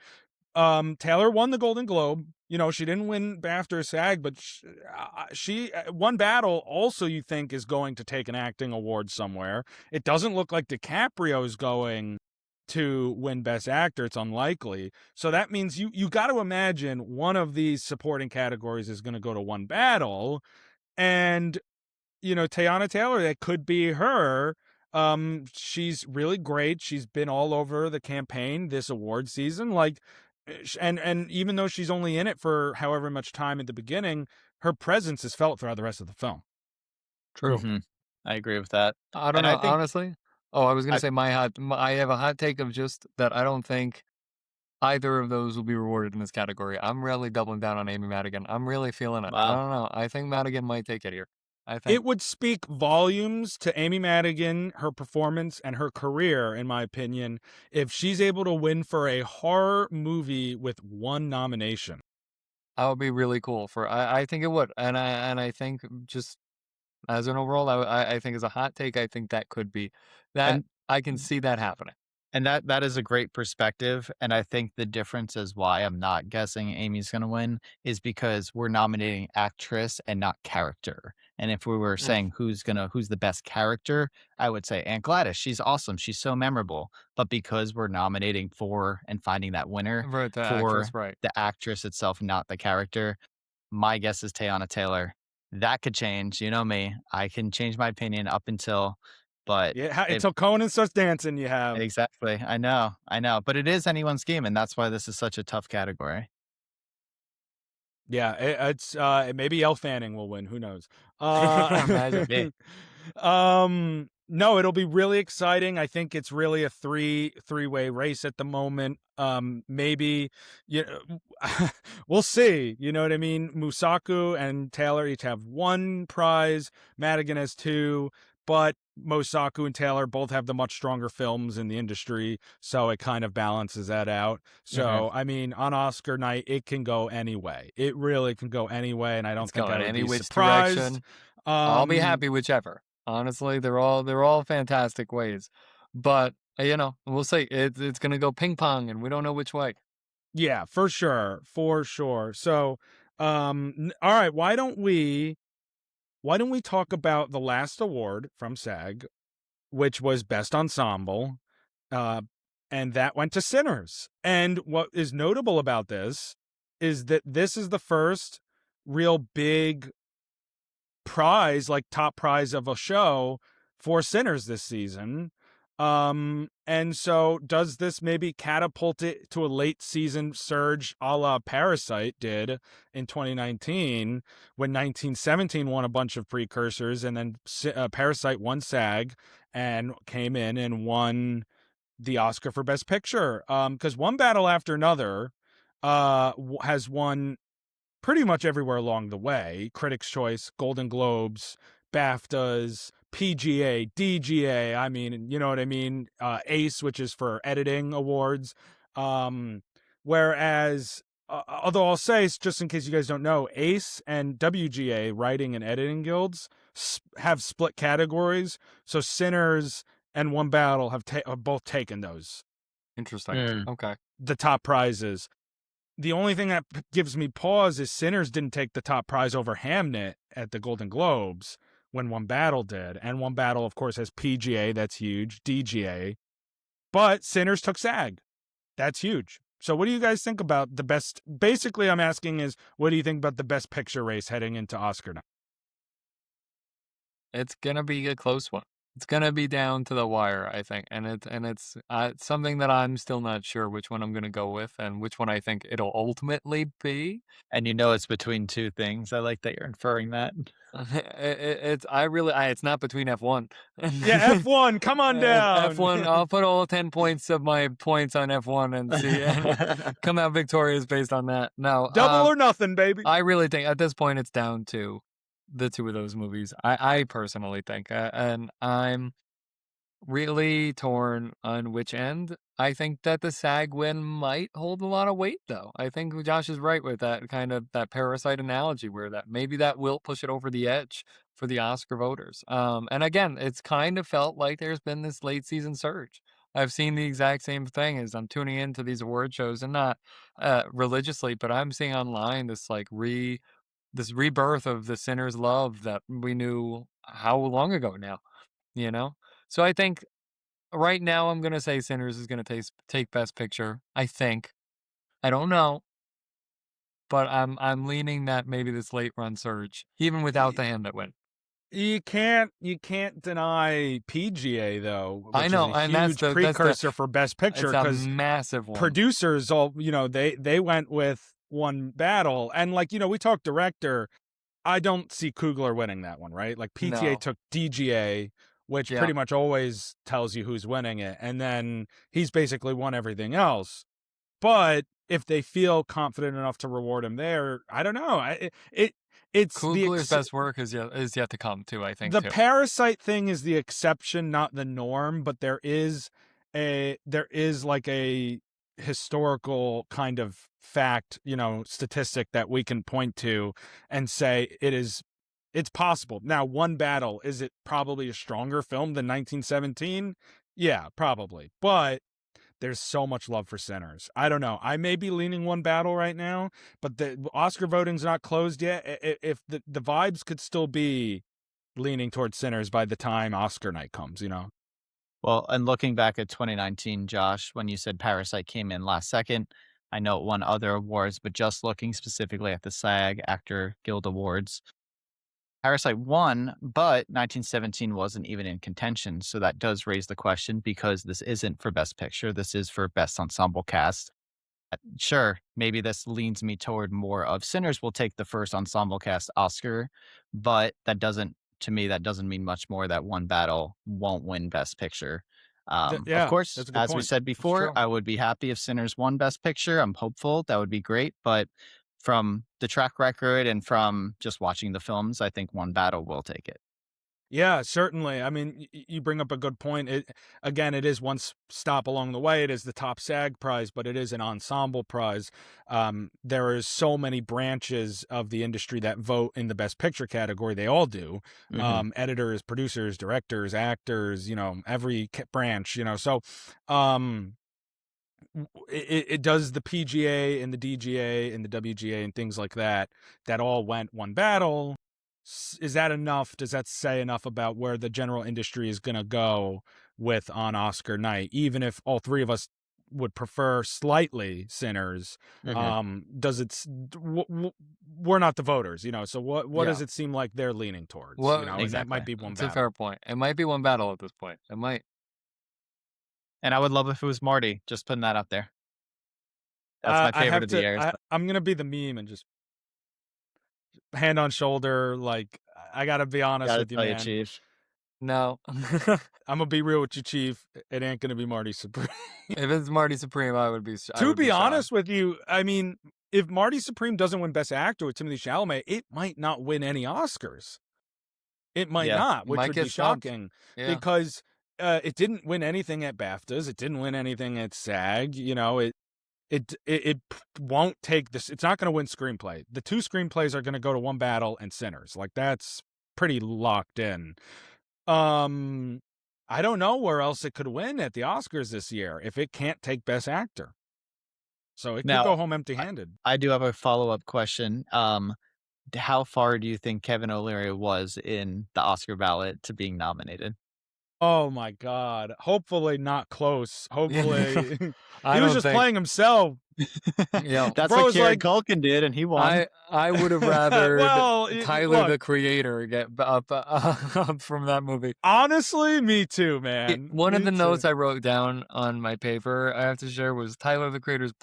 Taylor won the Golden Globe. She didn't win BAFTA or SAG, but she One Battle also, you think, is going to take an acting award somewhere. It doesn't look like DiCaprio is going to win Best Actor. It's unlikely. So that means you got to imagine one of these supporting categories is going to go to One Battle. And, Teyana Taylor, that could be her. She's really great. She's been all over the campaign this award season. And even though she's only in it for however much time at the beginning, her presence is felt throughout the rest of the film. True. Mm-hmm. I agree with that. I don't know, honestly. Oh, I was going to say I have a hot take of just that I don't think either of those will be rewarded in this category. I'm really doubling down on Amy Madigan. I'm really feeling it. Wow. I don't know. I think Madigan might take it here. I think it would speak volumes to Amy Madigan, her performance, and her career, in my opinion, if she's able to win for a horror movie with one nomination. That would be really cool. I think it would, and I think just as an overall, I think as a hot take, I think that could be that. And I can see that happening. And that is a great perspective. And I think the difference is why I'm not guessing Amy's going to win is because we're nominating actress and not character. And if we were saying who's the best character, I would say Aunt Gladys. She's awesome. She's so memorable. But because we're nominating for and finding that winner for the actress itself, not the character, my guess is Teyana Taylor. That could change. You know me. I can change my opinion up until... But until Conan starts dancing, you have. Exactly. I know. But it is anyone's game, and that's why this is such a tough category. Yeah, it's maybe Elle Fanning will win. Who knows? Imagine. No, it'll be really exciting. I think it's really a three-way race at the moment. Maybe we'll see. You know what I mean? Mosaku and Taylor each have one prize. Madigan has two. But Mosaku and Taylor both have the much stronger films in the industry, so it kind of balances that out. So, I mean, on Oscar night, it can go any way. It really can go any way, and I don't think I would be surprised. Direction. I'll be happy whichever. Honestly, they're all fantastic ways. But, we'll see. It's going to go ping pong, and we don't know which way. Yeah, for sure. So, all right, why don't we talk about the last award from SAG, which was Best Ensemble, and that went to Sinners. And what is notable about this is that this is the first real big prize, like top prize of a show for Sinners this season. And so does this maybe catapult it to a late season surge a la Parasite did in 2019 when 1917 won a bunch of precursors, and then Parasite won SAG and came in and won the Oscar for Best Picture. Because One Battle After Another has won pretty much everywhere along the way. Critics' Choice, Golden Globes, BAFTAs, PGA, DGA. I mean, you know what I mean? ACE, which is for editing awards. Whereas, although I'll say, just in case you guys don't know, ACE and WGA, Writing and Editing Guilds, have split categories. So Sinners and One Battle have both taken those. Interesting. Okay. The top prizes. The only thing that gives me pause is Sinners didn't take the top prize over Hamnet at the Golden Globes when One Battle did. And One Battle, of course, has PGA. That's huge. DGA. But Sinners took SAG. That's huge. So what do you guys think about the best? Basically, I'm asking is, what do you think about the Best Picture race heading into Oscar night? It's going to be a close one. It's going to be down to the wire, I think. And it's something that I'm still not sure which one I'm going to go with and which one I think it'll ultimately be. And it's between two things. I like that you're inferring that. It's not between F1. Yeah, F1, come on down. F1, I'll put all 10 points of my points on F1 and see and come out victorious based on that. No, double or nothing, baby. I really think at this point it's down to the two of those movies. I personally think, and I'm really torn on which end. I think that the SAG win might hold a lot of weight, though. I think Josh is right with that kind of that Parasite analogy, where that maybe that will push it over the edge for the Oscar voters. And again, it's kind of felt like there's been this late season surge. I've seen the exact same thing as I'm tuning into these award shows, and not religiously, but I'm seeing online this this rebirth of the Sinner's love that we knew how long ago now, you know? So I think right now I'm going to say Sinners is going to take Best Picture. I think. I don't know. But I'm leaning that maybe this late run surge, even without the Hamnet win. You can't deny PGA though. Which I know, is a and huge that's precursor for Best Picture, because massive one. Producers all they went with One Battle, and we talked director. I don't see Coogler winning that one, right? Like PTA took DGA, which pretty much always tells you who's winning it, and then he's basically won everything else. But if they feel confident enough to reward him there, I don't know. It's Coogler's best work is yet to come too, I think. The Parasite thing is the exception, not the norm, but there is like a historical kind of fact, statistic that we can point to and say it's possible. Now, One Battle, is it probably a stronger film than 1917? Yeah, probably. But there's so much love for Sinners. I don't know. I may be leaning One Battle right now, but the Oscar voting's not closed yet. If the vibes could still be leaning towards Sinners by the time Oscar night comes, Well, and looking back at 2019, Josh, when you said Parasite came in last second, I know it won other awards, but just looking specifically at the SAG Actor Guild Awards, Parasite won, but 1917 wasn't even in contention. So that does raise the question, because this isn't for Best Picture. This is for Best Ensemble Cast. Sure, maybe this leans me toward more of Sinners will take the first Ensemble Cast Oscar, but to me, that doesn't mean much more that One Battle won't win Best Picture. Of course, as we said before, I would be happy if Sinners won Best Picture. I'm hopeful. That would be great. But from the track record and from just watching the films, I think One Battle will take it. Yeah, certainly. I mean, you bring up a good point. It is one stop along the way. It is the top SAG prize, but it is an ensemble prize. There is so many branches of the industry that vote in the Best Picture category. They all do. Mm-hmm. Editors, producers, directors, actors, every branch, So it does the PGA and the DGA and the WGA and things like that all went one battle. Is that enough? Does that say enough about where the general industry is going to go with on Oscar night? Even if all three of us would prefer slightly Sinners, does it? We're not the voters, so what does it seem like they're leaning towards? Well, and that might be one battle. It's a fair point. It might be one battle at this point. It might. And I would love if it was Marty. Just putting that out there. That's my favorite of the year. I'm gonna be the meme and just hand on shoulder. Like, I gotta be honest with you, man. Chief. No. I'm gonna be real with you, Chief. It ain't gonna be Marty Supreme. If it's Marty Supreme, I would be. To be honest with you, I mean, if Marty Supreme doesn't win Best Actor with Timothée Chalamet, it might not win any Oscars. It might not, which would be shocking because it didn't win anything at BAFTAs. It didn't win anything at SAG. It won't take this. It's not going to win screenplay. The two screenplays are going to go to one battle and Sinners. Like, that's pretty locked in. I don't know where else it could win at the Oscars this year if it can't take Best Actor. So it could go home empty-handed. I do have a follow-up question. How far do you think Kevin O'Leary was in the Oscar ballot to being nominated? Oh my God. Hopefully not close. Hopefully. He was just playing himself. That's what Kieran Culkin did, and he won. I would have rather Tyler, the Creator, get up from that movie. Honestly, me too, man. One of the notes I wrote down on my paper I have to share was Tyler, the Creator's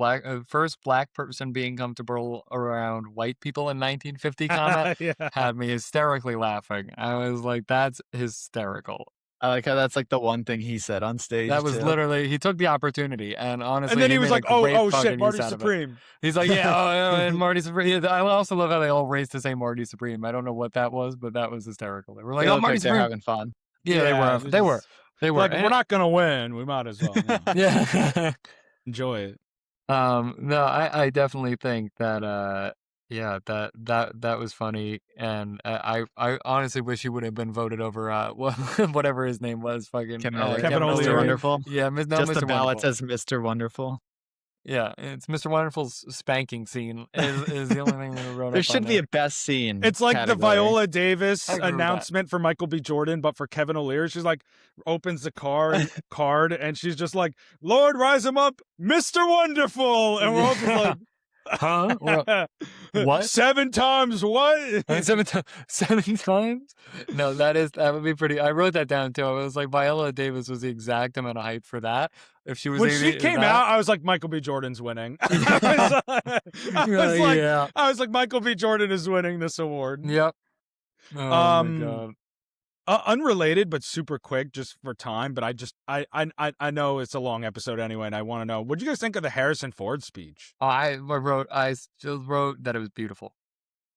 first black person being comfortable around white people in 1950 comment had me hysterically laughing. I was like, that's hysterical. I like how that's like the one thing he said on stage. That was literally, he took the opportunity, and honestly, and then he was like, "Oh shit, Marty Supreme." He's like, and Marty Supreme. I also love how they all raced to say Marty Supreme. I don't know what that was, but that was hysterical. They were like, "Oh, Marty Supreme." They're having fun. Yeah, they were. Like, we're not gonna win. We might as well. Enjoy it. No, I definitely think that. That was funny, and I honestly wish he would have been voted over whatever his name was, fucking Kevin O'Leary. Wonderful. Yeah, just Mr. the ballot Wonderful. says Mr. Wonderful. Yeah, it's Mr. Wonderful's spanking scene is the only thing that wrote. There should be a best scene. It's like the Viola Davis announcement for Michael B. Jordan, but for Kevin O'Leary. She's like, opens the card, and she's just like, "Lord, rise him up, Mr. Wonderful," and we're all just like. Huh? What? 7 times what? 7 times? No, that would be pretty. I wrote that down too. I was like, Viola Davis was the exact amount of hype for that. If she was when she came out, I was like, Michael B. Jordan's winning. I was like, Michael B. Jordan is winning this award. Yep. Oh my God. Unrelated, but super quick, just for time. But I know it's a long episode anyway, and I want to know, what did you guys think of the Harrison Ford speech? I still wrote that it was beautiful.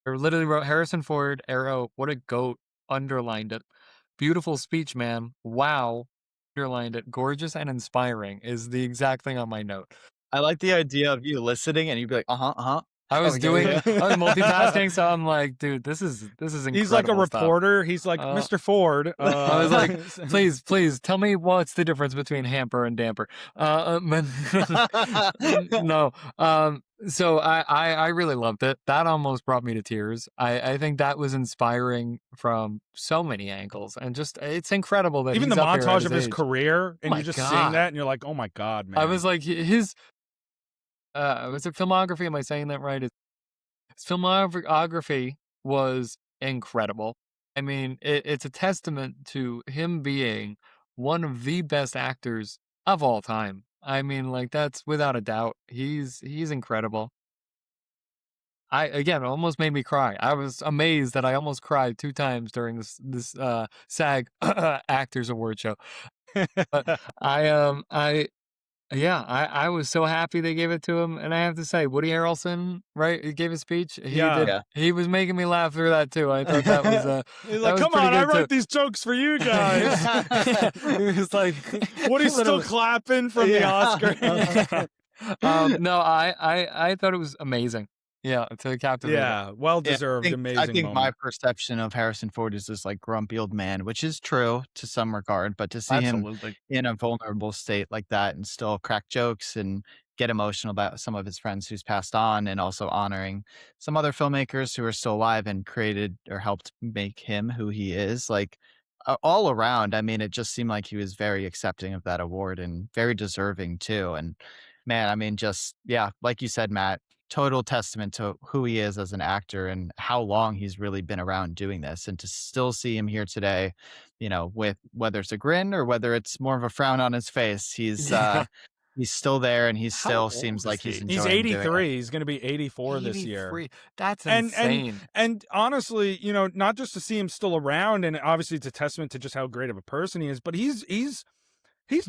I literally wrote Harrison Ford, arrow, what a goat, underlined it. Beautiful speech, man. Wow, underlined it. Gorgeous and inspiring is the exact thing on my note. I like the idea of you listening and you'd be like, uh-huh. I was multitasking, so I'm like, dude, this is incredible. He's like a reporter. Stuff. He's like, Mr. Ford. I was like, please tell me what's the difference between hamper and damper. No. So I really loved it. That almost brought me to tears. I think that was inspiring from so many angles, and just it's incredible that even he's the up montage of his his age. career, and you're just seeing that, and you're like, oh my God, man. I was like, his. Was it filmography? Am I saying that right? His filmography was incredible. I mean, it's a testament to him being one of the best actors of all time. I mean, like, that's without a doubt. He's incredible. It almost made me cry. I was amazed that I almost cried 2 times during this SAG Actors Award show. But I was so happy they gave it to him, and I have to say, Woody Harrelson, right? He gave a speech. He was making me laugh through that too. I thought that was he's like, come on, I wrote these jokes for you guys. He was like, Woody's still clapping from the Oscar. No, I thought it was amazing. Yeah, to captivate it. Yeah, well deserved, amazing I think my moment. perception of Harrison Ford is this like grumpy old man, which is true to some regard, but to see him Absolutely. in a vulnerable state like that and still crack jokes and get emotional about some of his friends who's passed on, and also honoring some other filmmakers who are still alive and created or helped make him who he is, like all around, I mean, it just seemed like he was very accepting of that award and very deserving too. And man, I mean, just, yeah, like you said, Matt, total testament to who he is as an actor and how long he's really been around doing this. And to still see him here today, you know, with whether it's a grin or whether it's more of a frown on his face, he's still there, and he How still old seems is like he's he? He's enjoying doing it. 83. He's going to be 84 this year. 83. That's And insane. and honestly, you know, not just to see him still around, and obviously it's a testament to just how great of a person he is, but he's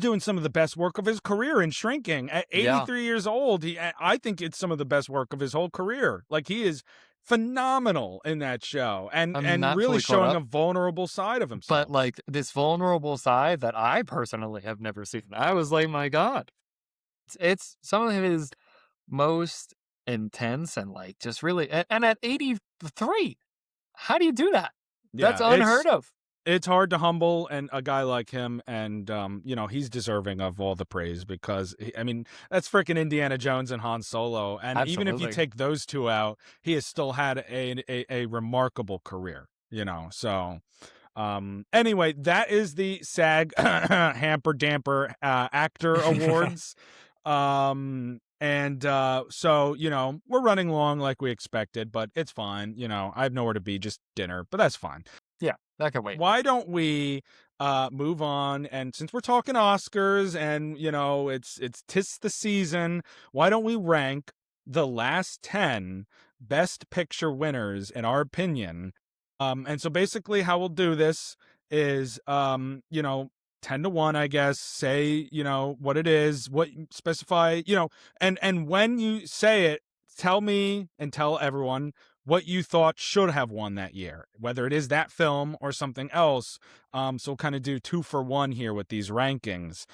doing some of the best work of his career in Shrinking. At 83 years old, I think it's some of the best work of his whole career. Like, he is phenomenal in that show, and really showing a vulnerable side of himself. But like this vulnerable side that I personally have never seen. I was like, my God, it's some of his most intense and like just really. And at 83, how do you do that? Yeah, that's unheard of. It's hard to humble and a guy like him, and you know, he's deserving of all the praise, because I mean, that's freaking Indiana Jones and Han Solo, and Absolutely. even if you take those two out, he has still had a remarkable career, you know. So anyway, that is the SAG Hamper Damper Actor Awards. And so, you know, we're running long like we expected, but it's fine. You know, I have nowhere to be, just dinner, but that's fine. Yeah, that can wait. Why don't we move on? And since we're talking Oscars, and you know, it's 'tis the season, why don't we rank the last 10 Best Picture winners in our opinion? And so basically how we'll do this is, you know, 10-1, I guess. Say, you know, what it is, what specify, you know, and when you say it, tell me and tell everyone what you thought should have won that year, whether it is that film or something else. So we'll kind of do 2 for 1 here with these rankings.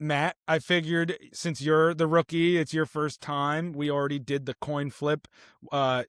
Matt, I figured since you're the rookie, it's your first time. We already did the coin flip.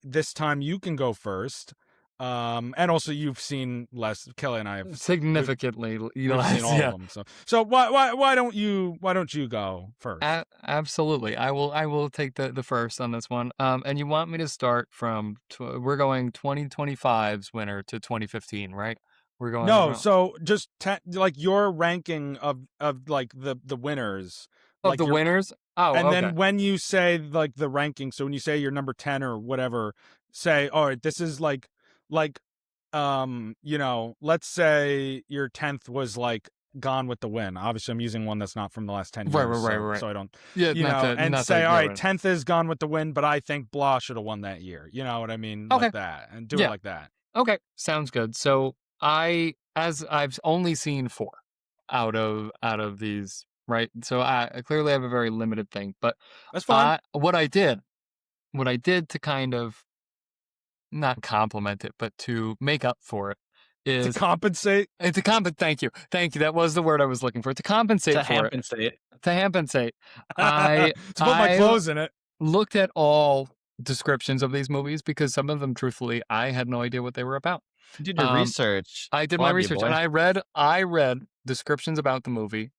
This time you can go first. And also you've seen less. Kelly and I have significantly seen all of them. So why don't you go first? Absolutely, I will take the first on this one. And you want me to start from we're going 2025's winner to 2015, right? We're going so just like your ranking of like the winners of like the winners. Oh, and okay. then when you say like the ranking, so when you say you're number 10 or whatever, say, all right, this is like you know, let's say your 10th was like Gone with the Wind. Obviously I'm using one that's not from the last 10 years, right. So I don't, you know, and say, all right, 10th is Gone with the Wind, but I think blah should have won that year, you know what I mean? Okay. Like that, and do it like that. Okay, sounds good. So as I've only seen 4 out of these, right? So I clearly have a very limited thing, but that's fine. What I did to kind of not compliment it, but to make up for it is to compensate. Thank you. That was the word I was looking for. To compensate for it. To compensate. To put my clothes in it. Looked at all descriptions of these movies, because some of them, truthfully, I had no idea what they were about. You did your research. I did my research, and I read descriptions about the movie,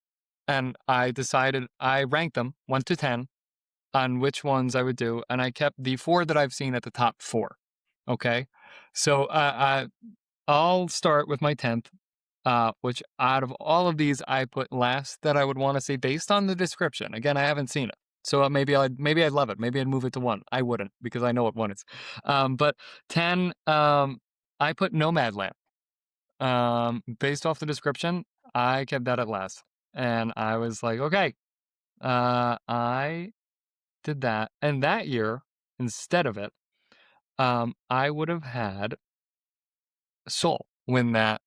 and I decided I ranked them 1 to 10 on which ones I would do, and I kept the 4 that I've seen at the top 4. Okay, so I'll start with my 10th, which out of all of these I put last that I would want to see based on the description. Again, I haven't seen it. So maybe I'd love it. Maybe I'd move it to 1. I wouldn't, because I know what 1 is. But 10, I put Nomadland. Based off the description, I kept that at last. And I was like, okay, I did that. And that year, instead of it, I would have had Soul win that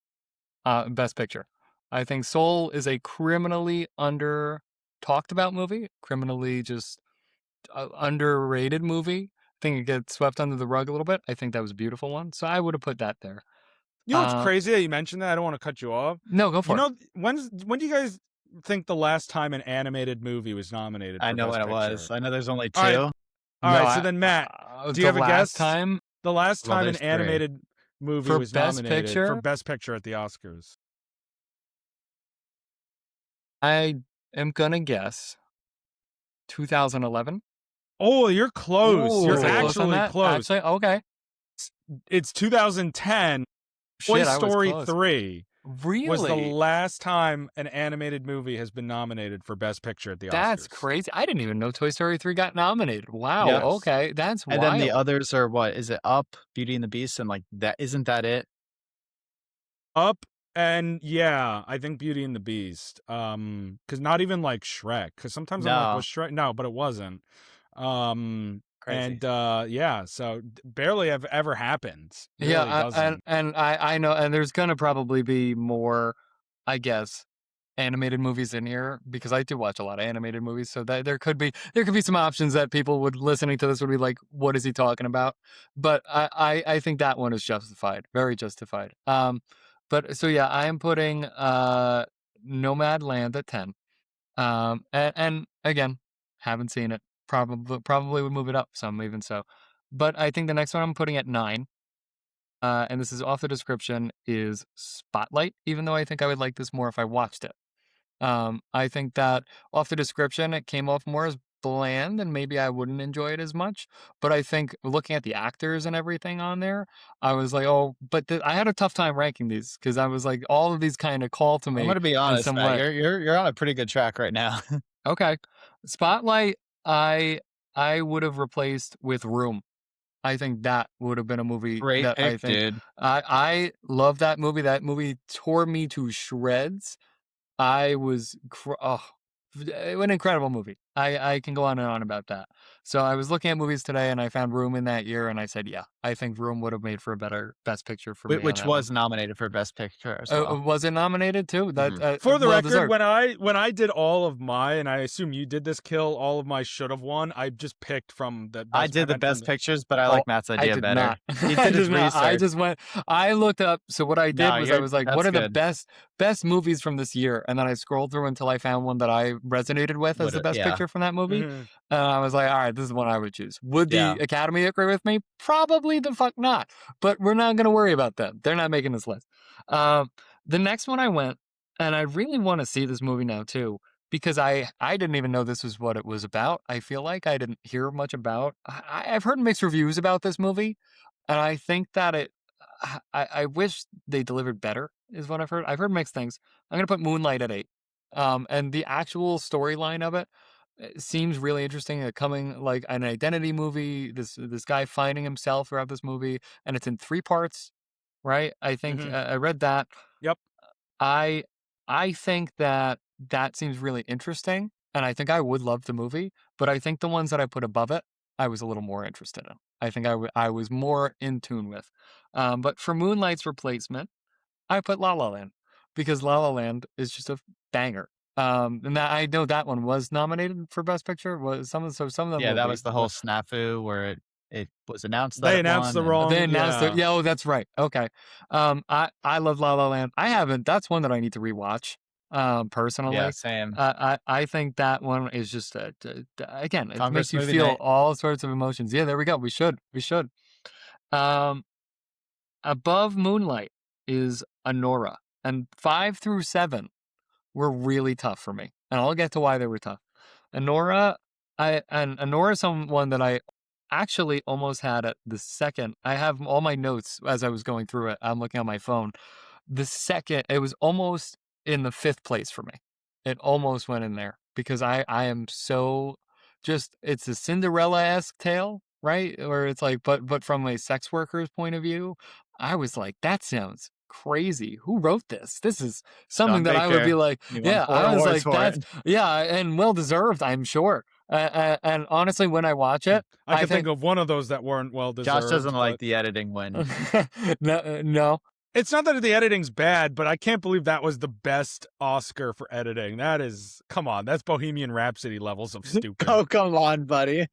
Best Picture. I think Soul is a criminally under talked about movie, criminally just underrated movie. I think it gets swept under the rug a little bit. I think that was a beautiful one, so I would have put that there. You know what's crazy that you mentioned that? I don't want to cut you off. No, go for it. You know, when do you guys think the last time an animated movie was nominated for I know Best when it Picture? was. I know there's only 2. All right, so then Matt, do you have a guess? The last time an animated movie was nominated for Best Picture at the Oscars. I am gonna guess 2011. Oh, you're close. Ooh, you're actually close. Actually, okay. It's 2010. Toy Story 3 was the last time an animated movie has been nominated for Best Picture at the Oscars. That's crazy. I didn't even know Toy Story 3 got nominated. Wow. Yes. Okay. That's wild. And then the others are what? Is it Up, Beauty and the Beast, and like that? Isn't that it? Up and I think Beauty and the Beast. Because not even like Shrek. Because sometimes I'm like, was Shrek? No, but it wasn't. Crazy. And so barely have ever happened. Really and I know, and there's gonna probably be more, I guess, animated movies in here because I do watch a lot of animated movies. So that there could be some options that people would listening to this would be like, what is he talking about? But I think that one is justified, very justified. But so I am putting Nomadland at 10. And again, haven't seen it. Probably would move it up some even so. But I think the next one I'm putting at 9, and this is off the description, is Spotlight, even though I think I would like this more if I watched it. I think that off the description, it came off more as bland and maybe I wouldn't enjoy it as much. But I think looking at the actors and everything on there, I was like, I had a tough time ranking these because I was like, all of these kind of call to me. I'm going to be honest, Matt, you're on a pretty good track right now. Okay. Spotlight, I would have replaced with Room. I think that would have been a movie that I think dude. I love that movie. That movie tore me to shreds. I was an incredible movie. I can go on and on about that. So I was looking at movies today and I found Room in that year and I said, I think Room would have made for a better Best Picture for me. Which was nominated for Best Picture as well. Was it nominated too? That for the record, deserved. when I did all of my, and I assume you did this, Kill, all of my should have won, I just picked from the I did the Best Pictures, but I like Matt's idea better. He did his research. I looked up, so what I did was I was like, what are the best movies from this year? And then I scrolled through until I found one that I resonated with as the Best Picture from that movie. Mm-hmm. And I was like, all right, this is one I would choose. Would the Academy agree with me? Probably the fuck not. But we're not going to worry about them. They're not making this list. The next one I went, and I really want to see this movie now too, because I didn't even know this was what it was about. I feel like I didn't hear much about. I've heard mixed reviews about this movie, and I think that I wish they delivered better, is what I've heard. I've heard mixed things. I'm going to put Moonlight at 8. And the actual storyline of it seems really interesting. Coming like an identity movie, this guy finding himself throughout this movie, and it's in 3 parts, right? I think I read that. Yep. I think that seems really interesting, and I think I would love the movie. But I think the ones that I put above it, I was a little more interested in. I think I was more in tune with. But for Moonlight's replacement, I put La La Land because La La Land is just a banger. And that, I know that one was nominated for Best Picture. Was some of them? Yeah, that was the whole snafu where it was announced. They announced the wrong. They announced it. Yeah, that's right. Okay. I love La La Land. I haven't. That's one that I need to rewatch. Personally, yeah, same. I think that one is just again, it makes you feel all sorts of emotions. Yeah, there we go. We should. Above Moonlight is Anora, and 5 through 7 were really tough for me, and I'll get to why they were tough. Anora is someone that I actually almost had at the second. I have all my notes as I was going through it. I'm looking on my phone. The second, it was almost in the 5th place for me. It almost went in there because I am so just, it's a Cinderella-esque tale, right? Where it's like, but from a sex worker's point of view, I was like, that sounds crazy. Who wrote this? This is something that I would be like, I was like, that's, and well deserved, I'm sure. And honestly, when I watch it, I can think of one of those that weren't well deserved. Josh doesn't like the editing when. No. It's not that the editing's bad, but I can't believe that was the best Oscar for editing. That is, come on, that's Bohemian Rhapsody levels of stupid. Oh, come on, buddy.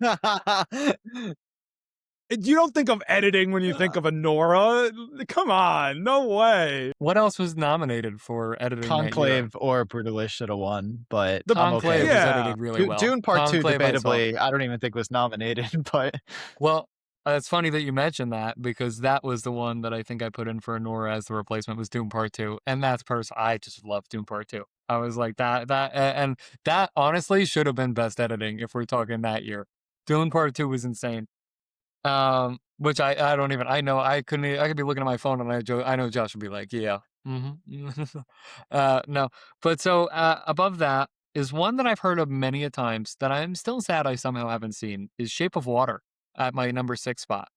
You don't think of editing when you think of a Nora. Come on, no way. What else was nominated for editing? Conclave or Brutalish should have won, but the Conclave was edited really well. Dune Part 2, debatably, I don't even think was nominated, but well, it's funny that you mentioned that because that was the one that I think I put in for Nora as the replacement was Dune Part 2, and that's I just love Dune Part 2. I was like and that honestly should have been best editing if we're talking that year. Dune Part 2 was insane. Which I don't even, I know I could be looking at my phone and I know Josh would be like, yeah. Mm-hmm. No, but so, above that is one that I've heard of many a times that I'm still sad I somehow haven't seen is Shape of Water at my number 6 spot.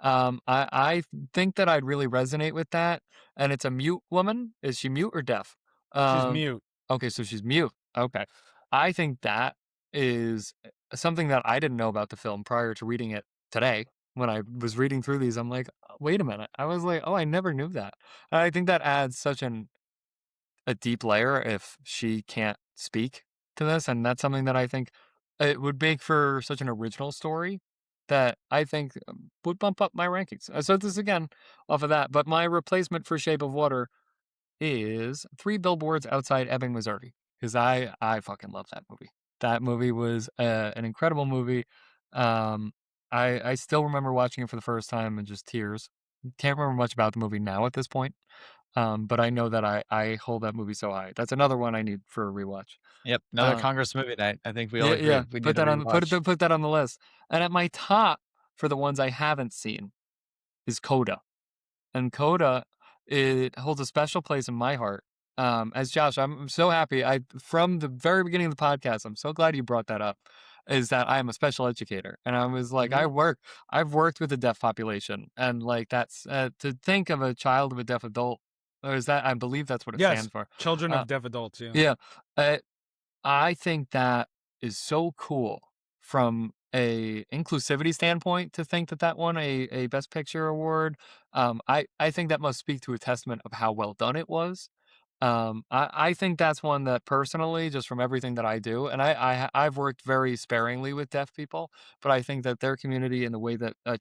I think that I'd really resonate with that. And it's a mute woman. Is she mute or deaf? She's mute. Okay. So she's mute. Okay. I think that is something that I didn't know about the film prior to reading it today. When I was reading through these, I'm like, wait a minute. I was like, oh, I never knew that. And I think that adds such a deep layer if she can't speak to this. And that's something that I think it would make for such an original story that I think would bump up my rankings. So this again off of that. But my replacement for Shape of Water is 3 Billboards Outside Ebbing, Missouri. Because I fucking love that movie. That movie was an incredible movie. I still remember watching it for the first time and just tears. Can't remember much about the movie now at this point. But I know that I hold that movie so high. That's another one I need for a rewatch. Yep, another Congress movie night. I think we all agree. Yeah, we put that on the list. And at my top for the ones I haven't seen is Coda. And Coda, it holds a special place in my heart. As Josh, I'm so happy. From the very beginning of the podcast, I'm so glad you brought that up. Is that I am a special educator, and I was like, Mm-hmm. I've worked with the deaf population, and like that's to think of a child of a deaf adult, or is that I believe that's what it stands for. Children of deaf adults. Yeah. I think that is so cool from a inclusivity standpoint to think that won a Best Picture award. I think that must speak to a testament of how well done it was. I think that's one that personally, just from everything that I do, and I've worked very sparingly with deaf people, but I think that their community and the way that a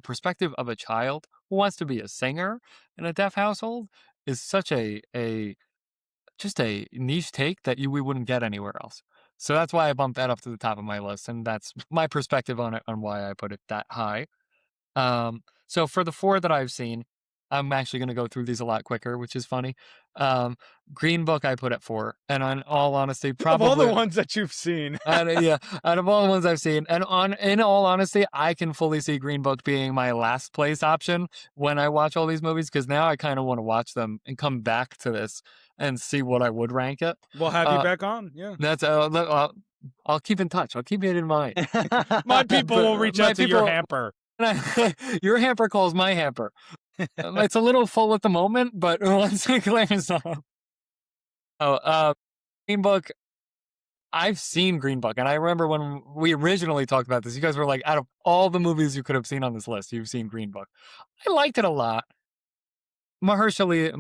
perspective of a child who wants to be a singer in a deaf household is such just a niche take that we wouldn't get anywhere else. So that's why I bumped that up to the top of my list, and that's my perspective on it, on why I put it that high. So for the 4 that I've seen, I'm actually going to go through these a lot quicker, which is funny. Green Book I put at 4, and in all honesty, probably of all the ones that you've seen, out of all the ones I've seen, and in all honesty, I can fully see Green Book being my last place option when I watch all these movies, because now I kind of want to watch them and come back to this and see what I would rank it. We'll have you back on. Yeah, that's I'll keep in touch. I'll keep it in mind. My people will reach out to your hamper. Your hamper calls my hamper. It's a little full at the moment, but once it clears up. Green Book. I've seen Green Book, and I remember when we originally talked about this, you guys were like, out of all the movies you could have seen on this list, you've seen Green Book. I liked it a lot. Mahershala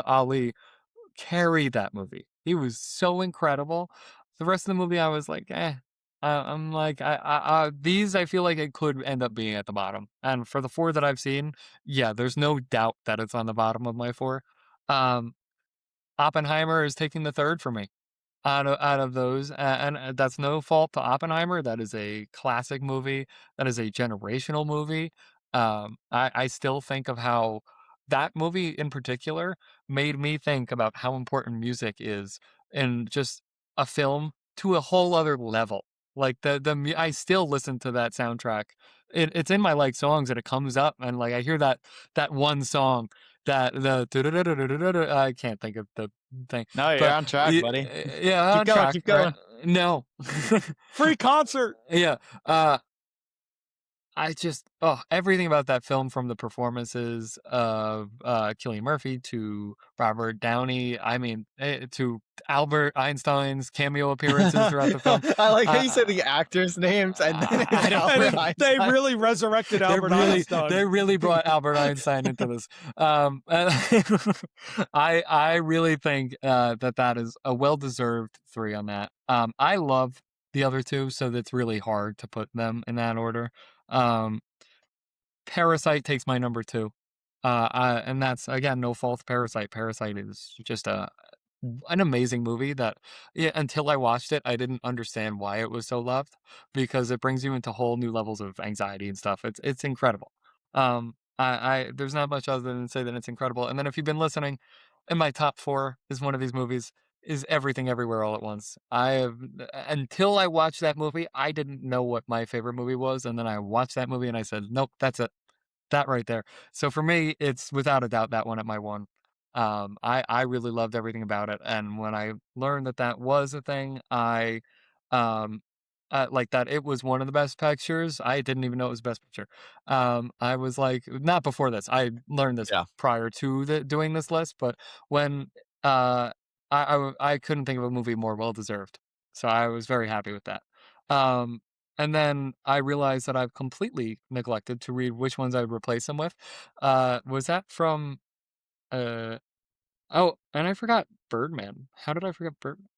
Ali carried that movie. He was so incredible. The rest of the movie, I was like, I'm like, these, I feel like it could end up being at the bottom. And for the 4 that I've seen, yeah, there's no doubt that it's on the bottom of my 4. Oppenheimer is taking the 3rd for me out of those. And that's no fault to Oppenheimer. That is a classic movie. That is a generational movie. I still think of how that movie in particular made me think about how important music is in just a film to a whole other level. Like I still listen to that soundtrack. It's in my like songs, and it comes up, and like I hear that one song that I can't think of the thing. No, you're on track, buddy. Yeah, keep going, track. keep going. No, free concert. Yeah. I just everything about that film, from the performances of Cillian Murphy to Robert Downey, I mean, to Albert Einstein's cameo appearances throughout the film. I like how you said the actors' names, and then they really resurrected Albert Einstein. They really brought Albert Einstein into this. I really think that is a well-deserved 3 on that. I love the other 2, so that's really hard to put them in that order. Parasite takes my number 2. And that's, again, no fault to Parasite. Parasite is just an amazing movie that, until I watched it, I didn't understand why it was so loved, because it brings you into whole new levels of anxiety and stuff. It's incredible. There's not much other than to say that it's incredible. And then if you've been listening, in my top 4 is one of these movies, is Everything Everywhere All at Once. Until I watched that movie, I didn't know what my favorite movie was, and then I watched that movie and I said, nope, that's it. That right there. So for me, it's without a doubt that one at my 1. I really loved everything about it, and when I learned that that was a thing, um, like that it was one of the best pictures. I didn't even know it was best picture. I was like, not before this. I learned this prior to doing this list, but when I couldn't think of a movie more well deserved, so I was very happy with that. Um, and then I realized that I've completely neglected to read which ones I would replace them with. Was that from uh oh, and I forgot Birdman. How did I forget Birdman?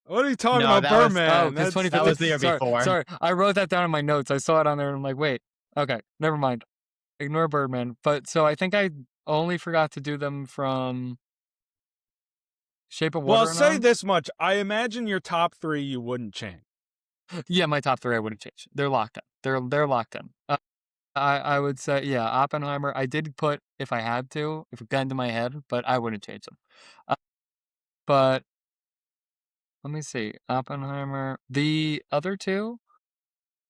What are you talking about, Birdman? Because that was the year before. Sorry, I wrote that down in my notes. I saw it on there and I'm like, wait, okay, never mind. Ignore Birdman. But so I think I only forgot to do them from Shape of Water. Well, I'll say this much. I imagine your top 3 you wouldn't change. Yeah, my top 3 I wouldn't change. They're locked in. They're locked in. I would say, yeah, Oppenheimer. I did put if I had to, if it got into my head, but I wouldn't change them. But let me see. Oppenheimer. The other 2,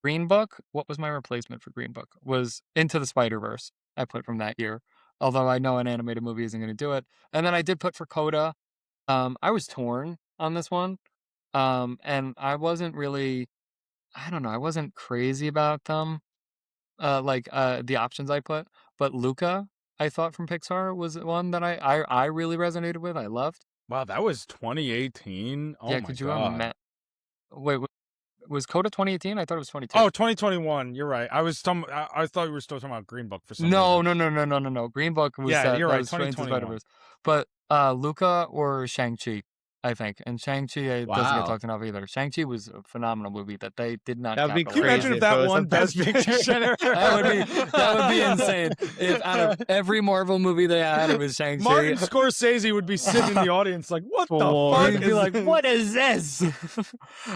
Green Book. What was my replacement for Green Book? Was Into the Spider-Verse. I put from that year. Although I know an animated movie isn't going to do it. And then I did put for Coda. I was torn on this one. And I wasn't really, I don't know, I wasn't crazy about them. The options I put, but Luca, I thought from Pixar was one that I really resonated with. I loved. Wow, that was 2018. Oh Yeah, my could you god. Wait, was Coda 2018? I thought it was 22. Oh, 2021. You're right. I thought we were still talking about Green Book for some No, reason. no. Green Book was you're right. was Into 2021. Spider-Verse. But Luca or Shang-Chi, I think. And Shang-Chi doesn't get talked enough either. Shang-Chi was a phenomenal movie that they did not That'd be Can you capitalize imagine on. if that won Best Picture? That would be insane. If out of every Marvel movie they had, it was Shang-Chi. Martin Scorsese would be sitting in the audience like, what the fuck? He'd be like, what is this?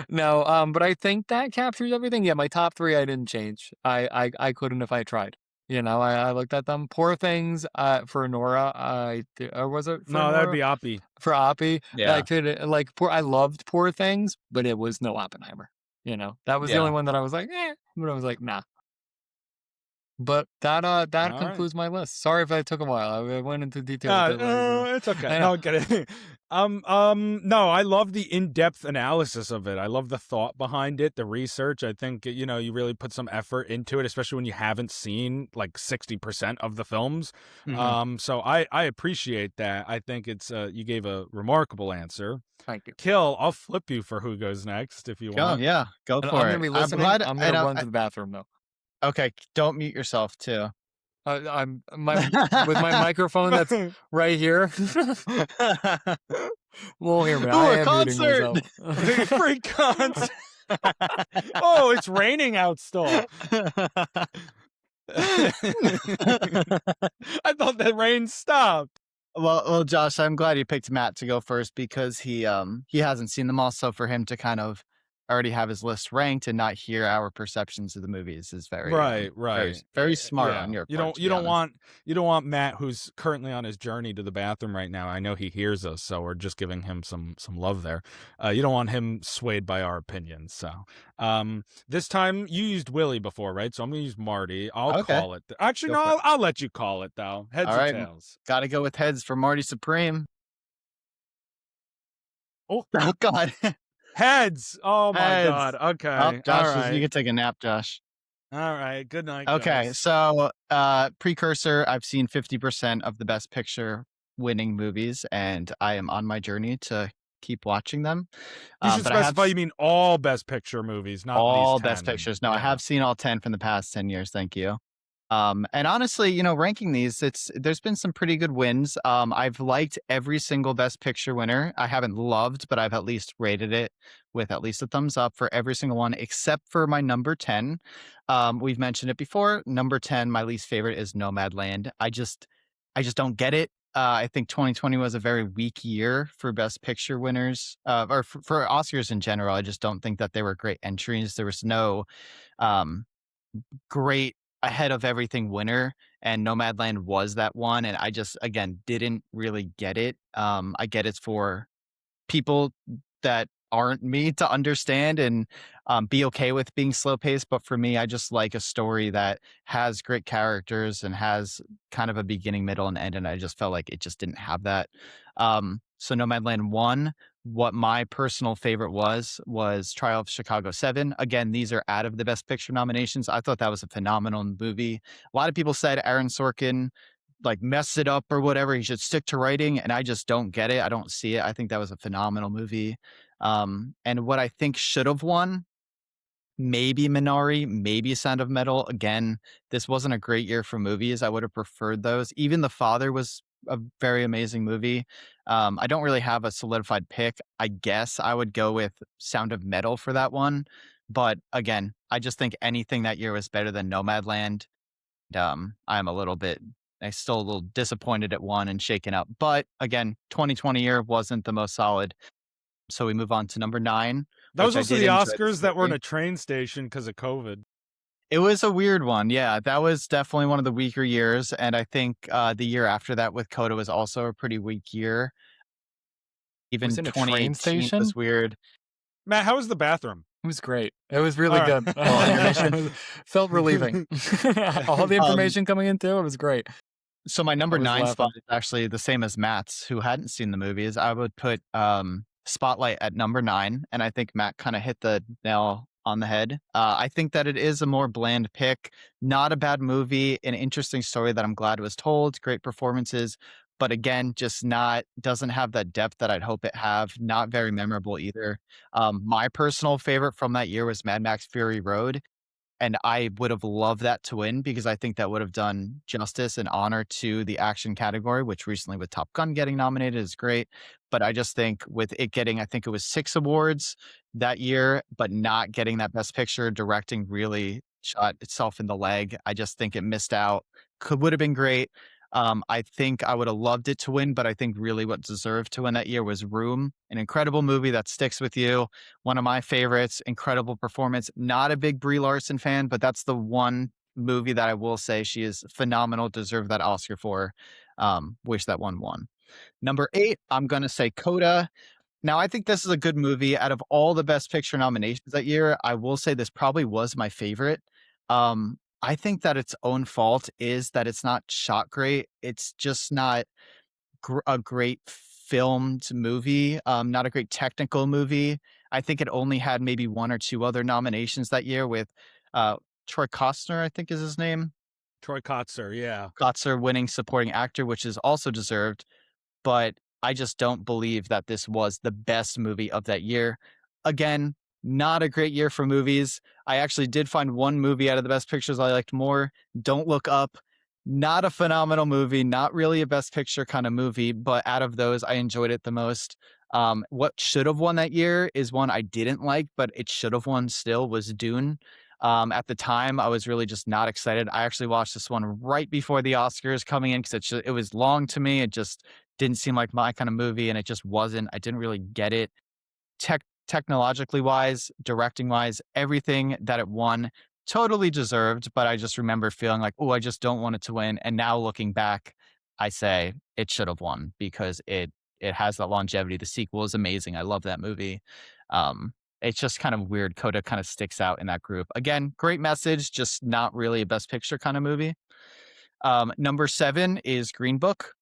No, but I think that captures everything. Yeah, my top 3 I didn't change. I couldn't if I tried. You know, I looked at them. Poor Things for Nora. Or was it for No, Nora? that'd be Oppie. For Oppie. Yeah. I could I loved Poor Things, but it was no Oppenheimer. You know, that was the only one that I was like, but I was like, nah. But that concludes my list. Sorry if I took a while. I went into detail. It's okay. No, get it. No, I love the in-depth analysis of it. I love the thought behind it, the research. I think, you really put some effort into it, especially when you haven't seen like 60% of the films. Mm-hmm. So I appreciate that. I think it's you gave a remarkable answer. Thank you. Kill, I'll flip you for who goes next if you want. Yeah, go for it. I'm going to be listening. I'm going to run to the bathroom though. Okay, don't mute yourself too. I'm with my microphone that's right here. Well, hear me. I am concert. muting myself. Free concert. Oh, it's raining out still. I thought the rain stopped. Well, Josh, I'm glad you picked Matt to go first because he hasn't seen them all. So for him to kind of already have his list ranked and not hear our perceptions of the movies is very very smart on your part. You don't want Matt, who's currently on his journey to the bathroom right now. I know he hears us, so we're just giving him some love there. You don't want him swayed by our opinions. So this time you used Willie before, right? So I'm gonna use Marty. I'll call it. Actually, no, I'll let you call it though. Heads or tails? Got to go with heads for Marty Supreme. Oh God. Heads. Oh my God. Okay. Josh, you can take a nap, Josh. All right. Good night. Okay. Guys. So, precursor, I've seen 50% of the Best Picture winning movies, and I am on my journey to keep watching them. You should specify you mean all Best Picture movies, not all these 10. Best Pictures. No, I have seen all 10 from the past 10 years. Thank you. And honestly, ranking these, there's been some pretty good wins. I've liked every single Best Picture winner. I haven't loved, but I've at least rated it with at least a thumbs up for every single one, except for my number 10. We've mentioned it before. Number 10, my least favorite is Nomadland. I just don't get it. I think 2020 was a very weak year for Best Picture winners, or for Oscars in general. I just don't think that they were great entries. There was no um, great ahead of everything winner, and Nomadland was that one, and I just, again, didn't really get it. I get it's for people that aren't me to understand and be okay with being slow paced, but for me, I just like a story that has great characters and has kind of a beginning, middle, and end, and I just felt like it just didn't have that. So Nomadland won. What my personal favorite was Trial of Chicago 7. Again, these are out of the Best Picture nominations. I thought that was a phenomenal movie. A lot of people said Aaron Sorkin like mess it up or whatever. He should stick to writing, and I just don't get it. I don't see it. I think that was a phenomenal movie. And what I think should have won, maybe Minari, maybe Sound of Metal. Again, this wasn't a great year for movies. I would have preferred those. Even The Father was a very amazing movie. I don't really have a solidified pick. I guess I would go with Sound of Metal for that one. But again, I just think anything that year was better than Nomadland. I'm still a little disappointed at one and shaken up. But again, 2020 year wasn't the most solid. So we move on to number 9. That was also the Oscars that were in a train station because of COVID. It was a weird one. Yeah, that was definitely one of the weaker years. And I think the year after that with Coda was also a pretty weak year. Even 2018 was weird. Matt, how was the bathroom? It was great. It was really good. Felt relieving. All the information coming in too, it was great. So my number 9 spot is actually the same as Matt's, who hadn't seen the movies. I would put Spotlight at number 9, and I think Matt kind of hit the nail on the head. I think that it is a more bland pick. Not a bad movie, an interesting story that I'm glad was told, great performances, but again, just doesn't have that depth that I'd hope it have. Not very memorable either. My personal favorite from that year was Mad Max Fury Road. And I would have loved that to win because I think that would have done justice and honor to the action category, which recently with Top Gun getting nominated is great. But I just think with it getting, I think it was 6 awards that year, but not getting that Best Picture, directing really shot itself in the leg. I just think it missed out. Would have been great. I think I would have loved it to win, but I think really what deserved to win that year was Room, an incredible movie that sticks with you. One of my favorites, incredible performance. Not a big Brie Larson fan, but that's the one movie that I will say she is phenomenal, deserved that Oscar for. Wish that one won. Number 8, I'm going to say Coda. Now, I think this is a good movie. Out of all the Best Picture nominations that year, I will say this probably was my favorite. I think that its own fault is that it's not shot great. It's just not a great filmed movie, not a great technical movie. I think it only had maybe 1 or 2 other nominations that year with Troy Kotsur, I think is his name. Troy Kotsur, yeah. Kotsur winning supporting actor, which is also deserved. But I just don't believe that this was the best movie of that year. Again, not a great year for movies. I actually did find one movie out of the Best Pictures I liked more. Don't Look Up. Not a phenomenal movie, not really a Best Picture kind of movie, but out of those, I enjoyed it the most. What should have won that year is one I didn't like, but it should have won still, was Dune. At the time, I was really just not excited. I actually watched this one right before the Oscars coming in because it was long to me. It just didn't seem like my kind of movie, and it just wasn't. I didn't really get it. Technologically wise, directing wise, everything that it won, totally deserved. But I just remember feeling like, oh, I just don't want it to win. And now looking back, I say it should have won because it has that longevity. The sequel is amazing. I love that movie. It's just kind of weird. Coda kind of sticks out in that group. Again, great message, just not really a Best Picture kind of movie. Number 7 is Green Book.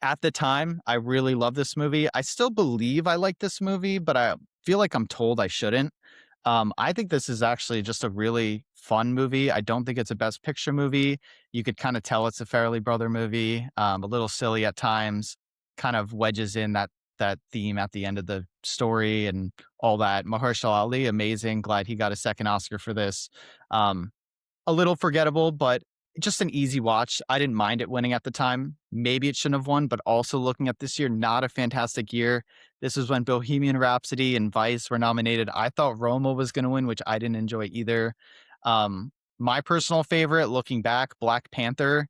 At the time, I really love this movie. I still believe I like this movie, but I feel like I'm told I shouldn't. I think this is actually just a really fun movie. I don't think it's a Best Picture movie. You could kind of tell it's a Farrelly Brother movie, a little silly at times, kind of wedges in that theme at the end of the story and all that. Mahershala Ali, amazing. Glad he got a second Oscar for this. A little forgettable, but just an easy watch. I didn't mind it winning at the time. Maybe it shouldn't have won, but also looking at this year, not a fantastic year. This was when Bohemian Rhapsody and Vice were nominated. I thought Roma was going to win, which I didn't enjoy either. My personal favorite, looking back, Black Panther.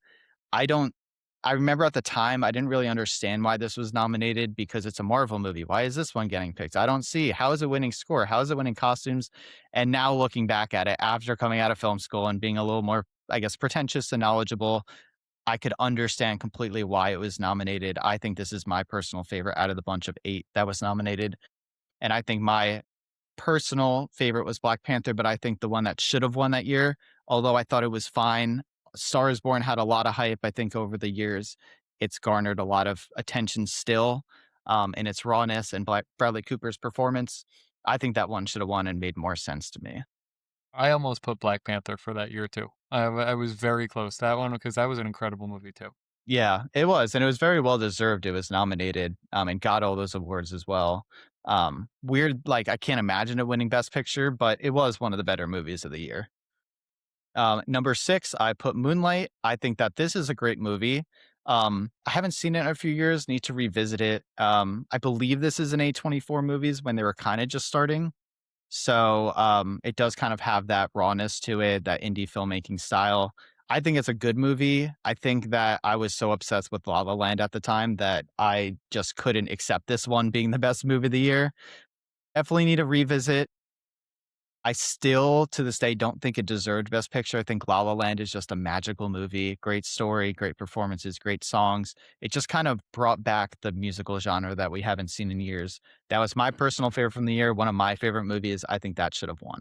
I remember at the time, I didn't really understand why this was nominated because it's a Marvel movie. Why is this one getting picked? I don't see. How is it winning score? How is it winning costumes? And now looking back at it after coming out of film school and being a little more, I guess, pretentious and knowledgeable, I could understand completely why it was nominated. I think this is my personal favorite out of the bunch of 8 that was nominated. And I think my personal favorite was Black Panther, but I think the one that should have won that year, although I thought it was fine, Star is Born had a lot of hype. I think over the years, it's garnered a lot of attention still in its rawness and Bradley Cooper's performance. I think that one should have won and made more sense to me. I almost put Black Panther for that year too. I was very close to that one because that was an incredible movie too. Yeah, it was, and it was very well deserved. It was nominated and got all those awards as well. Weird, like I can't imagine it winning Best Picture, but it was one of the better movies of the year. Number 6, I put Moonlight. I think that this is a great movie. I haven't seen it in a few years, need to revisit it. I believe this is an A24 movies when they were kind of just starting. So it does kind of have that rawness to it, that indie filmmaking style. I think it's a good movie. I think that I was so obsessed with La La Land at the time that I just couldn't accept this one being the best movie of the year. Definitely need to revisit. I still, to this day, don't think it deserved Best Picture. I think La La Land is just a magical movie. Great story, great performances, great songs. It just kind of brought back the musical genre that we haven't seen in years. That was my personal favorite from the year. One of my favorite movies. I think that should have won.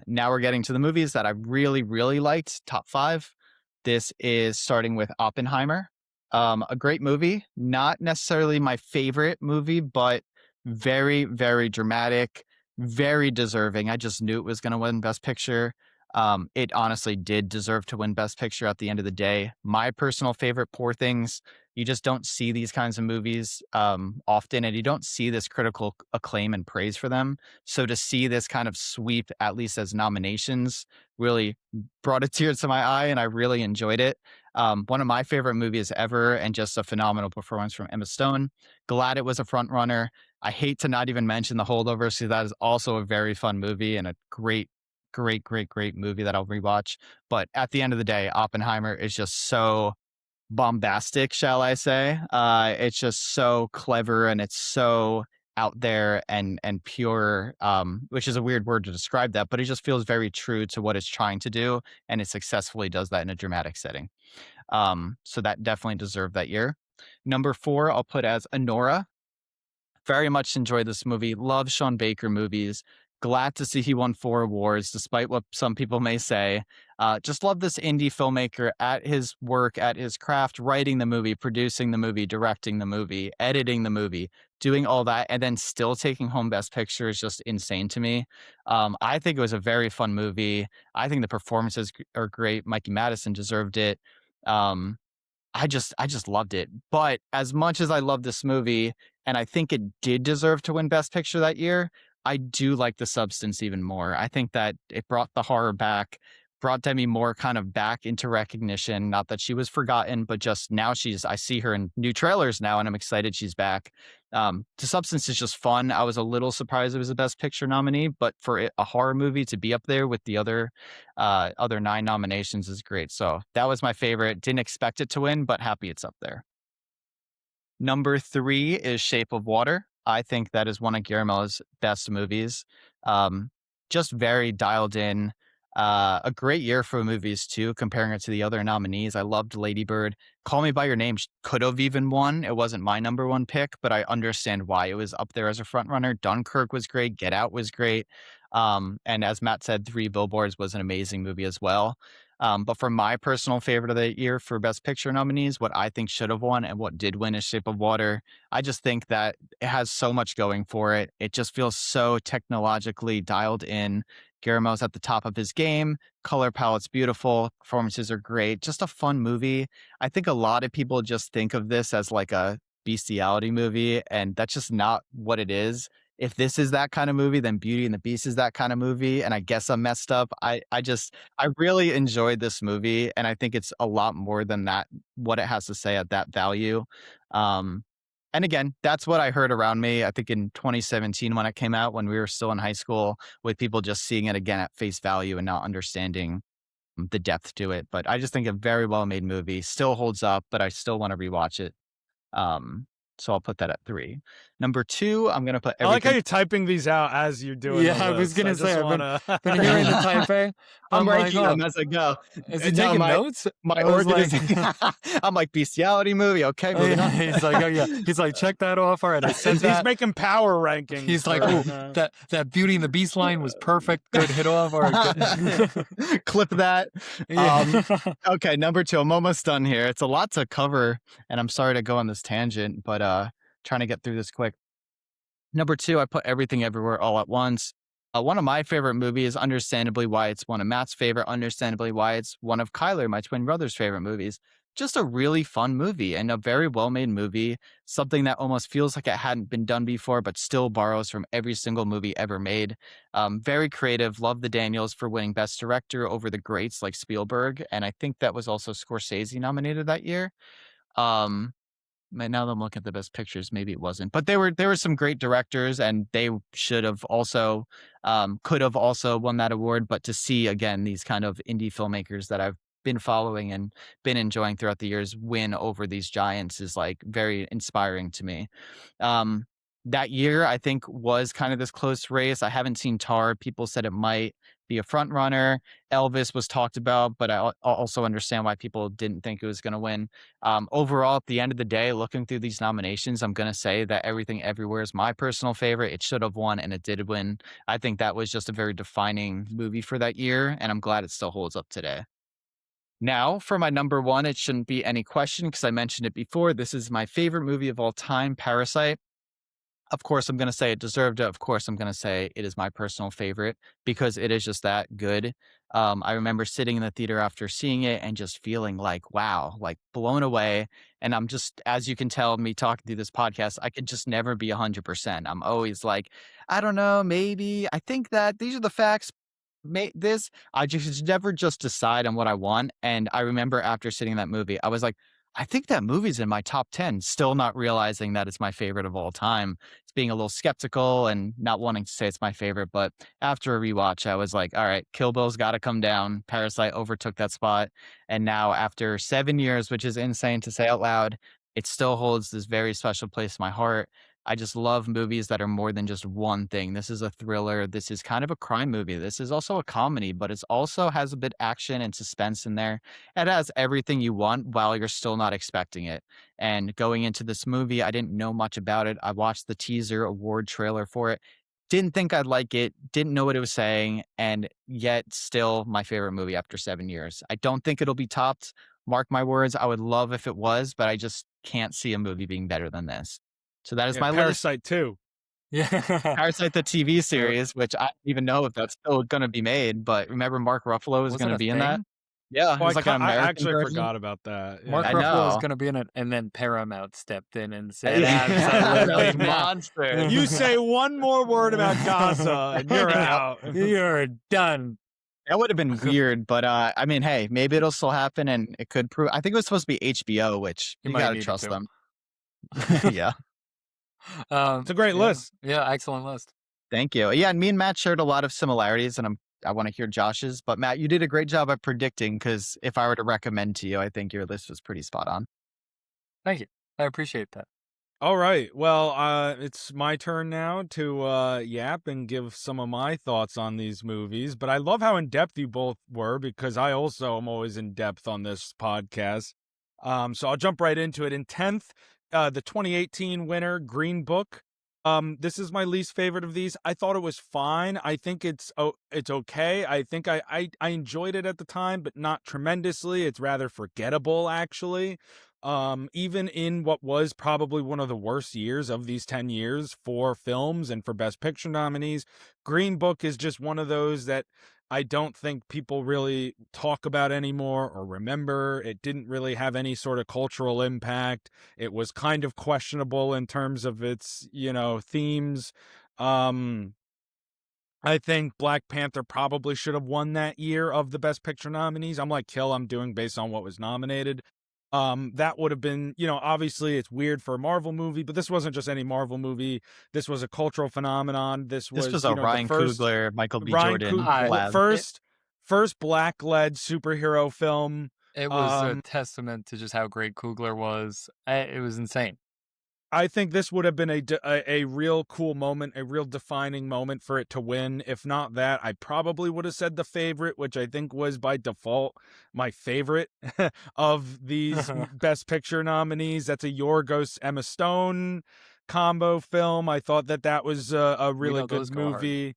Now we're getting to the movies that I really, really liked. Top 5. This is starting with Oppenheimer. A great movie. Not necessarily my favorite movie, but very, very dramatic, very deserving. I just knew it was going to win Best Picture. It honestly did deserve to win Best Picture at the end of the day. My personal favorite, Poor Things. You just don't see these kinds of movies often, and you don't see this critical acclaim and praise for them. So to see this kind of sweep, at least as nominations, really brought a tear to my eye, and I really enjoyed it. One of my favorite movies ever, and just a phenomenal performance from Emma Stone. Glad it was a front runner. I hate to not even mention The Holdovers, because that is also a very fun movie and a great movie that I'll rewatch. But at the end of the day, Oppenheimer is just so bombastic, shall I say. It's just so clever and it's so out there and pure, which is a weird word to describe that, but it just feels very true to what it's trying to do, and it successfully does that in a dramatic setting. So that definitely deserved that year. Number 4, I'll put as Anora. Very much enjoyed this movie. Love Sean Baker movies. Glad to see he won 4 awards, despite what some people may say. Just love this indie filmmaker at his work, at his craft, writing the movie, producing the movie, directing the movie, editing the movie, doing all that, and then still taking home Best Picture is just insane to me. I think it was a very fun movie. I think the performances are great. Mikey Madison deserved it. I just loved it. But as much as I love this movie, and I think it did deserve to win Best Picture that year, I do like the substance even more. I think that it brought the horror back, brought Demi Moore kind of back into recognition. Not that she was forgotten, but just now I see her in new trailers now, and I'm excited she's back. The substance is just fun. I was a little surprised it was a Best Picture nominee, but for a horror movie to be up there with the other 9 nominations is great. So that was my favorite. Didn't expect it to win, but happy it's up there. Number 3 is Shape of Water. I think that is one of Guillermo's best movies. Just very dialed in. A great year for movies too, comparing it to the other nominees. I loved Lady Bird. Call Me by Your Name could have even won. It wasn't my number 1 pick, but I understand why it was up there as a front runner. Dunkirk was great. Get Out was great. And as Matt said, 3 Billboards was an amazing movie as well. But for my personal favorite of the year for Best Picture nominees, what I think should have won and what did win is Shape of Water. I just think that it has so much going for it. It just feels so technologically dialed in. Guillermo's at the top of his game. Color palette's beautiful. Performances are great. Just a fun movie. I think a lot of people just think of this as like a bestiality movie, and that's just not what it is. if this is that kind of movie, then Beauty and the Beast is that kind of movie. And I guess I'm messed up. I really enjoyed this movie, and I think it's a lot more than that, what it has to say at that value. And again, that's what I heard around me. I think in 2017 when it came out, when we were still in high school, with people just seeing it again at face value and not understanding the depth to it. But I just think a very well made movie, still holds up, but I still want to rewatch it. So I'll put that at 3. Number 2, I'm gonna put everything. I like how you're typing these out as you're doing. Yeah, I was gonna say I've been hearing the typing. I'm ranking them as I go. Is he taking notes? My organization. I'm like, bestiality movie. Okay, moving on. He's like, oh yeah. He's like, check that off. All right, I said that. He's making power rankings. He's like, oh, that Beauty and the Beast line was perfect. Good, hit off. All right, good. Clip that. Okay, number 2. I'm almost done here. It's a lot to cover, and I'm sorry to go on this tangent, but trying to get through this quick. Number 2, I put Everything Everywhere All at Once. One of my favorite movies, understandably why it's one of Matt's favorite, understandably why it's one of Kyler, my twin brother's favorite movies. Just a really fun movie and a very well-made movie, something that almost feels like it hadn't been done before, but still borrows from every single movie ever made. Very creative. Love the Daniels for winning Best Director over the greats like Spielberg, and I think that was also Scorsese nominated that year. Now that I'm looking at the best pictures, maybe it wasn't, but there were some great directors, and they should have also could have also won that award. But to see again these kind of indie filmmakers that I've been following and been enjoying throughout the years win over these giants is like very inspiring to me. That year, I think, was kind of this close race. I haven't seen Tar. People said it might be a front runner. Elvis was talked about, but I also understand why people didn't think it was going to win. Overall, at the end of the day, looking through these nominations, I'm going to say that Everything Everywhere is my personal favorite. It should have won, and it did win. I think that was just a very defining movie for that year, and I'm glad it still holds up today. Now, for my number 1, it shouldn't be any question because I mentioned it before. This is my favorite movie of all time, Parasite. Of course, I'm going to say it deserved it. Of course, I'm going to say it is my personal favorite because it is just that good. I remember sitting in the theater after seeing it and just feeling like, wow, like blown away. And I'm just, as you can tell me talking through this podcast, I could just never be 100%. I'm always like, I don't know, maybe, I think that these are the facts. I just never just decide on what I want. And I remember after sitting in that movie, I was like, I think that movie's in my top 10, still not realizing that it's my favorite of all time. It's being a little skeptical and not wanting to say it's my favorite. But after a rewatch, I was like, all right, Kill Bill's got to come down. Parasite overtook that spot. And now after 7 years, which is insane to say out loud, it still holds this very special place in my heart. I just love movies that are more than just one thing. This is a thriller. This is kind of a crime movie. This is also a comedy, but it also has a bit action and suspense in there. It has everything you want while you're still not expecting it. And going into this movie, I didn't know much about it. I watched the teaser award trailer for it. Didn't think I'd like it. Didn't know what it was saying. And yet still my favorite movie after 7 years. I don't think it'll be topped. Mark my words. I would love if it was, but I just can't see a movie being better than this. So that is my Parasite list. too. Yeah. Parasite, the TV series, which I don't even know if that's still going to be made, but remember Mark Ruffalo is going to be in that? Yeah, Oh, it's like an American I actually version. forgot about that. Yeah. Mark Ruffalo is going to be in it, and then Paramount stepped in and said, "Absolutely monster." You say one more word about Gaza, and you're out. You're done. That would have been weird, but I mean, hey, maybe it'll still happen, and it could prove. I think it was supposed to be HBO, which you gotta trust them. Yeah. It's a great list. Yeah, excellent list. Thank you. Yeah, and me and Matt shared a lot of similarities, and I want to hear Josh's. But Matt, you did a great job at predicting, because if I were to recommend to you, I think your list was pretty spot on. Thank you. I appreciate that. All right. Well, it's my turn now to yap and give some of my thoughts on these movies. But I love how in depth you both were, because I also am always in depth on this podcast. So I'll jump right into it. In 10th, the 2018 winner, Green Book. This is my least favorite of these. I thought it was fine. I think it's okay. I think I enjoyed it at the time, but not tremendously. It's rather forgettable, actually. Even in what was probably one of the worst years of these 10 years for films and for Best Picture nominees, Green Book is just one of those that I don't think people really talk about anymore or remember. It didn't really have any sort of cultural impact. It was kind of questionable in terms of its, themes. I think Black Panther probably should have won that year of the Best Picture nominees. I'm like Kill, I'm doing based on what was nominated. That would have been, obviously it's weird for a Marvel movie, but this wasn't just any Marvel movie. This was a cultural phenomenon. This was a the Ryan first Coogler, Michael B. Jordan collab. First Black-led superhero film. It was a testament to just how great Coogler was. It was insane. I think this would have been a real cool moment, a real defining moment for it to win. If not that, I probably would have said The Favorite, which I think was by default my favorite of these Best Picture nominees. That's a Yorgos Emma Stone combo film. I thought that was a really good movie.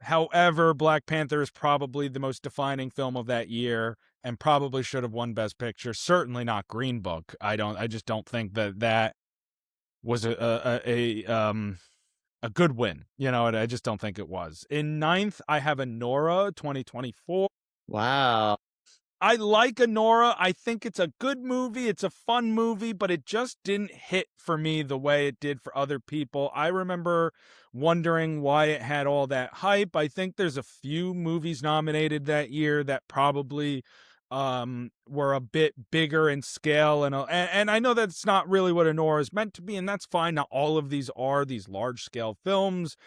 However, Black Panther is probably the most defining film of that year and probably should have won Best Picture. Certainly not Green Book. I just don't think that was a good win, and I just don't think it was. In ninth, I have Anora 2024. Wow. I like Anora. I think it's a good movie. It's a fun movie, but it just didn't hit for me the way it did for other people. I remember wondering why it had all that hype. I think there's a few movies nominated that year that probably were a bit bigger in scale, and I know that's not really what Anora is meant to be, and that's fine. Not all of these are these large scale films,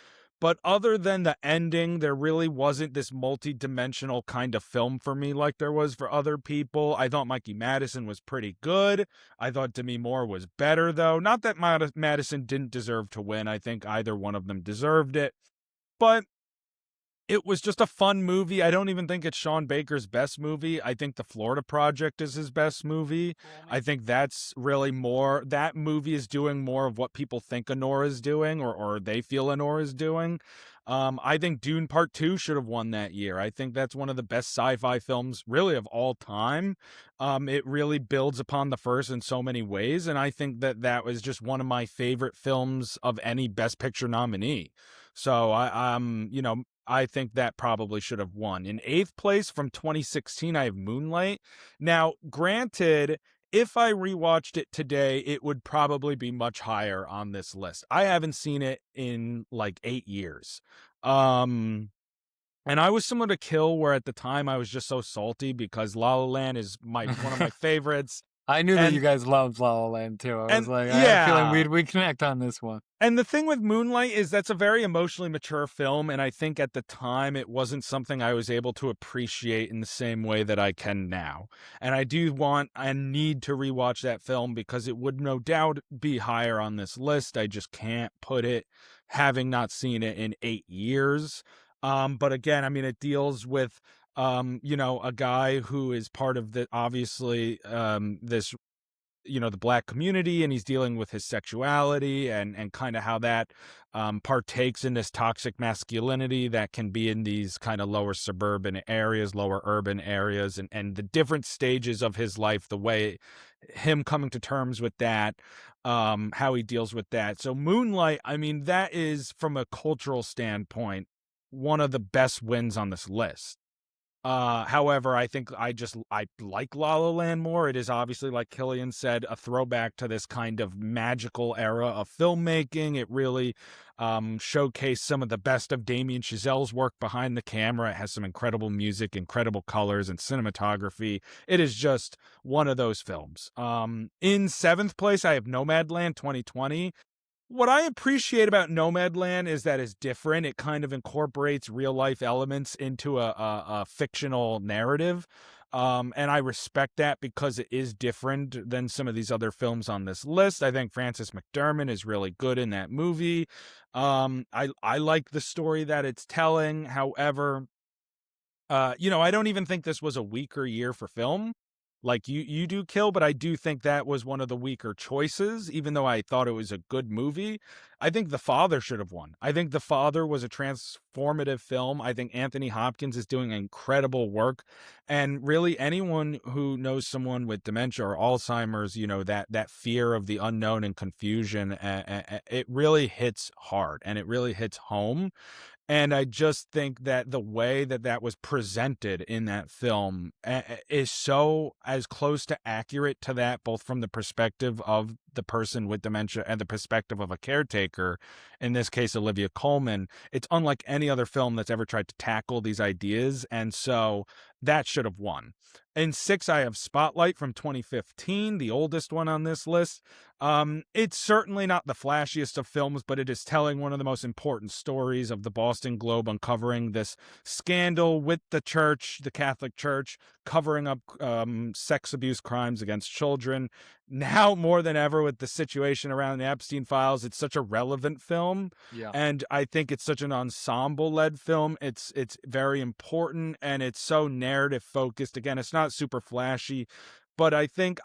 but other than the ending, there really wasn't this multi-dimensional kind of film for me like there was for other people. I thought Mikey Madison was pretty good. I thought Demi Moore was better, though. Not that Madison didn't deserve to win. I think either one of them deserved it, but it was just a fun movie. I don't even think it's Sean Baker's best movie. I think The Florida Project is his best movie. I think that's really more, that movie is doing more of what people think Anora is doing or they feel Anora is doing. I think Dune Part 2 should have won that year. I think that's one of the best sci-fi films really of all time. It really builds upon the first in so many ways, and I think that was just one of my favorite films of any Best Picture nominee. So I think that probably should have won. In eighth place from 2016, I have Moonlight. Now, granted, if I rewatched it today, it would probably be much higher on this list. I haven't seen it in like 8 years. And I was similar to Kill, where at the time I was just so salty because La La Land is one of my favorites. I knew that you guys loved La La Land too. I was like, I had a feeling we'd connect on this one. And the thing with Moonlight is that's a very emotionally mature film, and I think at the time it wasn't something I was able to appreciate in the same way that I can now. And I do want and need to rewatch that film because it would no doubt be higher on this list. I just can't put it, having not seen it in 8 years. But again, I mean, it deals with a guy who is part of the, obviously, this, the Black community, and he's dealing with his sexuality and kind of how that partakes in this toxic masculinity that can be in these kind of lower suburban areas, lower urban areas, and the different stages of his life, the way him coming to terms with that, how he deals with that. So Moonlight, I mean, that is, from a cultural standpoint, one of the best wins on this list. However, I think I like La La Land more. It is obviously, like Killian said, a throwback to this kind of magical era of filmmaking. It really showcased some of the best of Damien Chazelle's work behind the camera. It has some incredible music, incredible colors, and cinematography. It is just one of those films. In seventh place, I have Nomadland 2020. What I appreciate about Nomadland is that it's different. It kind of incorporates real life elements into a fictional narrative. And I respect that because it is different than some of these other films on this list. I think Frances McDormand is really good in that movie. I like the story that it's telling. However, I don't even think this was a weaker year for film. Like you do, Kill, but I do think that was one of the weaker choices, even though I thought it was a good movie. I think The Father should have won. I think The Father was a transformative film. I think Anthony Hopkins is doing incredible work. And really, anyone who knows someone with dementia or Alzheimer's, that fear of the unknown and confusion, it really hits hard and it really hits home. And I just think that the way that that was presented in that film is so as close to accurate to that, both from the perspective of the person with dementia and the perspective of a caretaker, in this case, Olivia Colman. It's unlike any other film that's ever tried to tackle these ideas. And so that should have won. In 6, I have Spotlight from 2015, the oldest one on this list. It's certainly not the flashiest of films, but it is telling one of the most important stories of the Boston Globe, uncovering this scandal with the church, the Catholic Church, covering up sex abuse crimes against children. Now more than ever with the situation around the Epstein files, it's such a relevant film. Yeah. And I think it's such an ensemble-led film. It's very important, and it's so narrative focused. Again, it's not super flashy, but I think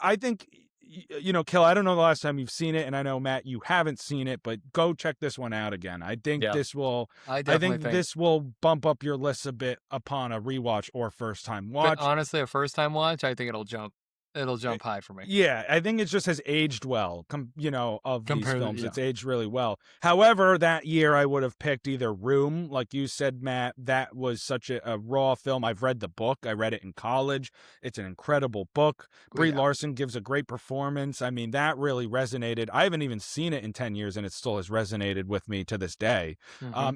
you know, Kill, I don't know the last time you've seen it, and I know, Matt, you haven't seen it, but go check this one out again. I think this will this will bump up your list a bit upon a rewatch or first time watch. But honestly, a first time watch, I think it'll jump high for me. Yeah, I think it just has aged well, you know, of these films. It's aged really well. However, that year I would have picked either Room, like you said, Matt. That was such a raw film. I've read the book. I read it in college. It's an incredible book. Brie Larson gives a great performance. I mean, that really resonated. I haven't even seen it in 10 years, and it still has resonated with me to this day.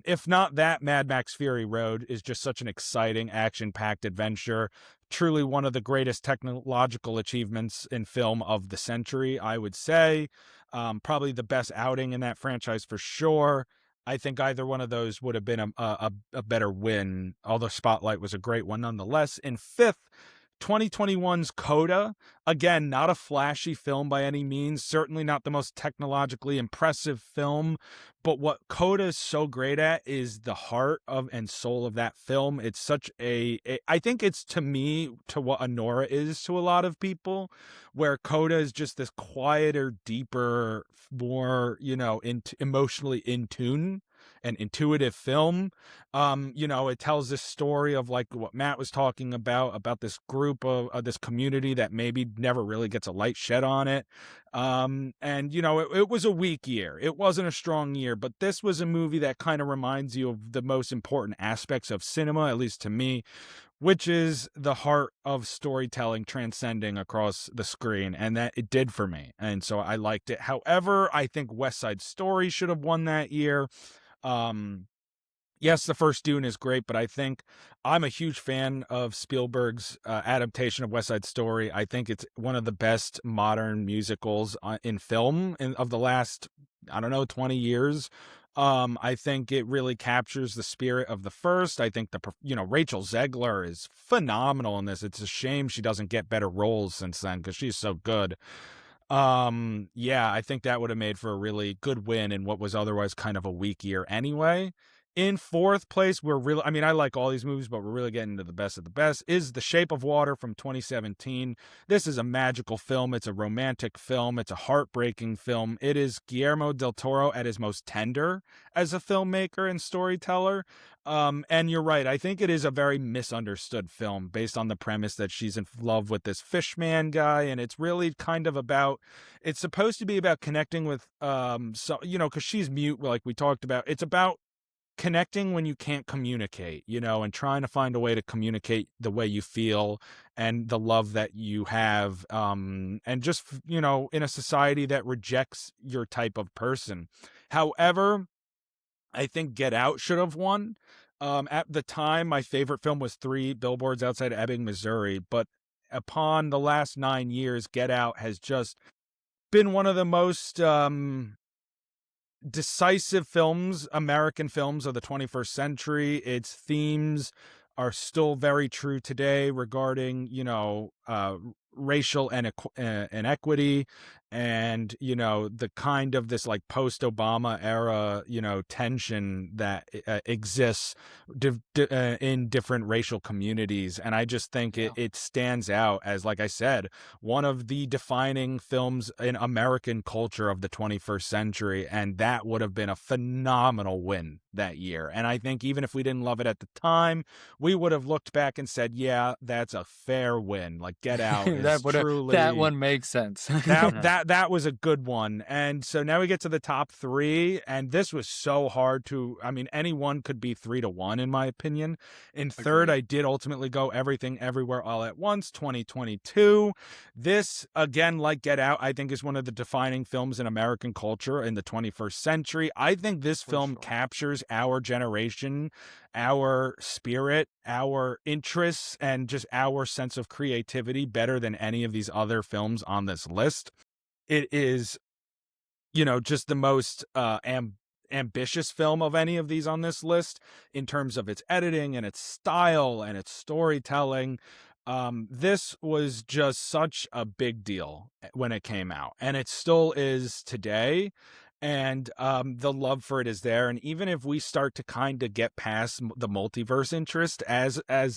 If not that, Mad Max Fury Road is just such an exciting, action-packed adventure. Truly one of the greatest technological achievements in film of the century, I would say. Probably the best outing in that franchise for sure. I think either one of those would have been a better win, although Spotlight was a great one nonetheless. In 5th, 2021's Coda. Again, not a flashy film by any means, certainly not the most technologically impressive film, but what Coda is so great at is the heart of and soul of that film. It's such I think it's, to me, to what Anora is to a lot of people, where Coda is just this quieter, deeper, more, you know, emotionally in tune and intuitive film. You know, it tells this story of, like, what Matt was talking about this group of this community that maybe never really gets a light shed on it. And, you know, it was a weak year. It wasn't a strong year, but this was a movie that kind of reminds you of the most important aspects of cinema, at least to me, which is the heart of storytelling transcending across the screen, and that it did for me. And so I liked it. However, I think West Side Story should have won that year. Yes, the first Dune is great, but I think I'm a huge fan of Spielberg's adaptation of West Side Story. I think it's one of the best modern musicals in film of the last, I don't know, 20 years. I think it really captures the spirit of the first. I think Rachel Zegler is phenomenal in this. It's a shame she doesn't get better roles since then, because she's so good. Yeah, I think that would have made for a really good win in what was otherwise kind of a weak year anyway. In 4th place, I like all these movies, but we're really getting to the best of the best, is The Shape of Water from 2017. This is a magical film. It's a romantic film. It's a heartbreaking film. It is Guillermo del Toro at his most tender as a filmmaker and storyteller. And you're right. I think it is a very misunderstood film based on the premise that she's in love with this fishman guy. And it's really kind of it's supposed to be about connecting with, because she's mute, like we talked about. It's about connecting when you can't communicate, and trying to find a way to communicate the way you feel and the love that you have. And just, in a society that rejects your type of person. However, I think Get Out should have won. At the time, my favorite film was 3 Billboards Outside of Ebbing, Missouri. But upon the last 9 years, Get Out has just been one of the most decisive American films of the 21st century. Its themes are still very true today regarding, racial inequity and, the kind of this like post-Obama era, tension that exists in different racial communities. And I just think it stands out as, like I said, one of the defining films in American culture of the 21st century. And that would have been a phenomenal win that year. And I think even if we didn't love it at the time, we would have looked back and said, yeah, that's a fair win. Like Get Out is truly... That one makes sense. that was a good one. And so now we get to the top 3, and this was so hard to, I mean, anyone could be 3-1 in my opinion. In third, I did ultimately go Everything Everywhere All at Once, 2022. This, again, like Get Out, I think is one of the defining films in American culture in the 21st century. I think this film captures our generation, our spirit, our interests, and just our sense of creativity better than any of these other films on this list. It is, just the most ambitious film of any of these on this list in terms of its editing and its style and its storytelling. This was just such a big deal when it came out, and it still is today. And the love for it is there. And even if we start to kind of get past the multiverse interest as a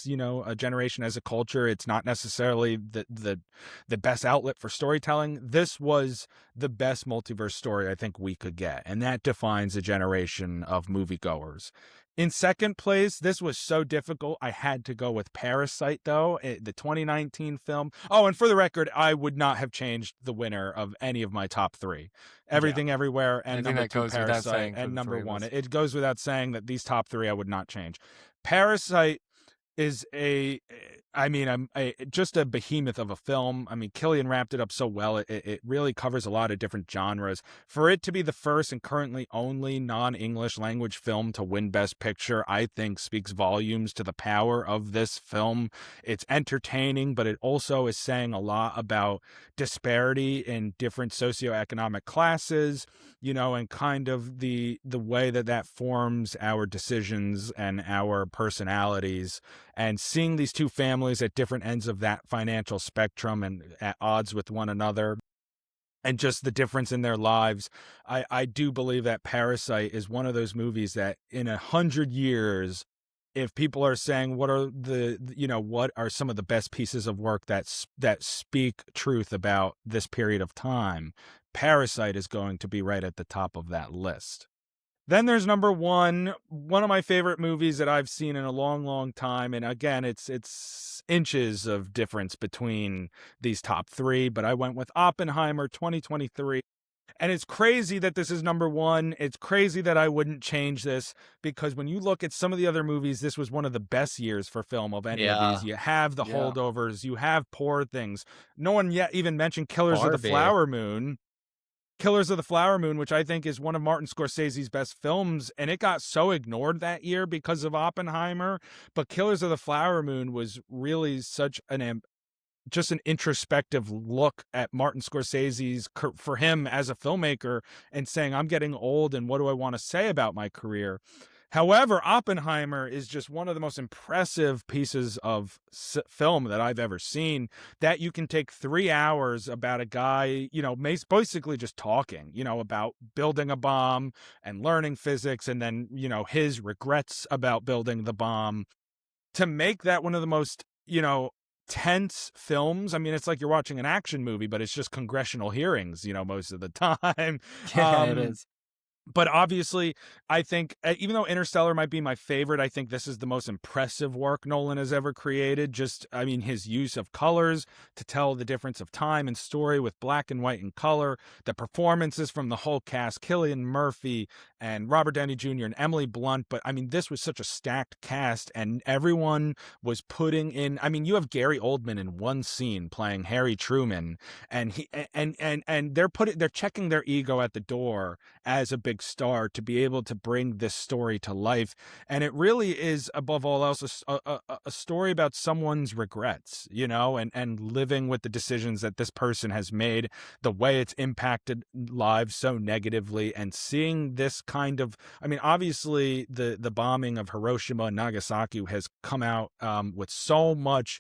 generation, as a culture, it's not necessarily the best outlet for storytelling. This was the best multiverse story I think we could get, and that defines a generation of moviegoers. In second place, this was so difficult, I had to go with Parasite, though, the 2019 film. Oh, and for the record, I would not have changed the winner of any of my top 3. Everything Everywhere and number 2, Parasite, and number 1. It goes without saying that these top 3 I would not change. Parasite is just a behemoth of a film. I mean, Killian wrapped it up so well. It really covers a lot of different genres. For it to be the first and currently only non-English language film to win Best Picture, I think speaks volumes to the power of this film. It's entertaining, but it also is saying a lot about disparity in different socioeconomic classes, and kind of the way that forms our decisions and our personalities. And seeing these two families at different ends of that financial spectrum and at odds with one another, and just the difference in their lives, I do believe that Parasite is one of those movies that in 100 years, if people are saying what are some of the best pieces of work that speak truth about this period of time, Parasite is going to be right at the top of that list. Then there's number 1, one of my favorite movies that I've seen in a long, long time. And again, it's inches of difference between these top 3, but I went with Oppenheimer 2023. And it's crazy that this is number 1. It's crazy that I wouldn't change this, because when you look at some of the other movies, this was one of the best years for film of any of these. You have The Holdovers, you have Poor Things. No one yet even mentioned Killers of the Flower Moon. Killers of the Flower Moon, which I think is one of Martin Scorsese's best films, and it got so ignored that year because of Oppenheimer. But Killers of the Flower Moon was really such just an introspective look at Martin Scorsese's, for him as a filmmaker, and saying, I'm getting old, and what do I want to say about my career? However, Oppenheimer is just one of the most impressive pieces of film that I've ever seen, that you can take 3 hours about a guy, basically just talking, about building a bomb and learning physics, and then, his regrets about building the bomb, to make that one of the most, tense films. I mean, it's like you're watching an action movie, but it's just congressional hearings, most of the time. Yeah, it is. But obviously, I think, even though Interstellar might be my favorite, I think this is the most impressive work Nolan has ever created. His use of colors to tell the difference of time and story with black and white and color, the performances from the whole cast, Cillian Murphy and Robert Downey Jr. and Emily Blunt. But this was such a stacked cast, and everyone was putting in, you have Gary Oldman in one scene playing Harry Truman, and they're checking their ego at the door as a big star to be able to bring this story to life. And it really is, above all else, a story about someone's regrets, and living with the decisions that this person has made, the way it's impacted lives so negatively, and seeing this kind of, obviously the bombing of Hiroshima and Nagasaki has come out with so much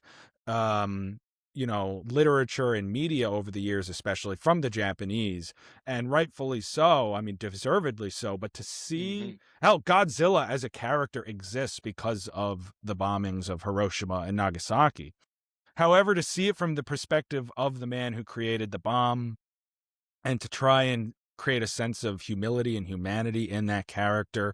literature and media over the years, especially from the Japanese, and rightfully so, deservedly so. But to see how Godzilla as a character exists because of the bombings of Hiroshima and Nagasaki. However, to see it from the perspective of the man who created the bomb, and to try and create a sense of humility and humanity in that character,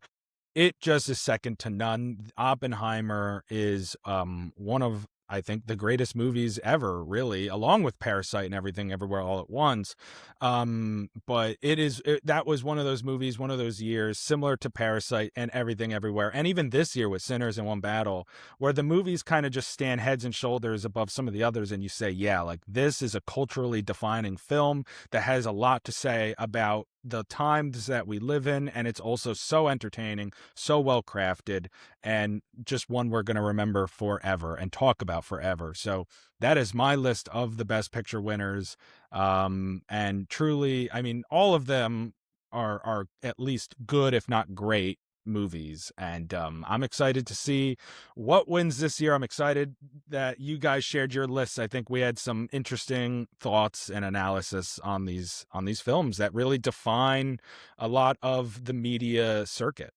it just is second to none. Oppenheimer is one of I think the greatest movies ever, really, along with Parasite and Everything Everywhere All at Once. But that was one of those movies, one of those years, similar to Parasite and Everything Everywhere, and even this year with Sinners in One Battle, where the movies kind of just stand heads and shoulders above some of the others, and you say, yeah, like this is a culturally defining film that has a lot to say about the times that we live in, and it's also so entertaining, so well crafted, and just one we're going to remember forever and talk about forever. So that is my list of the Best Picture winners. And truly, I mean, all of them are at least good, if not great movies. And I'm excited to see what wins this year. I'm excited that you guys shared your lists. I think we had some interesting thoughts and analysis on these films that really define a lot of the media circuit.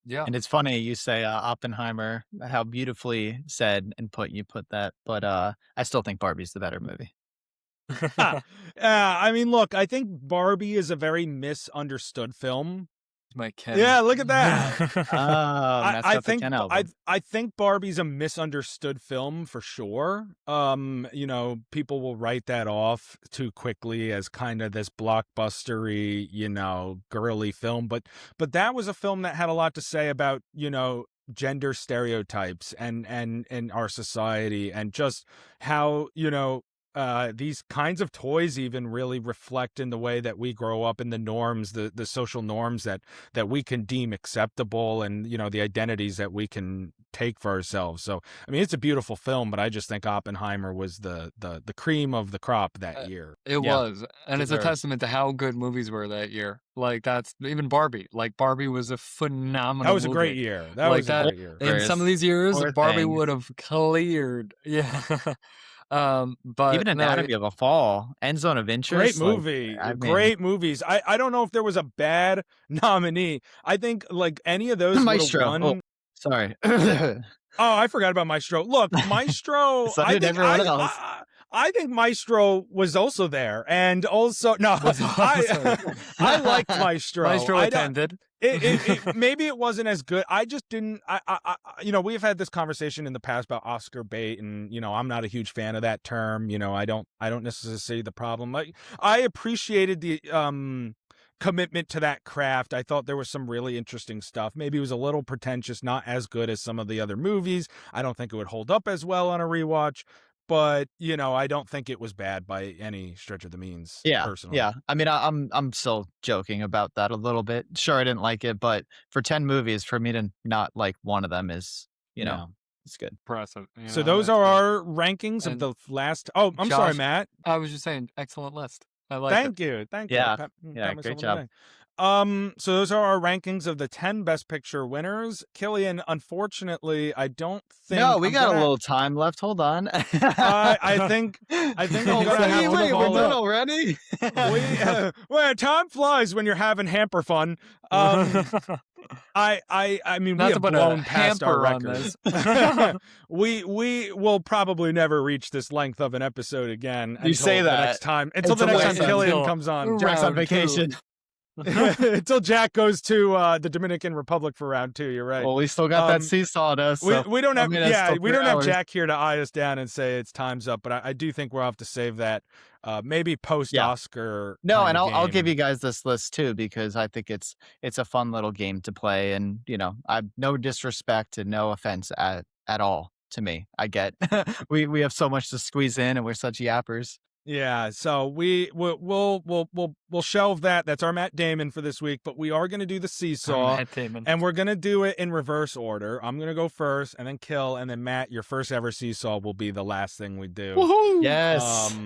Yeah. And it's funny you say Oppenheimer, how beautifully said and you put that, but I still think Barbie's the better movie. I mean, look, I think Barbie is a very misunderstood film. My Ken. Yeah, look at that. I think Barbie's a misunderstood film for sure. You know, people will write that off too quickly as kind of this blockbustery, you know, girly film, but that was a film that had a lot to say about, you know, gender stereotypes and our society, and just how, you know, these kinds of toys even really reflect in the way that we grow up, in the norms, the social norms that we can deem acceptable, and, you know, the identities that we can take for ourselves. So, I mean, it's a beautiful film, but I just think Oppenheimer was the cream of the crop that year. It was. And it's a testament to how good movies were that year. Like, that's even Barbie. Like, Barbie was a phenomenal That was movie. A great year. That was a great year. In some of these years, Barbie would have cleared. Yeah. But even Anatomy of a Fall, End Zone of Interest, great movie, great movies. I don't know if there was a bad nominee. I think like any of those Maestro. Won. Oh, sorry. I forgot about Maestro. Look, Maestro. So did everyone else. I think Maestro was also there, and also I liked Maestro. Maestro attended. Maybe it wasn't as good. I just didn't. You know, we've had this conversation in the past about Oscar bait, and, you know, I'm not a huge fan of that term. You know, I don't necessarily see the problem. I appreciated the commitment to that craft. I thought there was some really interesting stuff. Maybe it was a little pretentious, not as good as some of the other movies. I don't think it would hold up as well on a rewatch. But, you know, I don't think it was bad by any stretch of the means. Yeah, personally. Yeah. I mean, I'm still joking about that a little bit. Sure, I didn't like it, but for 10 movies, for me to not like one of them is, you know, it's good. Impressive. So those are our rankings of the last. Oh, I'm sorry, Matt. I was just saying, excellent list. I like Thank you. Yeah, great job. So those are our rankings of the 10 Best Picture winners. Killian, unfortunately, I don't think. No, we got a little time left. Hold on. I think. Wait, we're done already. Well, time flies when you're having hamper fun. I mean, we have blown past our records. we will probably never reach this length of an episode again. You say that next time until the next time Killian comes on. Jack's on vacation. Until Jack goes to the Dominican Republic for round 2. You're right. Well, we still got that seesaw to us. So we don't have we don't have Jack here to eye us down and say it's time's up. But I do think we'll have to save that maybe post Oscar. No, and I'll give you guys this list too, because I think it's a fun little game to play, and, you know, I've no disrespect and no offense at all to me. I get we have so much to squeeze in, and we're such yappers. Yeah, so we'll shelve that. That's our Matt Damon for this week, but we are going to do the seesaw, and we're going to do it in reverse order. I'm going to go first, and then Kill, and then Matt, your first ever seesaw will be the last thing we do. Woohoo! Yes, so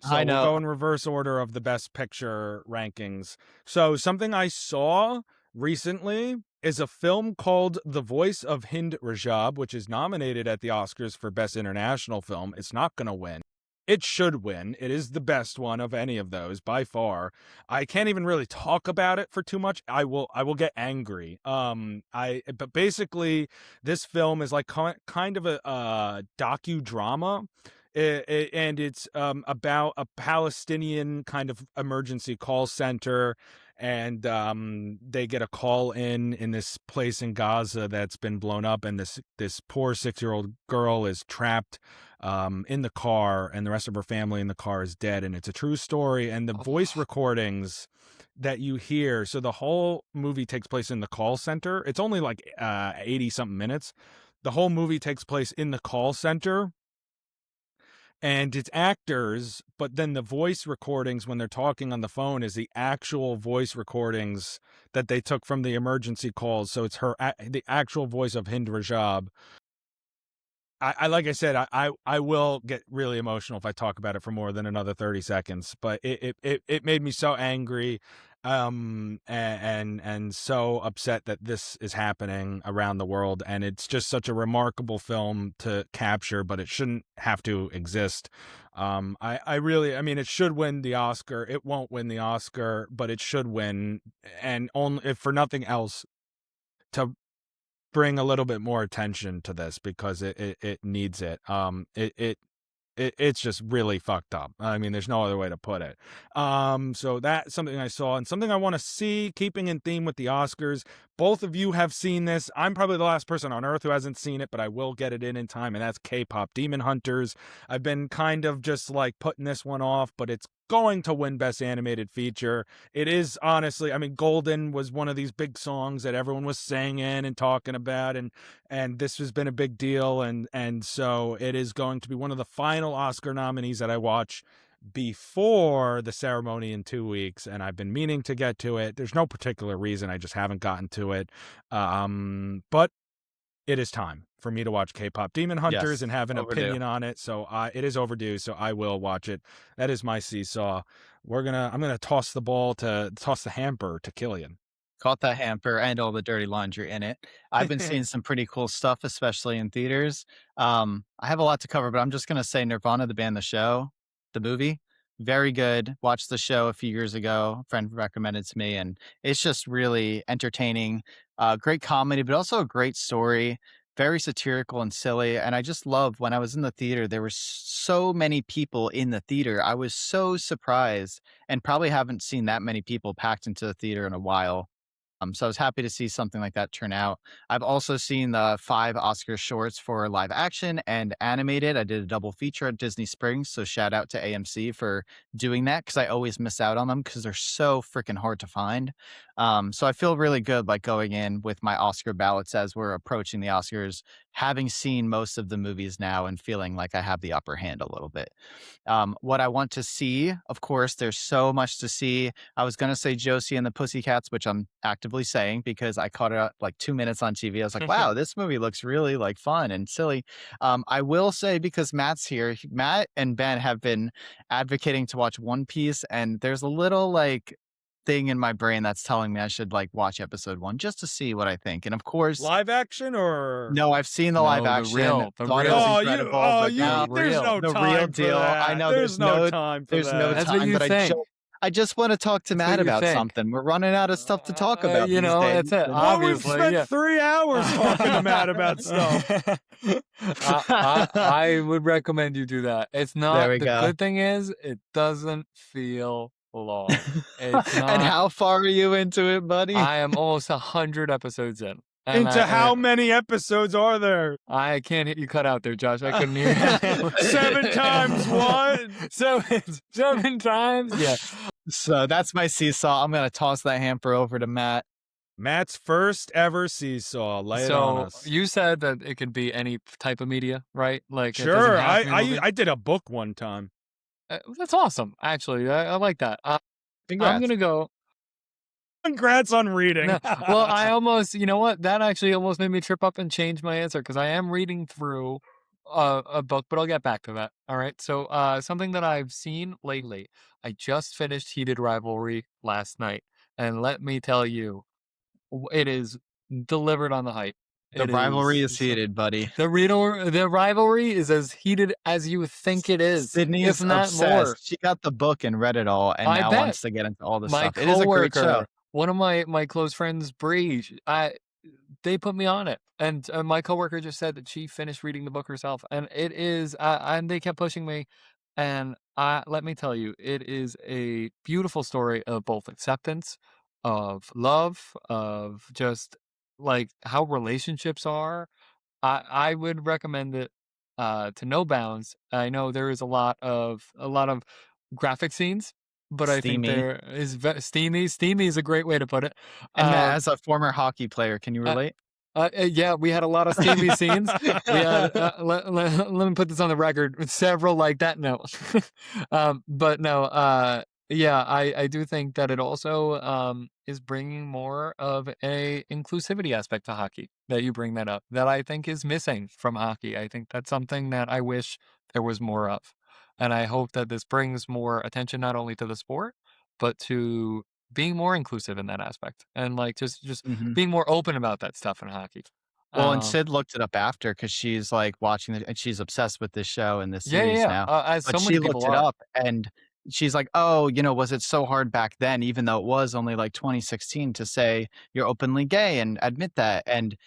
we'll go in reverse order of the Best Picture rankings. So something I saw recently is a film called The Voice of Hind Rajab, which is nominated at the Oscars for Best International Film. It's not going to win. It should win. It is the best one of any of those by far. I can't even really talk about it for too much. I will get angry. But basically this film is like kind of a docudrama. And it's about a Palestinian kind of emergency call center, and they get a call in this place in Gaza that's been blown up, and this poor 6-year-old girl is trapped in the car, and the rest of her family in the car is dead, and it's a true story. And the voice recordings that you hear, so the whole movie takes place in the call center. It's only like 80 something minutes. The whole movie takes place in the call center, and it's actors, but then the voice recordings when they're talking on the phone is the actual voice recordings that they took from the emergency calls. So it's the actual voice of Hind Rajab. I like I said, I will get really emotional if I talk about it for more than another 30 seconds, but it made me so angry, and so upset that this is happening around the world, and it's just such a remarkable film to capture, but it shouldn't have to exist. I mean, it should win the Oscar. It won't win the Oscar, but it should win, and only if for nothing else, to bring a little bit more attention to this, because it needs it. It's just really fucked up. I mean, there's no other way to put it. So that's something I saw, and something I want to see, keeping in theme with the Oscars. Both of you have seen this. I'm probably the last person on earth who hasn't seen it, but I will get it in time, and that's K-pop Demon Hunters. I've been kind of just like putting this one off, but it's going to win Best Animated Feature. It is, honestly, I mean, Golden was one of these big songs that everyone was singing and talking about, and this has been a big deal, and so it is going to be one of the final Oscar nominees that I watch before the ceremony in 2 weeks, and I've been meaning to get to it. There's no particular reason, I just haven't gotten to it. But it is time for me to watch K-pop Demon Hunters and have an opinion on it. So it is overdue. So I will watch it. That is my seesaw. I'm gonna toss the hamper to Killian. Caught that hamper and all the dirty laundry in it. I've been seeing some pretty cool stuff, especially in theaters. I have a lot to cover, but I'm just gonna say Nirvana, the band, the show, the movie, very good. Watched the show a few years ago. A friend recommended to me, and it's just really entertaining. Great comedy, but also a great story. Very satirical and silly. And I just love when I was in the theater, there were so many people in the theater. I was so surprised, and probably haven't seen that many people packed into the theater in a while. So I was happy to see something like that turn out. I've also seen the 5 Oscar shorts for live action and animated. I did a double feature at Disney Springs, so shout out to AMC for doing that, because I always miss out on them because they're so freaking hard to find. So I feel really good like going in with my Oscar ballots as we're approaching the Oscars, having seen most of the movies now and feeling like I have the upper hand a little bit. What I want to see, of course, there's so much to see. I was going to say Josie and the Pussycats, which I'm actively saying because I caught it up like 2 minutes on TV. I was like, wow, this movie looks really like fun and silly. I will say, because Matt's here, Matt and Ben have been advocating to watch One Piece, and there's a little like thing in my brain that's telling me I should like watch episode 1 just to see what I think. And of course, live action or no, I've seen the live action. The real. There's no the time real deal. For that. I know there's no time. There's no That's time, what you but think. I just want to talk to Matt about something. We're running out of stuff to talk about. You know, these days. that's it. Obviously, we've spent 3 hours talking to Matt about stuff. I would recommend you do that. It's not. There we the go. Good thing is, it doesn't feel long. It's not, And how far are you into it, buddy? I am almost 100 episodes in. How many episodes are there? I can't hit you cut out there, Josh. I couldn't hear you. 7 times what? 7 times? Yeah. So that's my seesaw. I'm going to toss that hamper over to Matt. Matt's first ever seesaw. Lay it on us. You said that it could be any type of media, right? Like, sure. I did a book one time. That's awesome. Actually, I like that. Congrats. I'm going to go. Congrats on reading. No, well, I almost, you know what? That actually almost made me trip up and change my answer, because I am reading through a book, but I'll get back to that. All right. So something that I've seen lately, I just finished Heated Rivalry last night. And let me tell you, it is delivered on the hype. The rivalry is heated, buddy. The rivalry is as heated as you think it is. Sydney's obsessed. More. She got the book and read it all, and now wants to get into all the stuff. It is a great show. One of my close friends, Bree, they put me on it, and my coworker just said that she finished reading the book herself, and it is, and they kept pushing me, and let me tell you, it is a beautiful story of both acceptance, of love, of just like how relationships are. I would recommend it to no bounds. I know there is a lot of graphic scenes, but I think Steamy. there is steamy. Steamy is a great way to put it. And Matt, as a former hockey player, can you relate? Yeah, we had a lot of steamy scenes. We had let me put this on the record. Several like that. No, but no. Yeah, I do think that it also is bringing more of a inclusivity aspect to hockey. That you bring that up. That I think is missing from hockey. I think that's something that I wish there was more of, and I hope that this brings more attention not only to the sport, but to being more inclusive in that aspect, and like just Mhm. being more open about that stuff in hockey. Well, and Um, Sid looked it up after because she's, like, watching it and she's obsessed with this show and this yeah, yeah, series yeah. now. As But so she many people looked it are. up and she's like, "Oh, was it so hard back then, even though it was only, like, 2016 to say you're openly gay and admit that?" And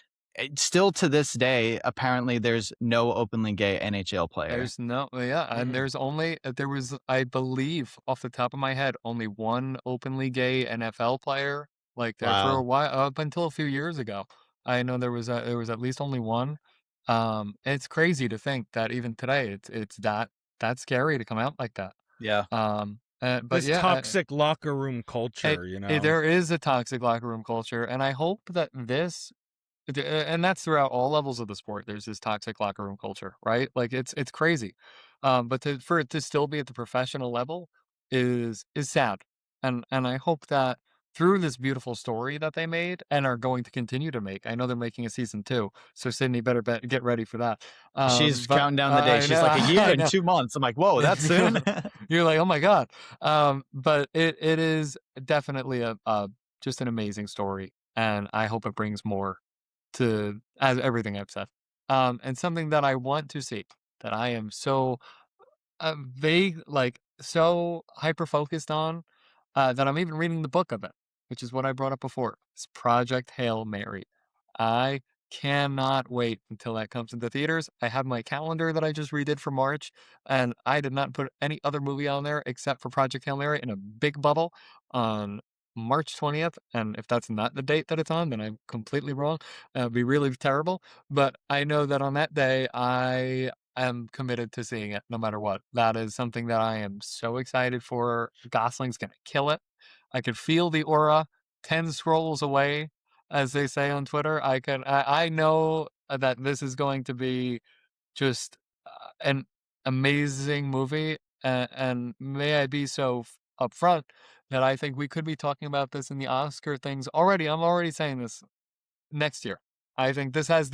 still to this day, apparently there's no openly gay NHL player. There's no, yeah, and Mm. there was, I believe, off the top of my head, only one openly gay NFL player. Like there for a Wow. while, up until a few years ago. I know there was at least only one. It's crazy to think that even today, it's that scary to come out like that. Yeah. But This yeah, toxic locker room culture, there is a toxic locker room culture, and I hope that and that's throughout all levels of the sport. There's this toxic locker room culture, right? Like it's crazy. But for it to still be at the professional level is sad. And I hope that through this beautiful story that they made and are going to continue to make. I know they're making a season 2, so Sydney better get ready for that. She's But counting down the days. I She's know, like, "A year I and know. 2 months." I'm like, "Whoa, that's soon?" You're like, oh my god. But it is definitely a just an amazing story, and I hope it brings more to as everything I've said. And something that I want to see that I am so vague, like so hyper focused on, that I'm even reading the book of it, which is what I brought up before. It's Project Hail Mary. I cannot wait until that comes into theaters. I have my calendar that I just redid for March, and I did not put any other movie on there except for Project Hail Mary in a big bubble on March 20th. And if that's not the date that it's on, then I'm completely wrong. It'd be really terrible. But I know that on that day, I am committed to seeing it no matter what. That is something that I am so excited for. Gosling's gonna kill it. I could feel the aura 10 scrolls away, as they say on Twitter. I know that this is going to be just an amazing movie. And may I be so upfront that I think we could be talking about this in the Oscar things already. I'm already saying this next year. I think this has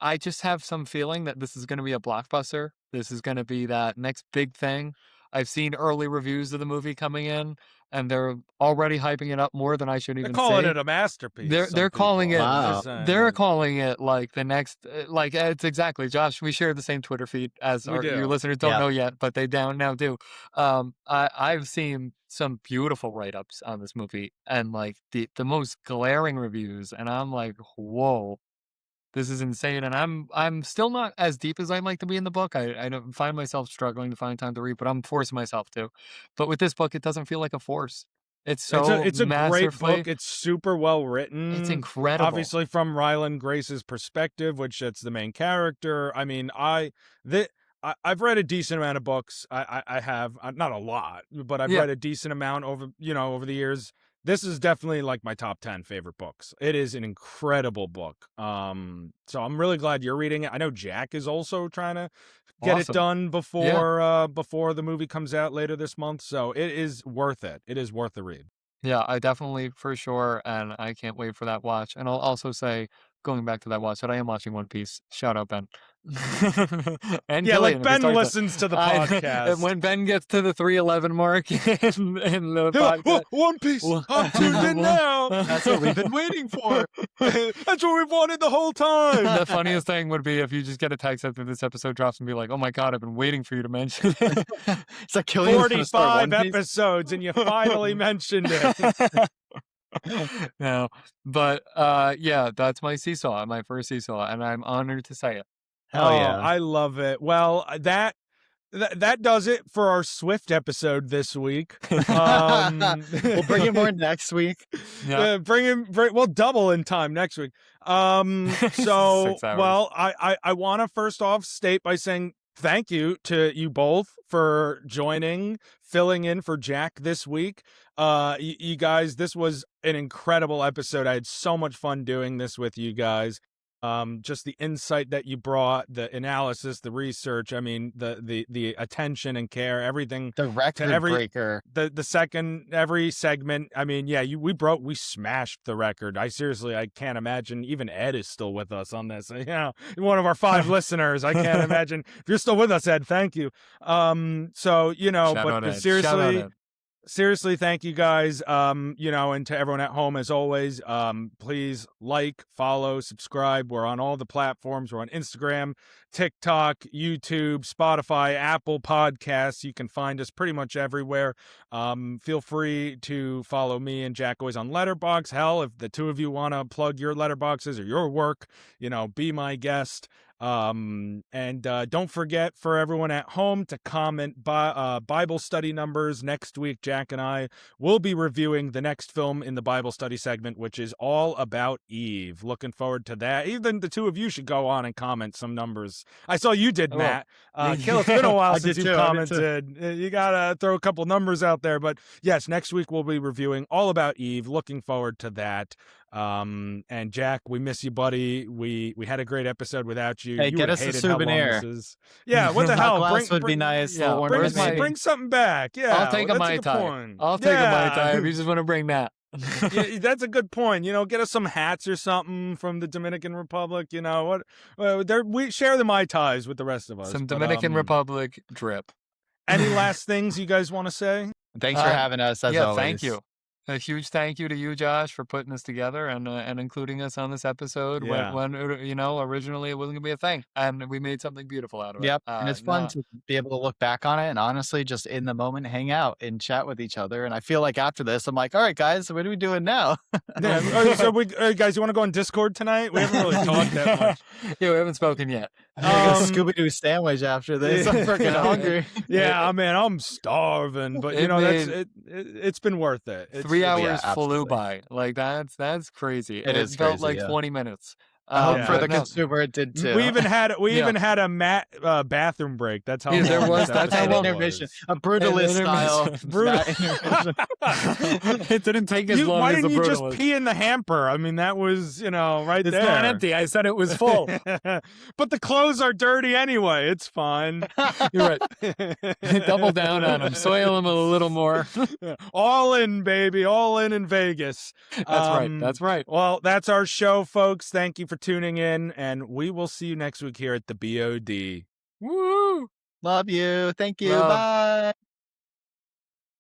I just have some feeling that this is going to be a blockbuster. This is going to be that next big thing. I've seen early reviews of the movie coming in, and they're already hyping it up more than I should They're even calling see. it a masterpiece. They're calling it I'm just Wow. they're saying. calling it like the next like it's exactly, Josh, we share the same Twitter feed as We your do. listeners don't Yeah. know yet, but they down now do. I've seen some beautiful write-ups on this movie and like the most glaring reviews, and I'm like, whoa, this is insane. And I'm still not as deep as I'd like to be in the book. I don't find myself struggling to find time to read, but I'm forcing myself to. But with this book, it doesn't feel like a force. It's so It's a great masterfully, book. It's super well it's written. incredible. Obviously from Ryland Grace's perspective, which it's the main character. I mean, I've read a decent amount of books. I have not a lot, but I've Yeah. read a decent amount over the years. This is definitely like my top 10 favorite books. It is an incredible book. So I'm really glad you're reading it. I know Jack is also trying to get it Awesome. done Yeah. before the movie comes out later this month. So it is worth it. It is worth the read. Yeah, I definitely for sure, and I can't wait for that watch. And I'll also say, going back to that watch, that I am watching One Piece. Shout out Ben. And Yeah, like Killian, if he Ben starts listens to the and podcast. when Ben gets to the 311 mark in the podcast. One Piece. I'm tuned in now. That's what we've been waiting for. That's what we've wanted the whole time. The funniest thing would be if you just get a text after this episode drops and be like, "Oh my god, I've been waiting for you to mention it." It's like Killian's gonna start 45 One Piece. episodes and you finally mentioned it. No, but yeah, that's my seesaw, my first seesaw, and I'm honored to say it. Hell yeah. I love it. Well, that that does it for our Swift episode this week. We'll bring you more next week. Yeah. We'll double in time next week. So, well, I want to first off state by saying thank you to you both for filling in for Jack this week. You guys, this was an incredible episode. I had so much fun doing this with you guys. Just the insight that you brought, the analysis, the research, I mean, the attention and care, everything. The record breaker. The second, every segment. I mean, yeah, we smashed the record. I can't imagine even Ed is still with us on this. One of our 5 listeners. I can't imagine. If you're still with us, Ed, thank you. So, but seriously, thank you guys. And to everyone at home, as always, please like, follow, subscribe. We're on all the platforms. We're on Instagram, TikTok, YouTube, Spotify, Apple Podcasts. You can find us pretty much everywhere. Feel free to follow me and Jack always on Letterboxd. Hell, if the two of you want to plug your letterboxes or your work, be my guest. And don't forget, for everyone at home, to comment Bible study numbers. Next week, Jack and I will be reviewing the next film in the Bible study segment, which is all about Eve. Looking forward to that. Even the two of you should go on and comment some numbers. I saw you did, Matt. Kill, it's been a while since you commented. You gotta throw a couple numbers out there. But yes, next week we'll be reviewing all about Eve. Looking forward to that. And Jack, we miss you, buddy. We had a great episode without you. Hey, get us a souvenir. Yeah, what the hell? Would be nice. Yeah, bring something back. Yeah, I'll take a Mai Tai. I'll take a Mai Tai if you just want to bring that. Yeah, that's a good point. Get us some hats or something from the Dominican Republic. We share the Mai Tais with the rest of us. Some Dominican Republic drip. Any last things you guys want to say? Thanks for having us. As always. Thank you. A huge thank you to you, Josh, for putting this together and including us on this episode when originally it wasn't gonna be a thing, and we made something beautiful out of it. Yep, and it's fun to be able to look back on it and honestly just in the moment hang out and chat with each other. And I feel like after this, I'm like, all right, guys, what are we doing now? So guys, you want to go on Discord tonight? We haven't really talked that much. Yeah, we haven't spoken yet. Scooby-Doo sandwich after this. I'm freaking hungry. Yeah, man, I'm starving, but it's been worth it. 3 hours flew by. Like that's crazy. It felt like 20 minutes. For the consumer, it did too. We even had a Matt bathroom break. That's how there was. That's how long intermission. A brutalist style. It didn't take as long. Why as didn't you just brutalist. pee in the hamper? I mean, that was right it's there. It's not empty. I said it was full. But the clothes are dirty anyway. It's fine. You're right. Double down on them. Soil them a little more. All in, baby. All in Vegas. That's right. That's right. Well, that's our show, folks. Thank you for tuning in, and we will see you next week here at the BOD. Woo! Love you. Thank you. Bye.